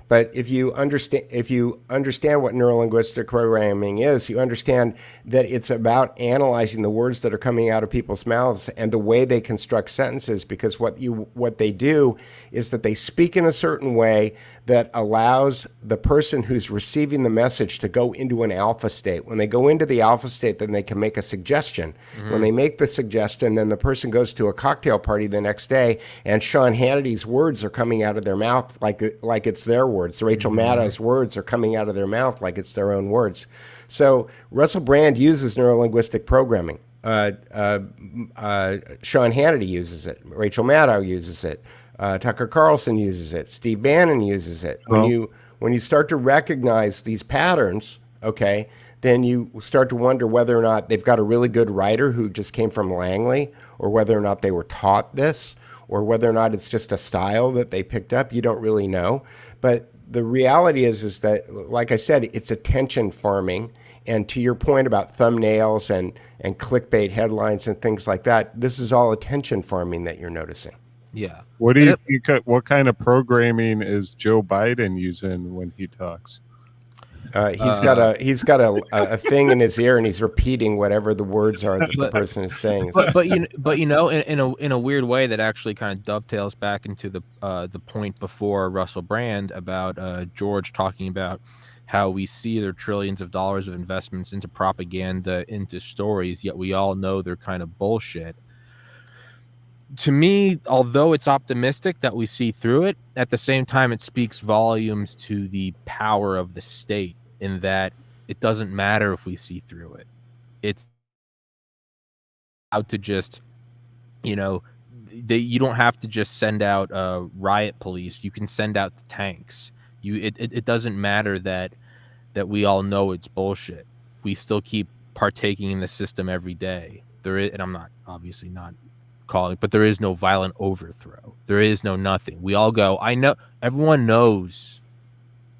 But if you understand what neurolinguistic programming is, you understand that it's about analyzing the words that are coming out of people's mouths and the way they construct sentences, because what they do is that they speak in a certain way that allows the person who's receiving the message to go into an alpha state. When they go into the alpha state, then they can make a suggestion. Mm-hmm. When they make the suggestion, then the person goes to a cocktail party the next day, and Sean Hannity's words are coming out of their mouth like it's their words. Rachel Maddow's words are coming out of their mouth like it's their own words. So Russell Brand uses neurolinguistic programming. Sean Hannity uses it. Rachel Maddow uses it. Tucker Carlson uses it. Steve Bannon uses it. When you start to recognize these patterns, okay, then you start to wonder whether or not they've got a really good writer who just came from Langley, or whether or not they were taught this, or whether or not it's just a style that they picked up. You don't really know. But the reality is that, like I said, it's attention farming. And to your point about thumbnails and clickbait headlines and things like that, this is all attention farming that you're noticing. Yeah. What do you think? What kind of programming is Joe Biden using when he talks? He's got a thing in his ear, and he's repeating whatever the words are that the person is saying. But in a weird way that actually kind of dovetails back into the point before Russell Brand about George talking about how we see their trillions of dollars of investments into propaganda, into stories, yet we all know they're kind of bullshit. To me, although it's optimistic that we see through it, at the same time, it speaks volumes to the power of the state in that it doesn't matter if we see through it. It's out to just, you know, you don't have to just send out riot police. You can send out the tanks. It doesn't matter that we all know it's bullshit. We still keep partaking in the system every day. There is, and I'm not obviously not calling, but there is no violent overthrow. There is no nothing. We all go, I know, everyone knows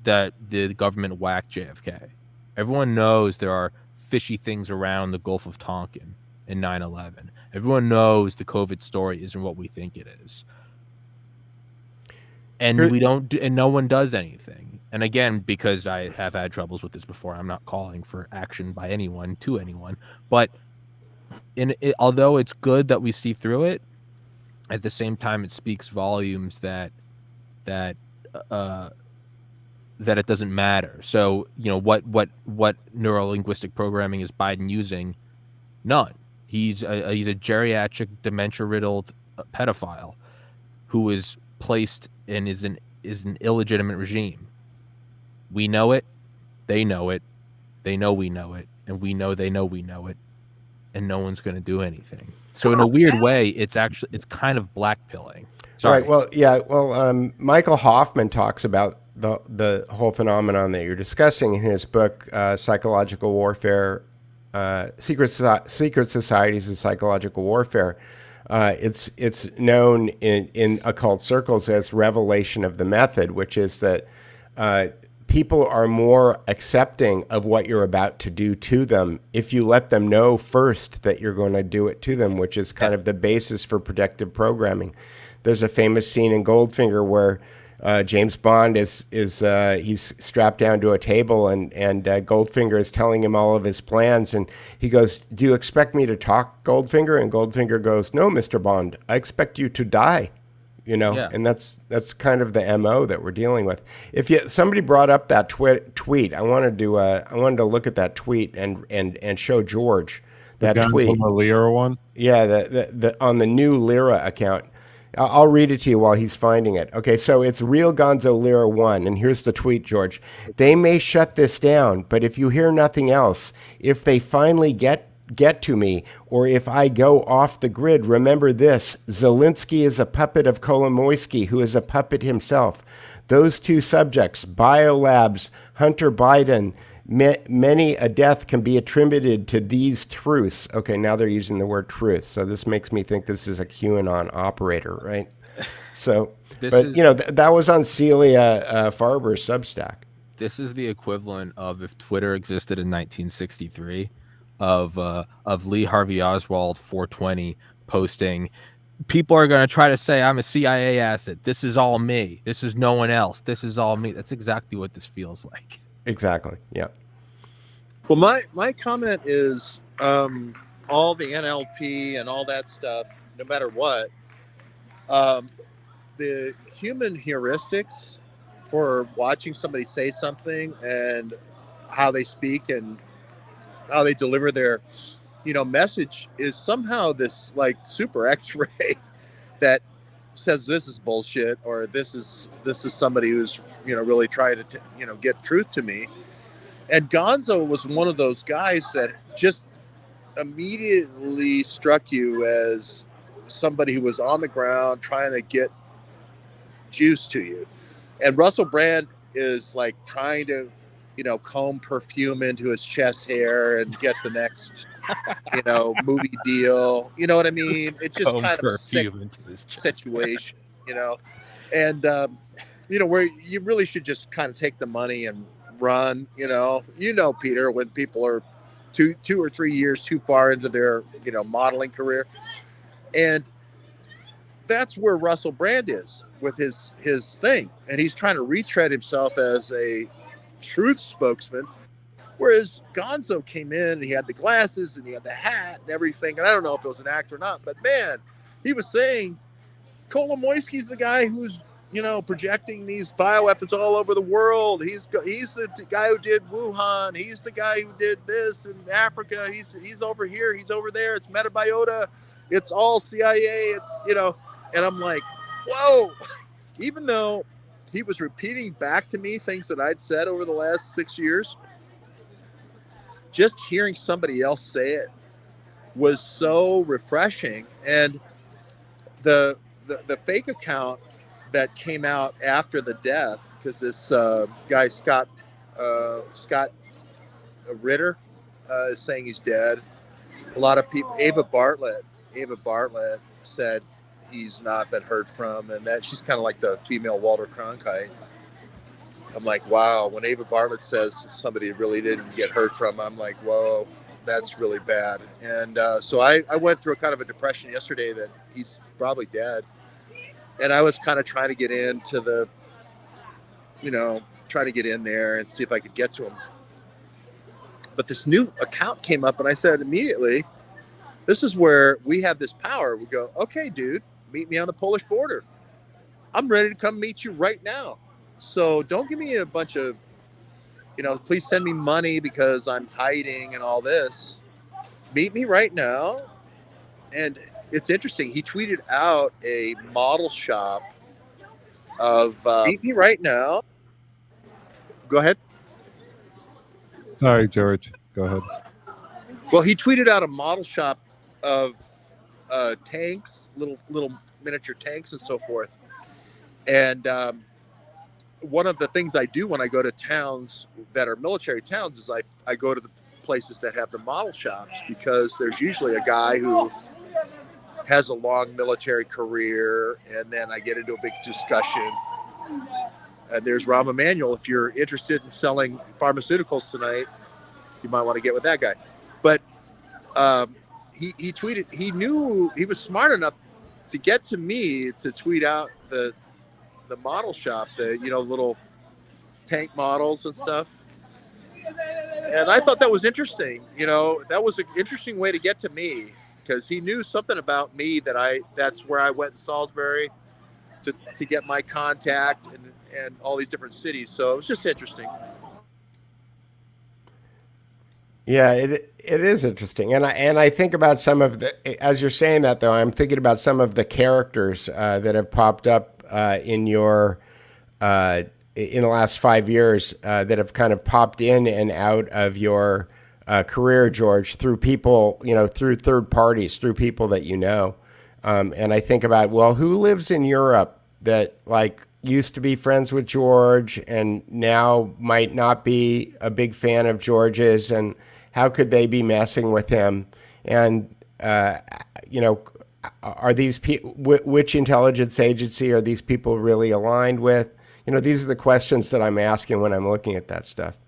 that the government whacked JFK. Everyone knows there are fishy things around the Gulf of Tonkin in 9/11. Everyone knows the COVID story isn't what we think it is. And we don't, and no one does anything. And again, because I have had troubles with this before, I'm not calling for action by anyone to anyone. But although it's good that we see through it, at the same time, it speaks volumes that it doesn't matter. So, you know, what neuro-linguistic programming is Biden using? None. He's a geriatric, dementia-riddled pedophile who is placed and is an illegitimate regime. We know it. They know it. They know we know it. And we know they know we know it. And no one's going to do anything. So in a weird way, it's kind of blackpilling. Sorry. Right. Well, yeah. Well, Michael Hoffman talks about the whole phenomenon that you're discussing in his book, Psychological Warfare, Secret Societies of Psychological Warfare. It's known in occult circles as revelation of the method, which is that people are more accepting of what you're about to do to them if you let them know first that you're going to do it to them, which is kind of the basis for protective programming. There's a famous scene in Goldfinger where James Bond is he's strapped down to a table and Goldfinger is telling him all of his plans, and he goes, "Do you expect me to talk, Goldfinger?" And Goldfinger goes, "No, Mr. Bond, I expect you to die." You know, Yeah. and that's kind of the MO that we're dealing with. If somebody brought up that tweet, I wanted to look at that tweet and show George that tweet. The Lyra one. Yeah, the on the new Lyra account. I'll read it to you while he's finding it. Okay, so it's Real Gonzo Lyra 1, and here's the tweet, George. "They may shut this down, but if you hear nothing else, if they finally get to me, or if I go off the grid, remember this: Zelensky is a puppet of Kolomoisky, who is a puppet himself. Those two subjects, biolabs, Hunter Biden, many a death can be attributed to these truths." Okay, now they're using the word truth, so this makes me think this is a QAnon operator, right? So, that was on Celia Farber's Substack. This is the equivalent of if Twitter existed in 1963, of Lee Harvey Oswald 420 posting, "People are going to try to say I'm a CIA asset. This is all me. This is no one else. This is all me." That's exactly what this feels like. Exactly. Yeah. Well, my comment is all the NLP and all that stuff, no matter what, the human heuristics for watching somebody say something and how they speak and how they deliver their, message is somehow this like super X-ray that says this is bullshit, or this is somebody who's really trying to get truth to me. And Gonzo was one of those guys that just immediately struck you as somebody who was on the ground trying to get juice to you. And Russell Brand is like trying to, comb perfume into his chest hair and get the next, movie deal. You know what I mean? It's just Comb kind of a sick situation, and, where you really should just kind of take the money and run, Peter, when people are 2 or 3 years too far into their, modeling career. And that's where Russell Brand is with his thing. And he's trying to retread himself as a truth spokesman. Whereas Gonzo came in and he had the glasses and he had the hat and everything. And I don't know if it was an act or not, but man, he was saying Kolomoisky's the guy who's projecting these bioweapons all over the world. He's the guy who did Wuhan. He's the guy who did this in Africa. He's over here. He's over there. It's Metabiota. It's all CIA. It's and I'm like, whoa. Even though he was repeating back to me things that I'd said over the last 6 years, just hearing somebody else say it was so refreshing. And the fake account that came out after the death, because this guy Scott Ritter is saying he's dead. A lot of people, Ava Bartlett said he's not been heard from, and that she's kind of like the female Walter Cronkite. I'm like, wow. When Ava Bartlett says somebody really didn't get heard from, I'm like, whoa, that's really bad. And so I went through a kind of a depression yesterday that he's probably dead. And I was kind of trying to get into trying to get in there and see if I could get to him. But this new account came up, and I said immediately, this is where we have this power. We go, okay, dude, meet me on the Polish border. I'm ready to come meet you right now. So don't give me a bunch of, please send me money because I'm hiding and all this. Meet me right now. And it's interesting. He tweeted out a model shop of meet me right now. Go ahead. Sorry, George. Go ahead. Well, he tweeted out a model shop of tanks, little miniature tanks and so forth. And one of the things I do when I go to towns that are military towns is I go to the places that have the model shops, because there's usually a guy who has a long military career, and then I get into a big discussion. And there's Rahm Emanuel. If you're interested in selling pharmaceuticals tonight, you might want to get with that guy. But he tweeted, he knew, he was smart enough to get to me to tweet out the model shop, the little tank models and stuff. And I thought that was interesting. That was an interesting way to get to me, because he knew something about me that's where I went in Salisbury to get my contact and all these different cities. So it was just interesting. Yeah, it is interesting, and I think about some of the, as you're saying that though, I'm thinking about some of the characters that have popped up in your in the last 5 years that have kind of popped in and out of your career, George, through people, through third parties, through people that and I think about, well, who lives in Europe that used to be friends with George and now might not be a big fan of George's, and how could they be messing with him? And, are these people, which intelligence agency are these people really aligned with? These are the questions that I'm asking when I'm looking at that stuff.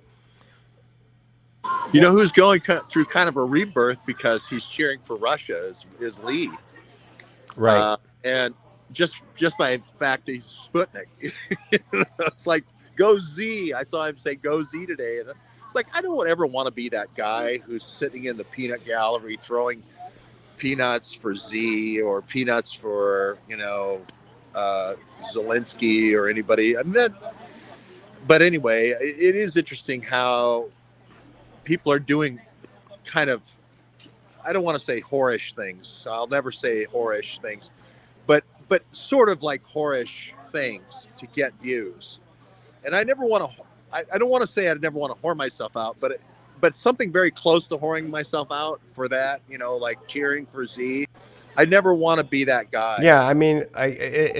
Who's going through kind of a rebirth because he's cheering for Russia is Lee. Right. And just by fact that he's Sputnik. It's like, go Z. I saw him say go Z today. And it's like, I don't ever want to be that guy who's sitting in the peanut gallery throwing peanuts for Z or peanuts for, Zelensky or anybody. But anyway, it is interesting how people are doing kind of, I don't want to say whorish things. I'll never say whorish things, but sort of like whorish things to get views. And I never want to, I don't want to say I never want to whore myself out, but something very close to whoring myself out for that, like cheering for Z. I never want to be that guy. Yeah, I mean, I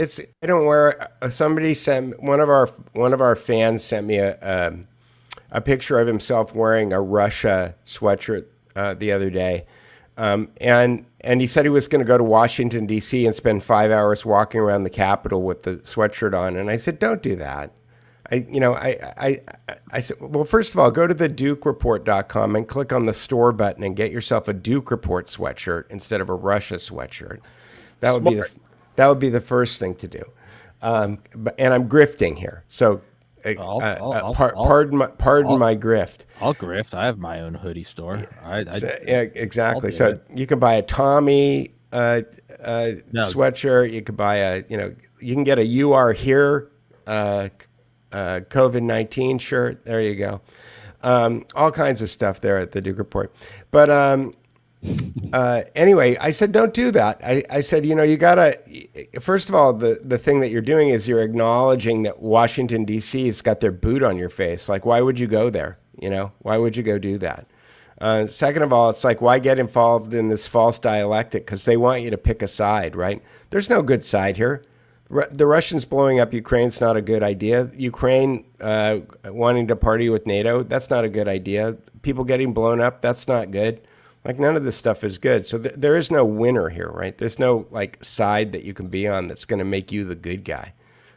don't wear. Somebody sent one of our fans sent me a picture of himself wearing a Russia sweatshirt the other day, and he said he was going to go to Washington D.C. and spend 5 hours walking around the Capitol with the sweatshirt on, and I said, don't do that. I said, well, first of all, go to the DukeReport.com and click on the store button and get yourself a Duke Report sweatshirt instead of a Russia sweatshirt. That would be the first thing to do. And I'm grifting here, so pardon my grift. I'll grift. I have my own hoodie store. Exactly. So you can buy a Tommy sweatshirt. You could buy you can get a "You Are Here" COVID-19 shirt. There you go. All kinds of stuff there at the Duke Report. But anyway, I said, don't do that. I said, you gotta, first of all, the thing that you're doing is you're acknowledging that Washington, D.C. has got their boot on your face. Like, why would you go there? Why would you go do that? Second of all, it's like, why get involved in this false dialectic? Because they want you to pick a side, right? There's no good side here. The Russians blowing up Ukraine's not a good idea. Ukraine wanting to party with NATO, that's not a good idea. People getting blown up, that's not good. Like, none of this stuff is good. So there is no winner here, right? There's no side that you can be on that's going to make you the good guy.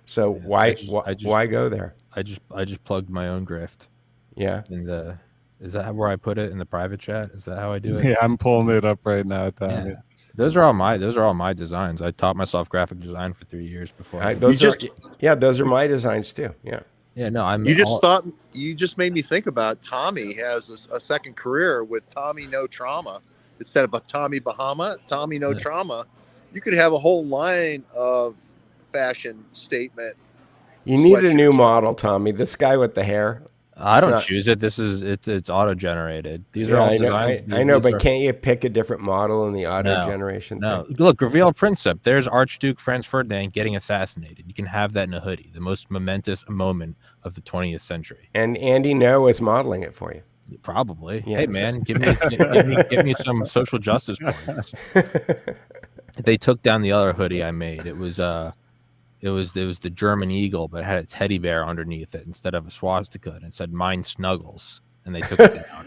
So why go there? I just plugged my own grift. Yeah. And is that where I put it in the private chat? Is that how I do it? Yeah, I'm pulling it up right now, Tommy. Yeah. Those are all my designs. I taught myself graphic design for 3 years before. Those are my designs too. Yeah. Yeah, no, You just made me think about Tommy has a second career with Tommy No Trauma instead of a Tommy Bahama. Tommy No Trauma. You could have a whole line of fashion statement. You need a new model, Tommy. This guy with the hair. I don't choose it. It's auto generated. These are all designs. I know, but can't you pick a different model in the auto generation? No, look, reveal Princip. There's Archduke Franz Ferdinand getting assassinated. You can have that in a hoodie. The most momentous moment of the 20th century. And Andy No is modeling it for you. Probably. Yes. Hey man, give me some social justice points. They took down the other hoodie I made. It was the German eagle, but it had a teddy bear underneath it instead of a swastika, and it said "Mine Snuggles," and they took it down.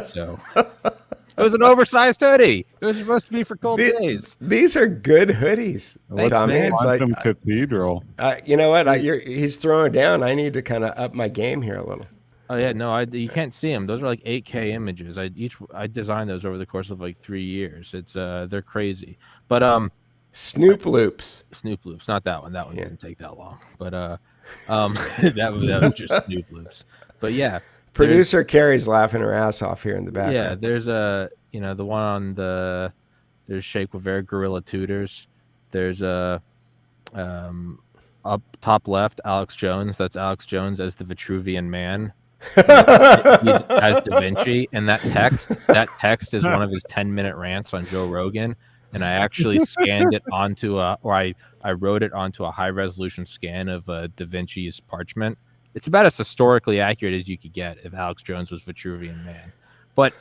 So it was an oversized hoodie. It was supposed to be for cold days. These are good hoodies. Tommy, it's like Cathedral. You know what? He's throwing down. I need to kind of up my game here a little. Oh yeah, no, you can't see them. Those are like 8K images. I designed those over the course of like 3 years. It's they're crazy, but Snoop Loops, not that one. That one didn't take that long, but that was just Snoop Loops. But yeah, producer Carrie's laughing her ass off here in the background. Yeah, there's the one on there's Shake Rivera Gorilla Tutors. There's up top left Alex Jones. That's Alex Jones as the Vitruvian Man. He's as Da Vinci, and that text is one of his 10-minute rants on Joe Rogan. And I actually scanned it onto I wrote it onto a high resolution scan of Da Vinci's parchment. It's about as historically accurate as you could get if Alex Jones was Vitruvian Man. But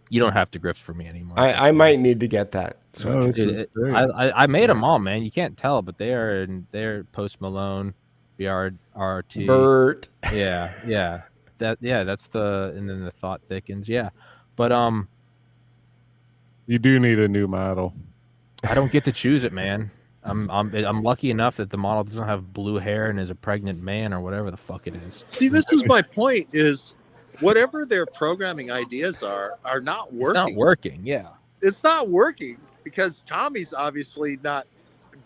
you don't have to grift for me anymore. I might need to get that. I made them all, man. You can't tell, but they're Post Malone, BRT, Bert. Yeah. That's and then the thought thickens. Yeah. But you do need a new model. I don't get to choose it, man. I'm lucky enough that the model doesn't have blue hair and is a pregnant man or whatever the fuck it is. See, this is my point: is whatever their programming ideas are not working. It's not working. Yeah, it's not working because Tommy's obviously not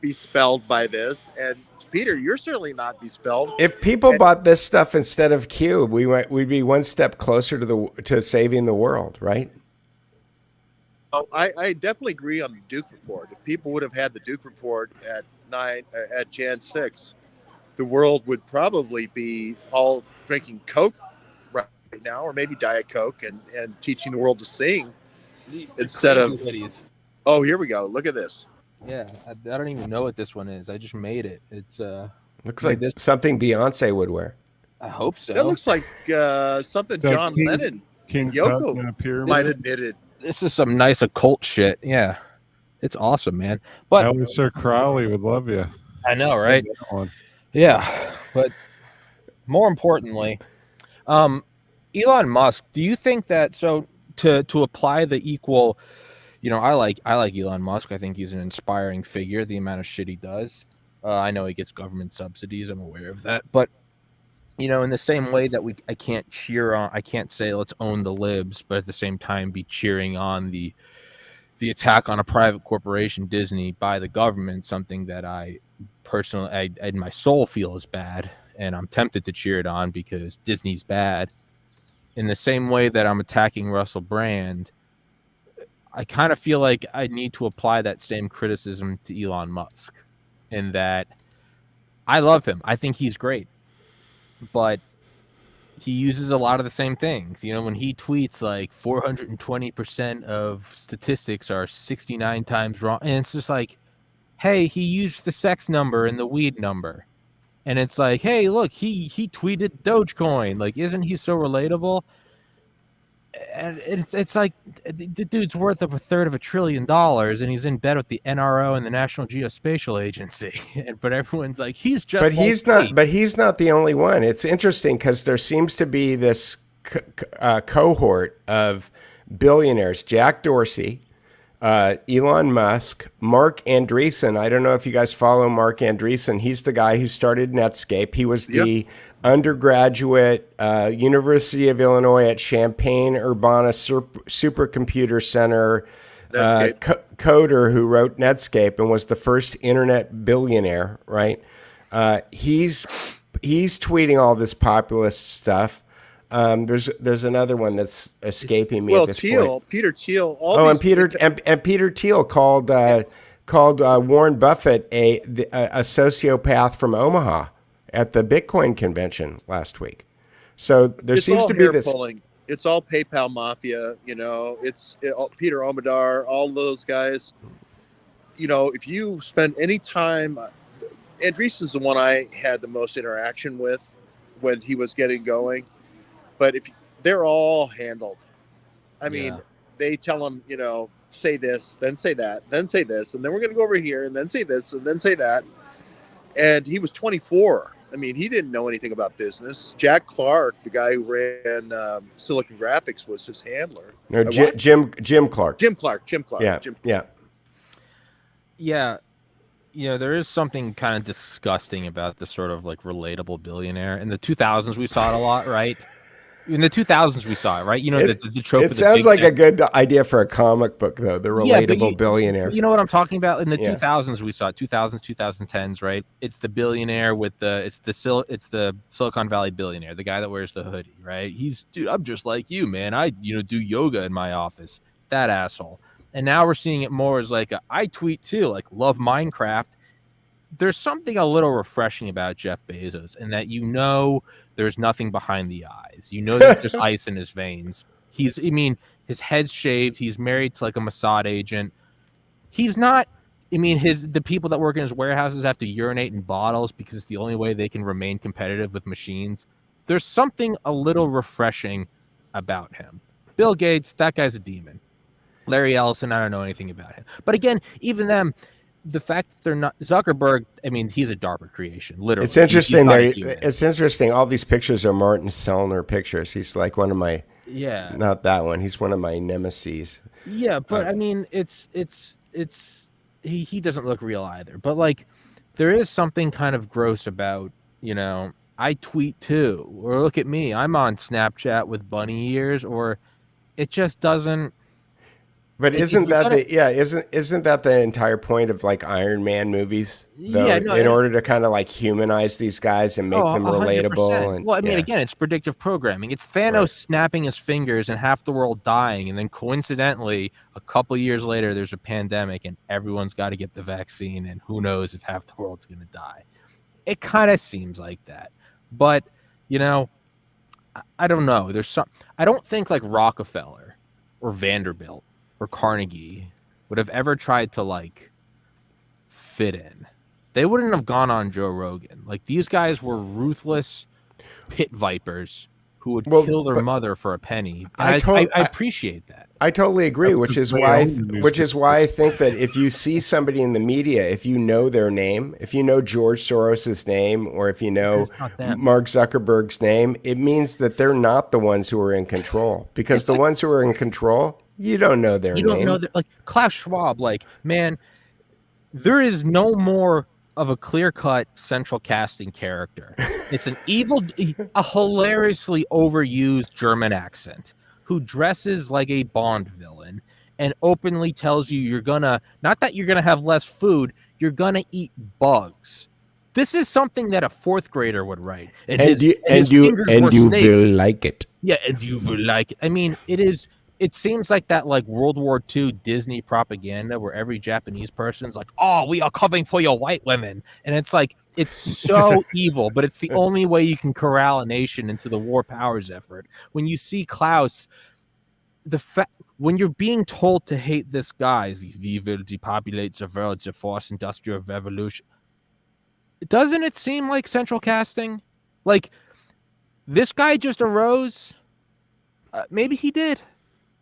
bespelled by this, and Peter, you're certainly not bespelled. If people bought this stuff instead of Cube, we'd be one step closer to saving the world, right? Oh, I definitely agree on the Duke Report. If people would have had the Duke Report at Jan 6, the world would probably be all drinking Coke right now, or maybe Diet Coke, and teaching the world to sing instead of. Videos. Oh, here we go. Look at this. Yeah, I don't even know what this one is. I just made it. It's looks like something Beyonce would wear. I hope so. That looks like something John Lennon and Yoko might have knitted. This is some nice occult shit. Yeah, it's awesome, man. But Sir Crowley would love you. I know, right? Yeah, but more importantly, Elon Musk. Do you think that to apply the equal? I like Elon Musk. I think he's an inspiring figure. The amount of shit he does. I know he gets government subsidies. I'm aware of that, but. In the same way that I can't cheer on, I can't say let's own the libs, but at the same time be cheering on the attack on a private corporation, Disney, by the government, something that I personally, in my soul feel is bad, and I'm tempted to cheer it on because Disney's bad. In the same way that I'm attacking Russell Brand, I kind of feel like I need to apply that same criticism to Elon Musk, in that I love him. I think he's great, but he uses a lot of the same things. You know, when he tweets like 420% of statistics are 69 times wrong, and it's just like, hey, he used the sex number and the weed number. And it's like, hey, look, he tweeted Dogecoin. Like, isn't he so relatable? And it's like, the dude's worth of $1/3 trillion, and he's in bed with the NRO and the National Geospatial Agency. But everyone's like, he's just. But he's not. But he's not the only one. It's interesting because there seems to be this cohort of billionaires: Jack Dorsey, Elon Musk, Mark Andreessen. I don't know if you guys follow Mark Andreessen. He's the guy who started Netscape. He was the undergraduate, University of Illinois at Champaign-Urbana Supercomputer Center coder who wrote Netscape and was the first internet billionaire, right? He's tweeting all this populist stuff. There's another one that's escaping me at this point. Peter Thiel. Peter Thiel called Warren Buffett a sociopath from Omaha at the Bitcoin convention last week. So there seems to be this. Pulling. It's all PayPal mafia. You know, Peter Omadar, all those guys. You know, if you spend any time, Andreessen's the one I had the most interaction with when he was getting going. But if they're all handled, I mean, they tell them, you know, say this, then say that, then say this, and then we're going to go over here and then say this and then say that. And he was 24. I mean, he didn't know anything about business. Jack Clark, the guy who ran Silicon Graphics, was his handler. No, Jim Clark. Jim Clark. Yeah. Yeah. You know, there is something kind of disgusting about the sort of like relatable billionaire. In the 2000s, we saw it a lot, right? In the 2000s, we saw it, right? You know, the trope. It sounds like a good idea for a comic book, though. The relatable billionaire. You know what I'm talking about? In the 2000s, we saw it. 2000s, 2010s, right? It's the billionaire with the Silicon Valley billionaire, the guy that wears the hoodie, right? Dude, I'm just like you, man. I do yoga in my office. That asshole. And now we're seeing it more as like I tweet too, like love Minecraft. There's something a little refreshing about Jeff Bezos, in that there's nothing behind the eyes. There's just ice in his veins. His head's shaved. He's married to like a Mossad agent. He's not. The people that work in his warehouses have to urinate in bottles because it's the only way they can remain competitive with machines. There's something a little refreshing about him. Bill Gates, that guy's a demon. Larry Ellison, I don't know anything about him. But again, even them, the fact that they're not Zuckerberg, he's a DARPA creation, literally. It's interesting. It's interesting. All these pictures are Martin Sellner pictures. He's like one of my not that one. He's one of my nemesis. Yeah, but he doesn't look real either. But like, there is something kind of gross about, I tweet too, or look at me, I'm on Snapchat with bunny ears, or it just doesn't. But isn't that the entire point of like Iron Man movies? Though, in order to kind of like humanize these guys and make them 100%. relatable. And again, it's predictive programming. It's Thanos snapping his fingers and half the world dying, and then coincidentally, a couple years later, there's a pandemic and everyone's got to get the vaccine, and who knows if half the world's going to die. It kind of seems like that, but I don't know. I don't think like Rockefeller or Vanderbilt or Carnegie would have ever tried to like fit in. They wouldn't have gone on Joe Rogan. Like, these guys were ruthless pit vipers who would kill their mother for a penny. I appreciate that. I totally agree, which is why I think that if you see somebody in the media, if you know their name, if you know George Soros's name, or if you know Mark Zuckerberg's name, it means that they're not the ones who are in control. Because the ones who are in control, you don't know their name. You don't know like Klaus Schwab. Like, man, there is no more of a clear-cut central casting character. It's a hilariously overused German accent who dresses like a Bond villain and openly tells you not that you're gonna have less food, you're gonna eat bugs. This is something that a fourth grader would write. And you will like it. Yeah, and you will like it. It is it seems like that like World War II Disney propaganda where every Japanese person's like, oh, we are coming for your white women. And it's like, it's so evil, but it's the only way you can corral a nation into the war powers effort. When you see Klaus, when you're being told to hate this guy, we will depopulate the world, the fourth industrial revolution. Doesn't it seem like central casting? Like, this guy just arose. Maybe he did.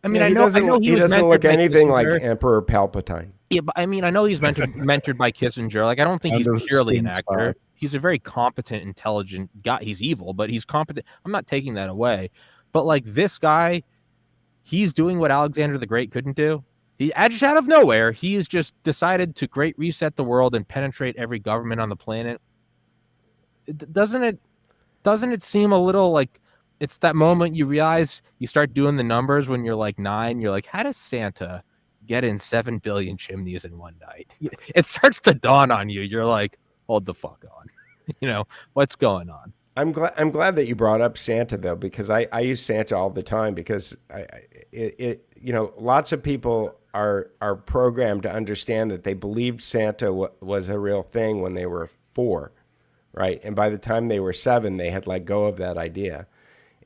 I mean, Yeah, I know he doesn't look anything like Emperor Palpatine. Yeah, but I mean, I know he's mentored by Kissinger. Like, I don't think he's purely an actor. He's a very competent, intelligent guy. He's evil, but he's competent. I'm not taking that away. But like this guy, he's doing what Alexander the Great couldn't do. He just out of nowhere, he has just decided to great reset the world and penetrate every government on the planet. Doesn't it seem a little like it's that moment you realize you start doing the numbers when you're like 9, you're like, how does Santa get in 7 billion chimneys in one night? It starts to dawn on you. You're like, hold the fuck on. What's going on? I'm glad that you brought up Santa though, because I use Santa all the time because lots of people are programmed to understand that they believed Santa was a real thing when they were 4, right? And by the time they were 7, they had let go of that idea.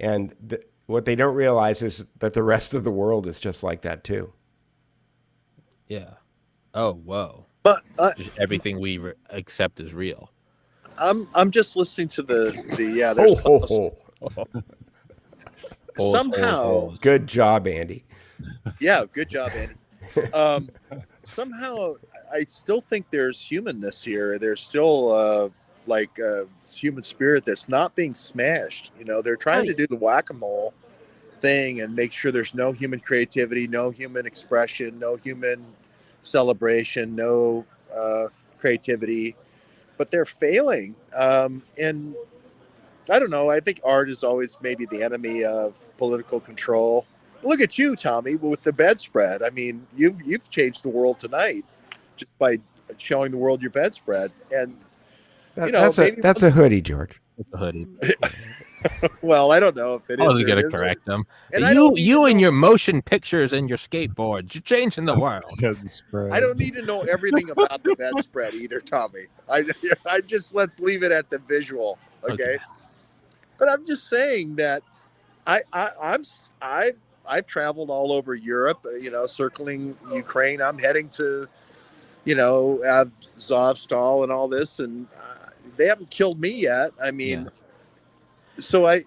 And what they don't realize is that the rest of the world is just like that too. Yeah. Oh, whoa. But just everything we accept is real. I'm just listening to the there's somehow. Good job, Andy. Yeah, good job, Andy. Somehow, I still think there's humanness here. There's still human spirit that's not being smashed. They're trying to do the whack-a-mole thing and make sure there's no human creativity, no human expression, no human celebration, no creativity, but they're failing. And I don't know. I think art is always maybe the enemy of political control. Look at you, Tommy, with the bedspread. I mean, you've changed the world tonight just by showing the world your bedspread. And that's a hoodie, George. It's a hoodie. Well, I don't know if it is. I was going to correct them. And you and your motion pictures and your skateboards, you're changing the world. I don't need to know everything about the bedspread either, Tommy. I just let's leave it at the visual, okay? But I'm just saying that I've traveled all over Europe, circling Ukraine. I'm heading to, Azovstal and all this, and they haven't killed me yet. I mean, so I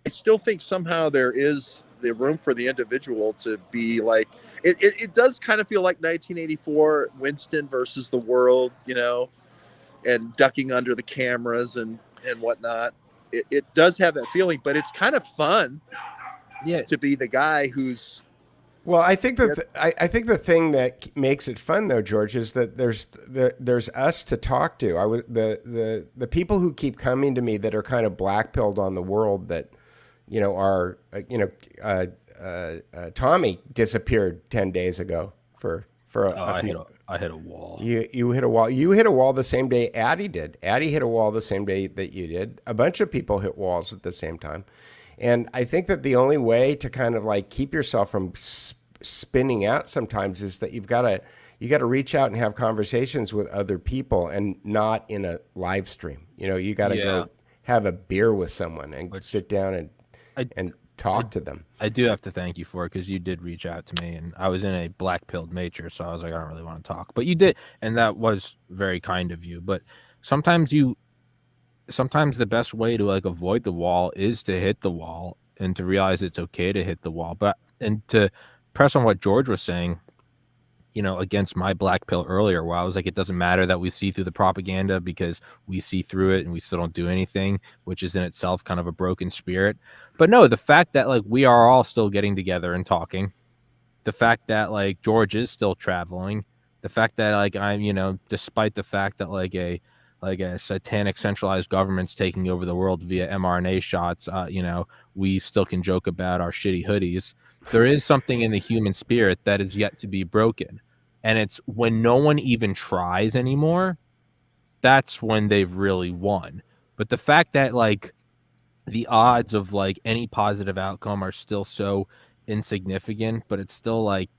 still think somehow there is the room for the individual to be like, it does kind of feel like 1984 Winston versus the world, and ducking under the cameras and whatnot. It does have that feeling, but it's kind of fun to be the guy who's. Well, I think I think the thing that makes it fun, though, George, is that there's us to talk to. The people who keep coming to me that are kind of black-pilled on the world that, are Tommy disappeared 10 days ago for a few. I hit a wall. You hit a wall. You hit a wall the same day Addie did. Addie hit a wall the same day that you did. A bunch of people hit walls at the same time. And I think that the only way to kind of like keep yourself from spinning out sometimes is that you got to reach out and have conversations with other people and not in a live stream. You got to go have a beer with someone and sit down and talk to them. I do have to thank you for it because you did reach out to me, and I was in a black-pilled nature, so I was like, I don't really want to talk. But you did, and that was very kind of you. But sometimes the best way to like avoid the wall is to hit the wall and to realize it's okay to hit the wall. And to press on what George was saying, against my black pill earlier, where I was like, it doesn't matter that we see through the propaganda because we see through it and we still don't do anything, which is in itself kind of a broken spirit. But no, the fact that like we are all still getting together and talking, the fact that like George is still traveling, the fact that like I'm, despite the fact that like a satanic centralized government's taking over the world via mRNA shots, we still can joke about our shitty hoodies. There is something in the human spirit that is yet to be broken. And it's when no one even tries anymore, that's when they've really won. But the fact that like the odds of like any positive outcome are still so insignificant, but it's still like,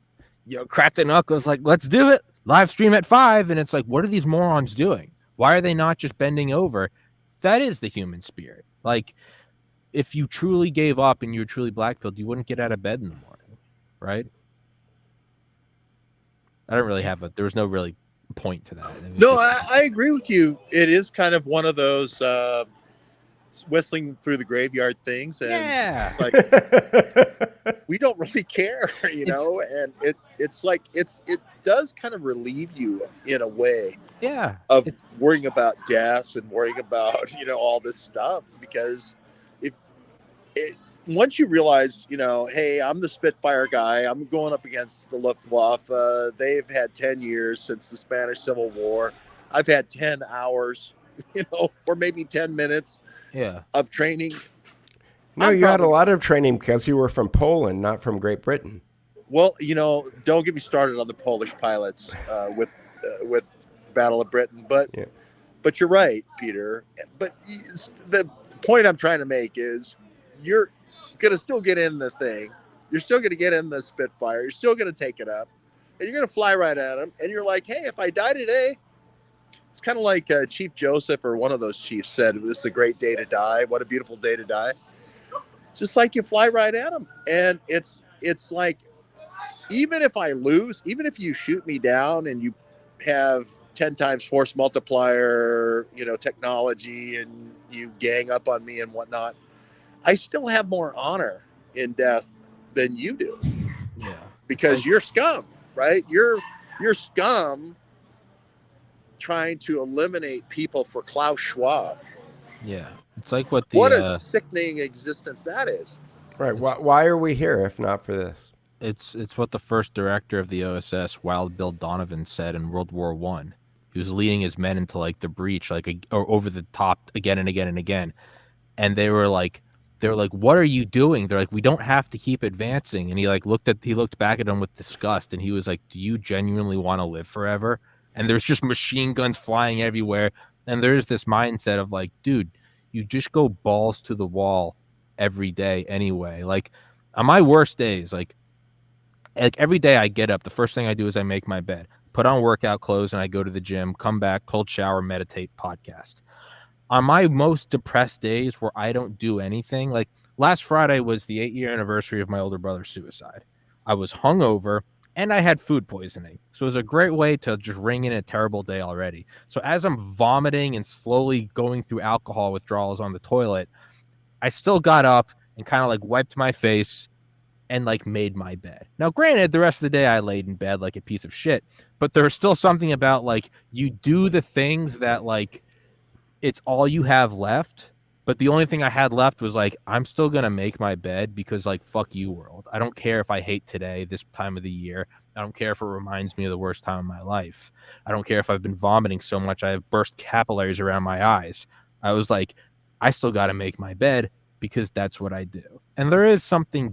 crack the knuckles, like, let's do it. Live stream at 5. And it's like, what are these morons doing? Why are they not just bending over? That is the human spirit. Like, if you truly gave up and you were truly blackpilled, you wouldn't get out of bed in the morning, right? I don't really there was no really point to that. No, I agree with you. It is kind of one of those whistling through the graveyard things, and like we don't really care, and it's like it does kind of relieve you in a way, of worrying about deaths and worrying about all this stuff, because once you realize, hey, I'm the Spitfire guy, I'm going up against the Luftwaffe. They've had 10 years since the Spanish Civil War. I've had 10 hours, or maybe 10 minutes of training. No, you had a lot of training because you were from Poland, not from Great Britain. Well, don't get me started on the Polish pilots with Battle of Britain, but you're right, Peter. But the point I'm trying to make is you're going to still get in the thing. You're still going to get in the Spitfire. You're still going to take it up, and you're going to fly right at them. And you're like, hey, if I die today, it's kind of like Chief Joseph or one of those chiefs said, this is a great day to die. What a beautiful day to die. It's just like you fly right at them. And it's like, even if I lose, even if you shoot me down and you have 10 times force multiplier, technology, and you gang up on me and whatnot, I still have more honor in death than you do. Yeah. Because you're scum, right? You're scum trying to eliminate people for Klaus Schwab. Yeah. It's like what a sickening existence that is. Right. Why are we here if not for this? It's what the first director of the OSS, Wild Bill Donovan, said in World War I. He was leading his men into like the breach, or over the top again and again and again. And they were like, what are you doing? They're like, we don't have to keep advancing. And he looked back at them with disgust, and he was like, do you genuinely want to live forever? And there's just machine guns flying everywhere. And there's this mindset of like, dude, you just go balls to the wall every day anyway. Like on my worst days, like every day I get up, the first thing I do is I make my bed, put on workout clothes, and I go to the gym, come back, cold shower, meditate, podcast. On my most depressed days where I don't do anything, like last Friday was the 8-year anniversary of my older brother's suicide. I was hungover and I had food poisoning. So it was a great way to just ring in a terrible day already. So as I'm vomiting and slowly going through alcohol withdrawals on the toilet, I still got up and kind of like wiped my face and like made my bed. Now, granted, the rest of the day I laid in bed like a piece of shit, but there's still something about like you do the things that like it's all you have left. But the only thing I had left was like, I'm still going to make my bed because like, fuck you, world. I don't care if I hate today, this time of the year. I don't care if it reminds me of the worst time of my life. I don't care if I've been vomiting so much I have burst capillaries around my eyes. I was like, I still got to make my bed because that's what I do. And there is something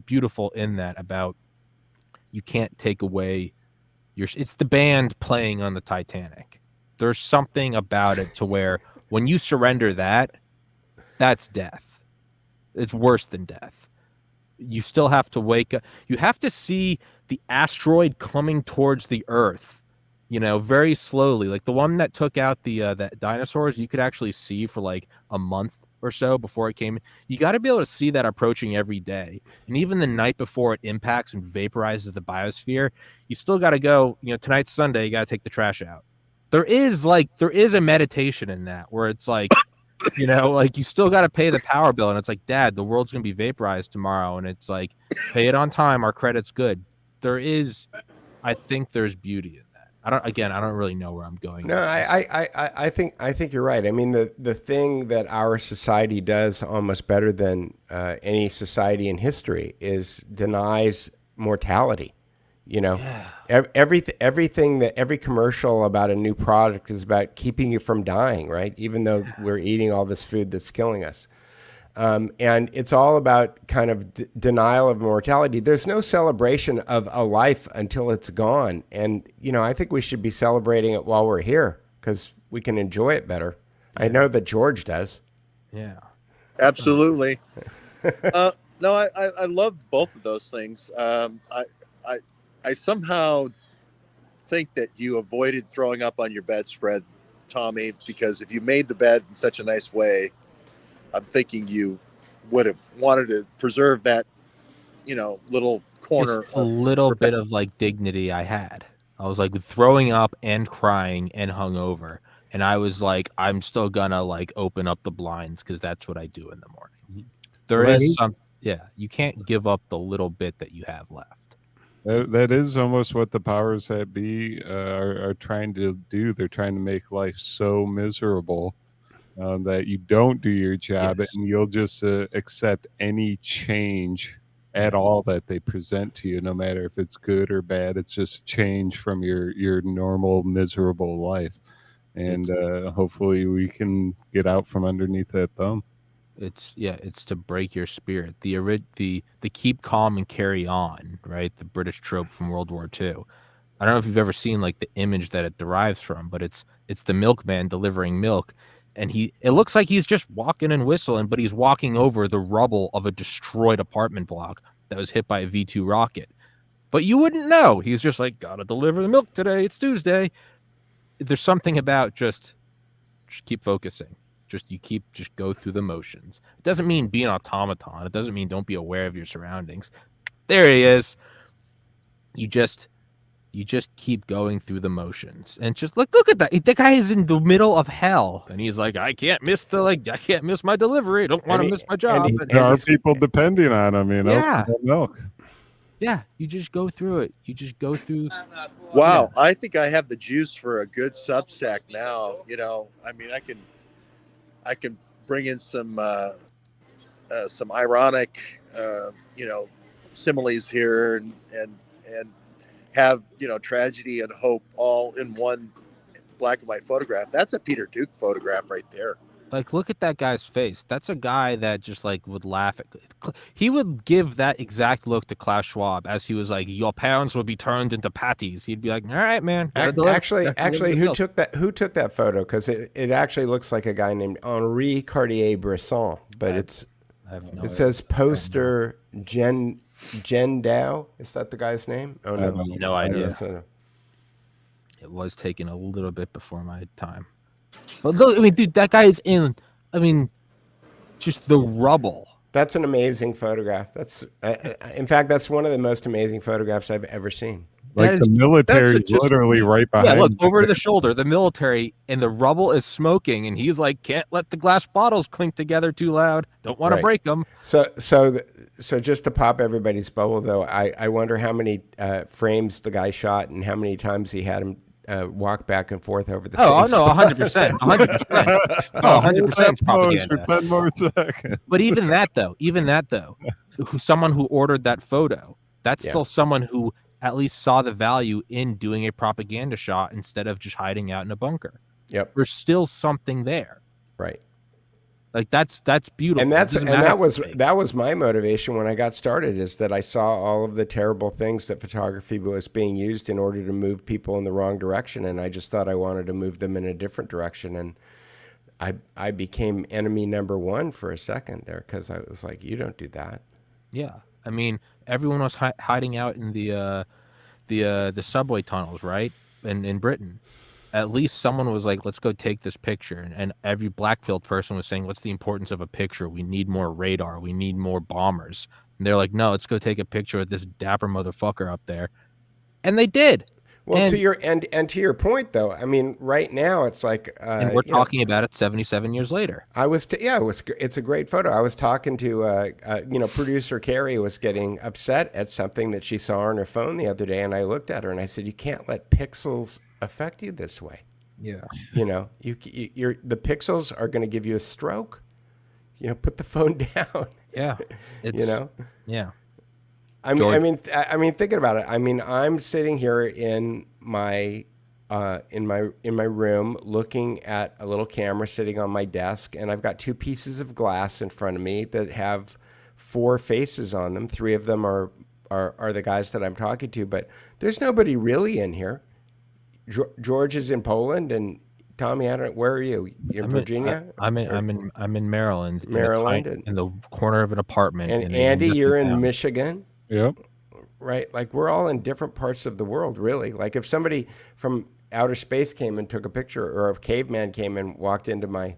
beautiful in that about you can't take away it's the band playing on the Titanic. There's something about it to where when you surrender that's death. It's worse than death. You still have to wake up. You have to see the asteroid coming towards the Earth, very slowly. Like the one that took out the dinosaurs, you could actually see for like a month or so before it came. You got to be able to see that approaching every day. And even the night before it impacts and vaporizes the biosphere, you still got to go, tonight's Sunday, you got to take the trash out. There is a meditation in that where it's like, like you still got to pay the power bill. And it's like, Dad, the world's going to be vaporized tomorrow. And it's like, pay it on time. Our credit's good. I think there's beauty in that. I don't really know where I'm going. No, I think you're right. I mean, the thing that our society does almost better than any society in history is denies mortality. Everything that every commercial about a new product is about keeping you from dying, right? Even though we're eating all this food that's killing us. And it's all about kind of denial of mortality. There's no celebration of a life until it's gone. And, I think we should be celebrating it while we're here because we can enjoy it better. Yeah. I know that George does. Yeah, absolutely. No, I love both of those things. I somehow think that you avoided throwing up on your bedspread, Tommy, because if you made the bed in such a nice way, I'm thinking you would have wanted to preserve that, little corner. Just a little bit of like dignity I had. I was like throwing up and crying and hungover. And I was like, I'm still gonna like open up the blinds because that's what I do in the morning. There is some, you can't give up the little bit that you have left. That is almost what the powers that be are trying to do. They're trying to make life so miserable that you don't do your job, and you'll just accept any change at all that they present to you, no matter if it's good or bad. It's just change from your normal miserable life, and hopefully we can get out from underneath that thumb. It's to break your spirit. The keep calm and carry on, right? The British trope from World War II. I don't know if you've ever seen like the image that it derives from, but it's the milkman delivering milk, and it looks like he's just walking and whistling, but he's walking over the rubble of a destroyed apartment block that was hit by a V2 rocket. But you wouldn't know. He's just like, gotta deliver the milk today. It's Tuesday. There's something about just keep focusing. Just go through the motions. It doesn't mean be an automaton. It doesn't mean don't be aware of your surroundings. There he is. You just keep going through the motions, and just look at that. The guy is in the middle of hell, and he's like, I can't miss my delivery. I don't want to miss my job. There are people depending on him, for milk. Yeah, you just go through it. You just go through. Wow, I think I have the juice for a good Substack now. I mean, I can bring in some ironic, similes here, and have tragedy and hope all in one black and white photograph. That's a Peter Duke photograph right there. Like, look at that guy's face. That's a guy that just like would laugh at. He would give that exact look to Klaus Schwab as he was like, "Your pounds will be turned into patties." He'd be like, "All right, man." Actually, who took that photo? Because it actually looks like a guy named Henri Cartier-Bresson, but it says poster Jen Dow. Is that the guy's name? Oh no, no idea. It was taken a little bit before my time. But look, I mean, dude, that guy is in. I mean, just the rubble. That's an amazing photograph. That's, in fact, that's one of the most amazing photographs I've ever seen. Like the military is literally right behind. Yeah, look over the shoulder. The military and the rubble is smoking, and he's like, "Can't let the glass bottles clink together too loud. Don't want to break them." So just to pop everybody's bubble, though, I wonder how many frames the guy shot and how many times he had him walk back and forth over the. Oh no, 100%, 100%, 100% propaganda. For 10 more seconds. But even that though, someone who ordered that photo, that's still someone who at least saw the value in doing a propaganda shot instead of just hiding out in a bunker. Yep, there's still something there, right? Like that's beautiful. And that was my motivation when I got started, is that I saw all of the terrible things that photography was being used in order to move people in the wrong direction, and I just thought I wanted to move them in a different direction. And I became enemy number one for a second there, because I was like, you don't do that. Yeah, I mean, everyone was hiding out in the subway tunnels, right? In Britain. At least someone was like, let's go take this picture. And every black-pilled person was saying, what's the importance of a picture? We need more radar. We need more bombers. And they're like, no, let's go take a picture of this dapper motherfucker up there. And they did. Well, to your point, though, I mean, right now it's like, and we're talking about it 77 years later. It's a great photo. I was talking to, producer Carrie was getting upset at something that she saw on her phone the other day, and I looked at her and I said, you can't let pixels affect you this way. Yeah. You're the pixels are going to give you a stroke. Put the phone down. Yeah. Yeah. I mean, thinking about it. I mean, I'm sitting here in my room looking at a little camera sitting on my desk, and I've got two pieces of glass in front of me that have 4 faces on them. 3 of them are the guys that I'm talking to, but there's nobody really in here. George is in Poland, and Tommy, I don't. Where are you? You're in Virginia? I'm in Maryland. Maryland, in the corner of an apartment. And Andy, you're in Michigan. Yep. Right. Like we're all in different parts of the world, really. Like if somebody from outer space came and took a picture, or if caveman came and walked into my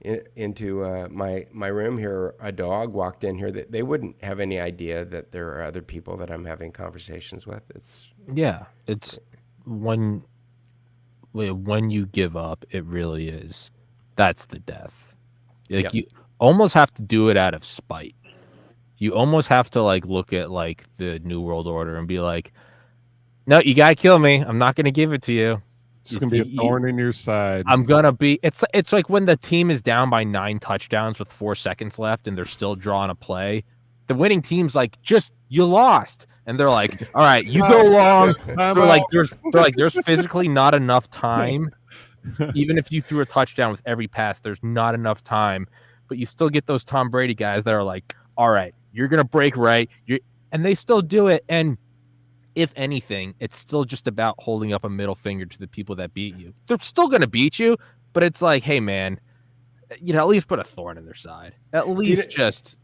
room here, or a dog walked in here, that they wouldn't have any idea that there are other people that I'm having conversations with. It's when you give up, it really is. That's the death. Like you almost have to do it out of spite. You almost have to like look at like the New World Order and be like, no, you gotta kill me. I'm not gonna give it to you. It's gonna be a thorn in your side. I'm gonna be. It's like when the team is down by 9 touchdowns with 4 seconds left and they're still drawing a play. The winning team's like, you lost, and they're like, all right, you go long. They're like, there's physically not enough time. Even if you threw a touchdown with every pass, there's not enough time. But you still get those Tom Brady guys that are like, all right, you're gonna break right, and they still do it. And if anything, it's still just about holding up a middle finger to the people that beat you. They're still going to beat you, but it's like, hey, man, at least put a thorn in their side. At least just.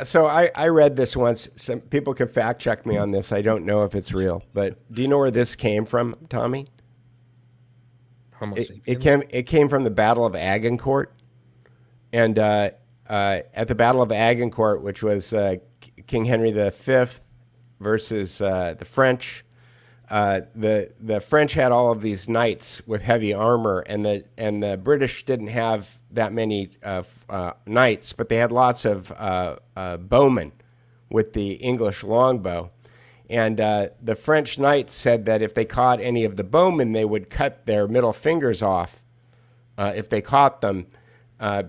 So I read this once. Some people can fact check me on this. I don't know if it's real, but do you know where this came from, Tommy? It came from the Battle of Agincourt. And at the Battle of Agincourt, which was King Henry V versus the French. The French had all of these knights with heavy armor, and the British didn't have that many knights, but they had lots of bowmen with the English longbow. And the French knights said that if they caught any of the bowmen, they would cut their middle fingers off if they caught them.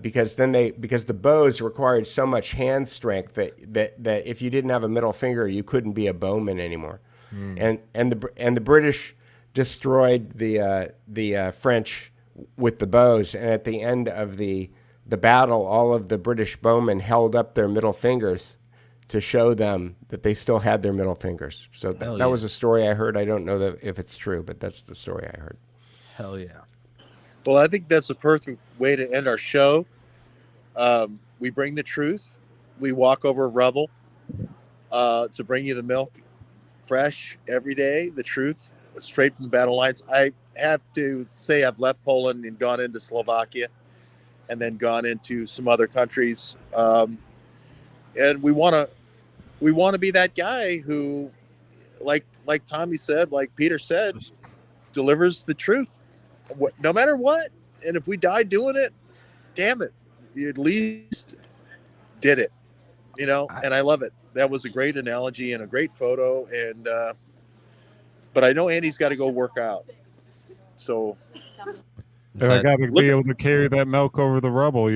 Because the bows required so much hand strength that if you didn't have a middle finger, you couldn't be a bowman anymore. And the British destroyed the French with the bows. And at the end of the battle, all of the British bowmen held up their middle fingers to show them that they still had their middle fingers. So that was a story I heard. I don't know if it's true, but that's the story I heard. Hell yeah. Well, I think that's a perfect way to end our show. We bring the truth. We walk over rubble to bring you the milk fresh every day, the truth, straight from the battle lines. I have to say I've left Poland and gone into Slovakia and then gone into some other countries. And we want to be that guy who, like Tommy said, like Peter said, delivers the truth. No matter what, and if we die doing it, damn it, you at least did it, and I love it. That was a great analogy and a great photo, and but I know Andy's got to go work out, so I got to be able to carry that milk over the rubble,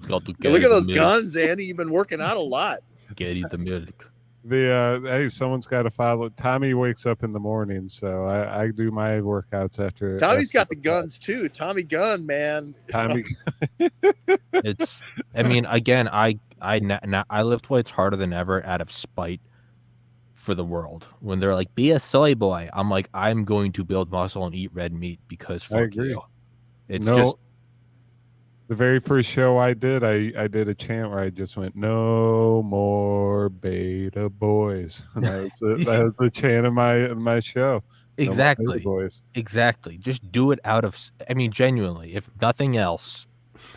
Look at those guns, Andy. You've been working out a lot. Get the milk. Hey, someone's got to follow. Tommy wakes up in the morning, so I do my workouts after. Tommy's got the guns too. Tommy Gun, man. Tommy. Again, I lift weights harder than ever out of spite for the world. When they're like, be a soy boy, I'm like, I'm going to build muscle and eat red meat because fuck I agree. you. It's just. The very first show I did a chant where I just went, "No more beta boys." And that was the chant of my show. Exactly. No more beta boys. Exactly. Just do it out of. Genuinely, if nothing else,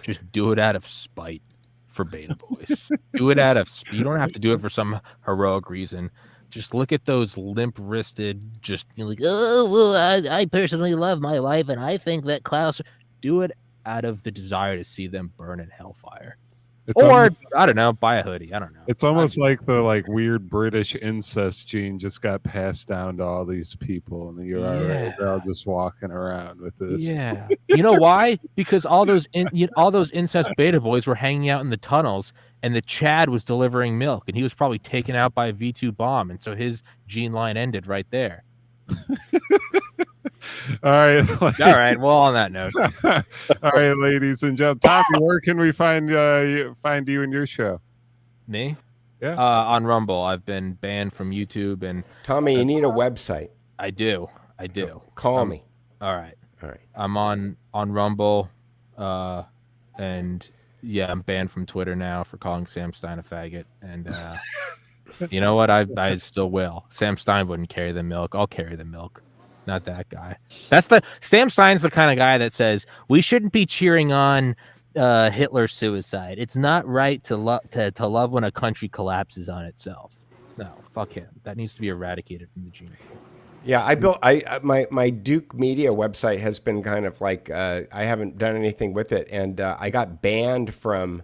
just do it out of spite for beta boys. Do it out of. You don't have to do it for some heroic reason. Just look at those limp-wristed. Just like, oh well, I personally love my life, and I think that Klaus. Do it out of the desire to see them burn in hellfire. I don't know, buy a hoodie. I don't know. It's almost like the weird British incest gene just got passed down to all these people, and they're all just walking around with this. Yeah. You know why? Because all those incest beta boys were hanging out in the tunnels, and the Chad was delivering milk, and he was probably taken out by a V2 bomb, and so his gene line ended right there. All right. Well, on that note. All right, ladies and gentlemen. Tommy, where can we find you and your show? Me? Yeah. On Rumble. I've been banned from YouTube. And Tommy, you need a website. I do. Call me. All right. All right. I'm on Rumble, and yeah, I'm banned from Twitter now for calling Sam Stein a faggot. And you know what? I still will. Sam Stein wouldn't carry the milk. I'll carry the milk. Not that guy. Sam Stein's the kind of guy that says we shouldn't be cheering on Hitler's suicide. It's not right to love when a country collapses on itself. No, fuck him. That needs to be eradicated from the gene pool. Yeah, my Duke Media website has been kind of like I haven't done anything with it, and I got banned from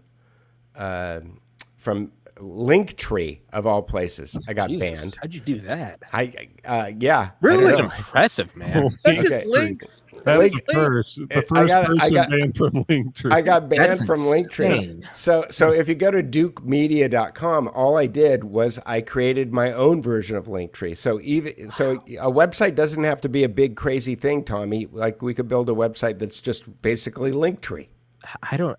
Linktree of all places. I got banned. How'd you do that? Yeah, really impressive, man. That's just links. That's the first person banned from Linktree. I got banned from Linktree. So if you go to dukemedia.com, all I did was I created my own version of Linktree. So a website doesn't have to be a big crazy thing, Tommy. Like we could build a website that's just basically Linktree. I got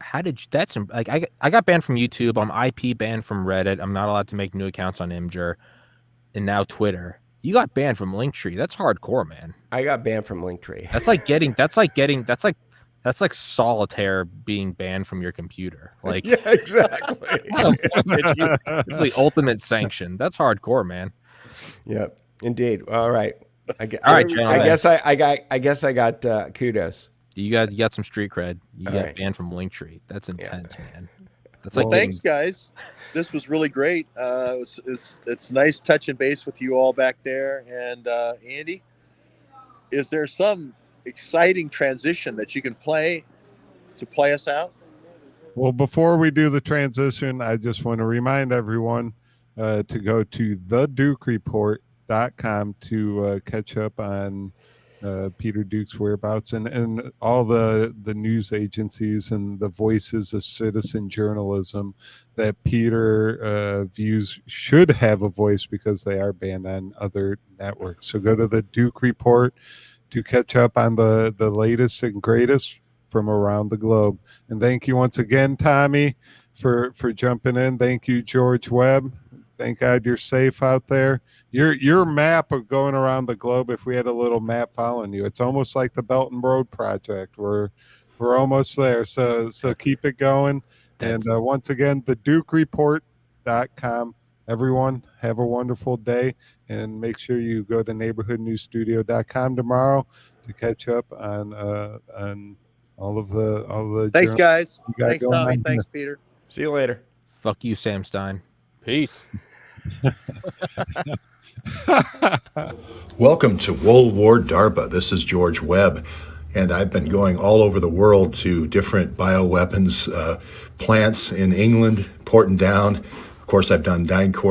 banned from YouTube. I'm IP banned from Reddit. I'm not allowed to make new accounts on Imgur, and now Twitter. You got banned from Linktree. That's hardcore, man. I got banned from Linktree. That's like solitaire being banned from your computer. Like, yeah, exactly. It's the ultimate sanction. That's hardcore, man. Yep, indeed. All right. All right, gentlemen. I guess I got kudos. You got some street cred. You All got right. banned from Linktree. That's intense, man. That's Well, thanks, guys. This was really great. It's nice touching base with you all back there. And Andy, is there some exciting transition that you can play to play us out? Well, before we do the transition, I just want to remind everyone to go to thedukereport.com to catch up on Peter Duke's whereabouts and all the news agencies and the voices of citizen journalism that Peter views should have a voice because they are banned on other networks. So go to the Duke Report to catch up on the latest and greatest from around the globe. And thank you once again, Tommy, for jumping in. Thank you, George Webb. Thank God you're safe out there. Your map of going around the globe, if we had a little map following you, it's almost like the Belt and Road Project. We're almost there. So keep it going. And once again, thedukereport.com. Everyone, have a wonderful day. And make sure you go to neighborhoodnewsstudio.com tomorrow to catch up on all of the Thanks, guys. Thanks, going Tommy. on Thanks, here. Peter. See you later. Fuck you, Sam Stein. Peace. Welcome to World War DARPA. This is George Webb, and I've been going all over the world to different bioweapons plants in England, Porton Down. Of course, I've done DynCorp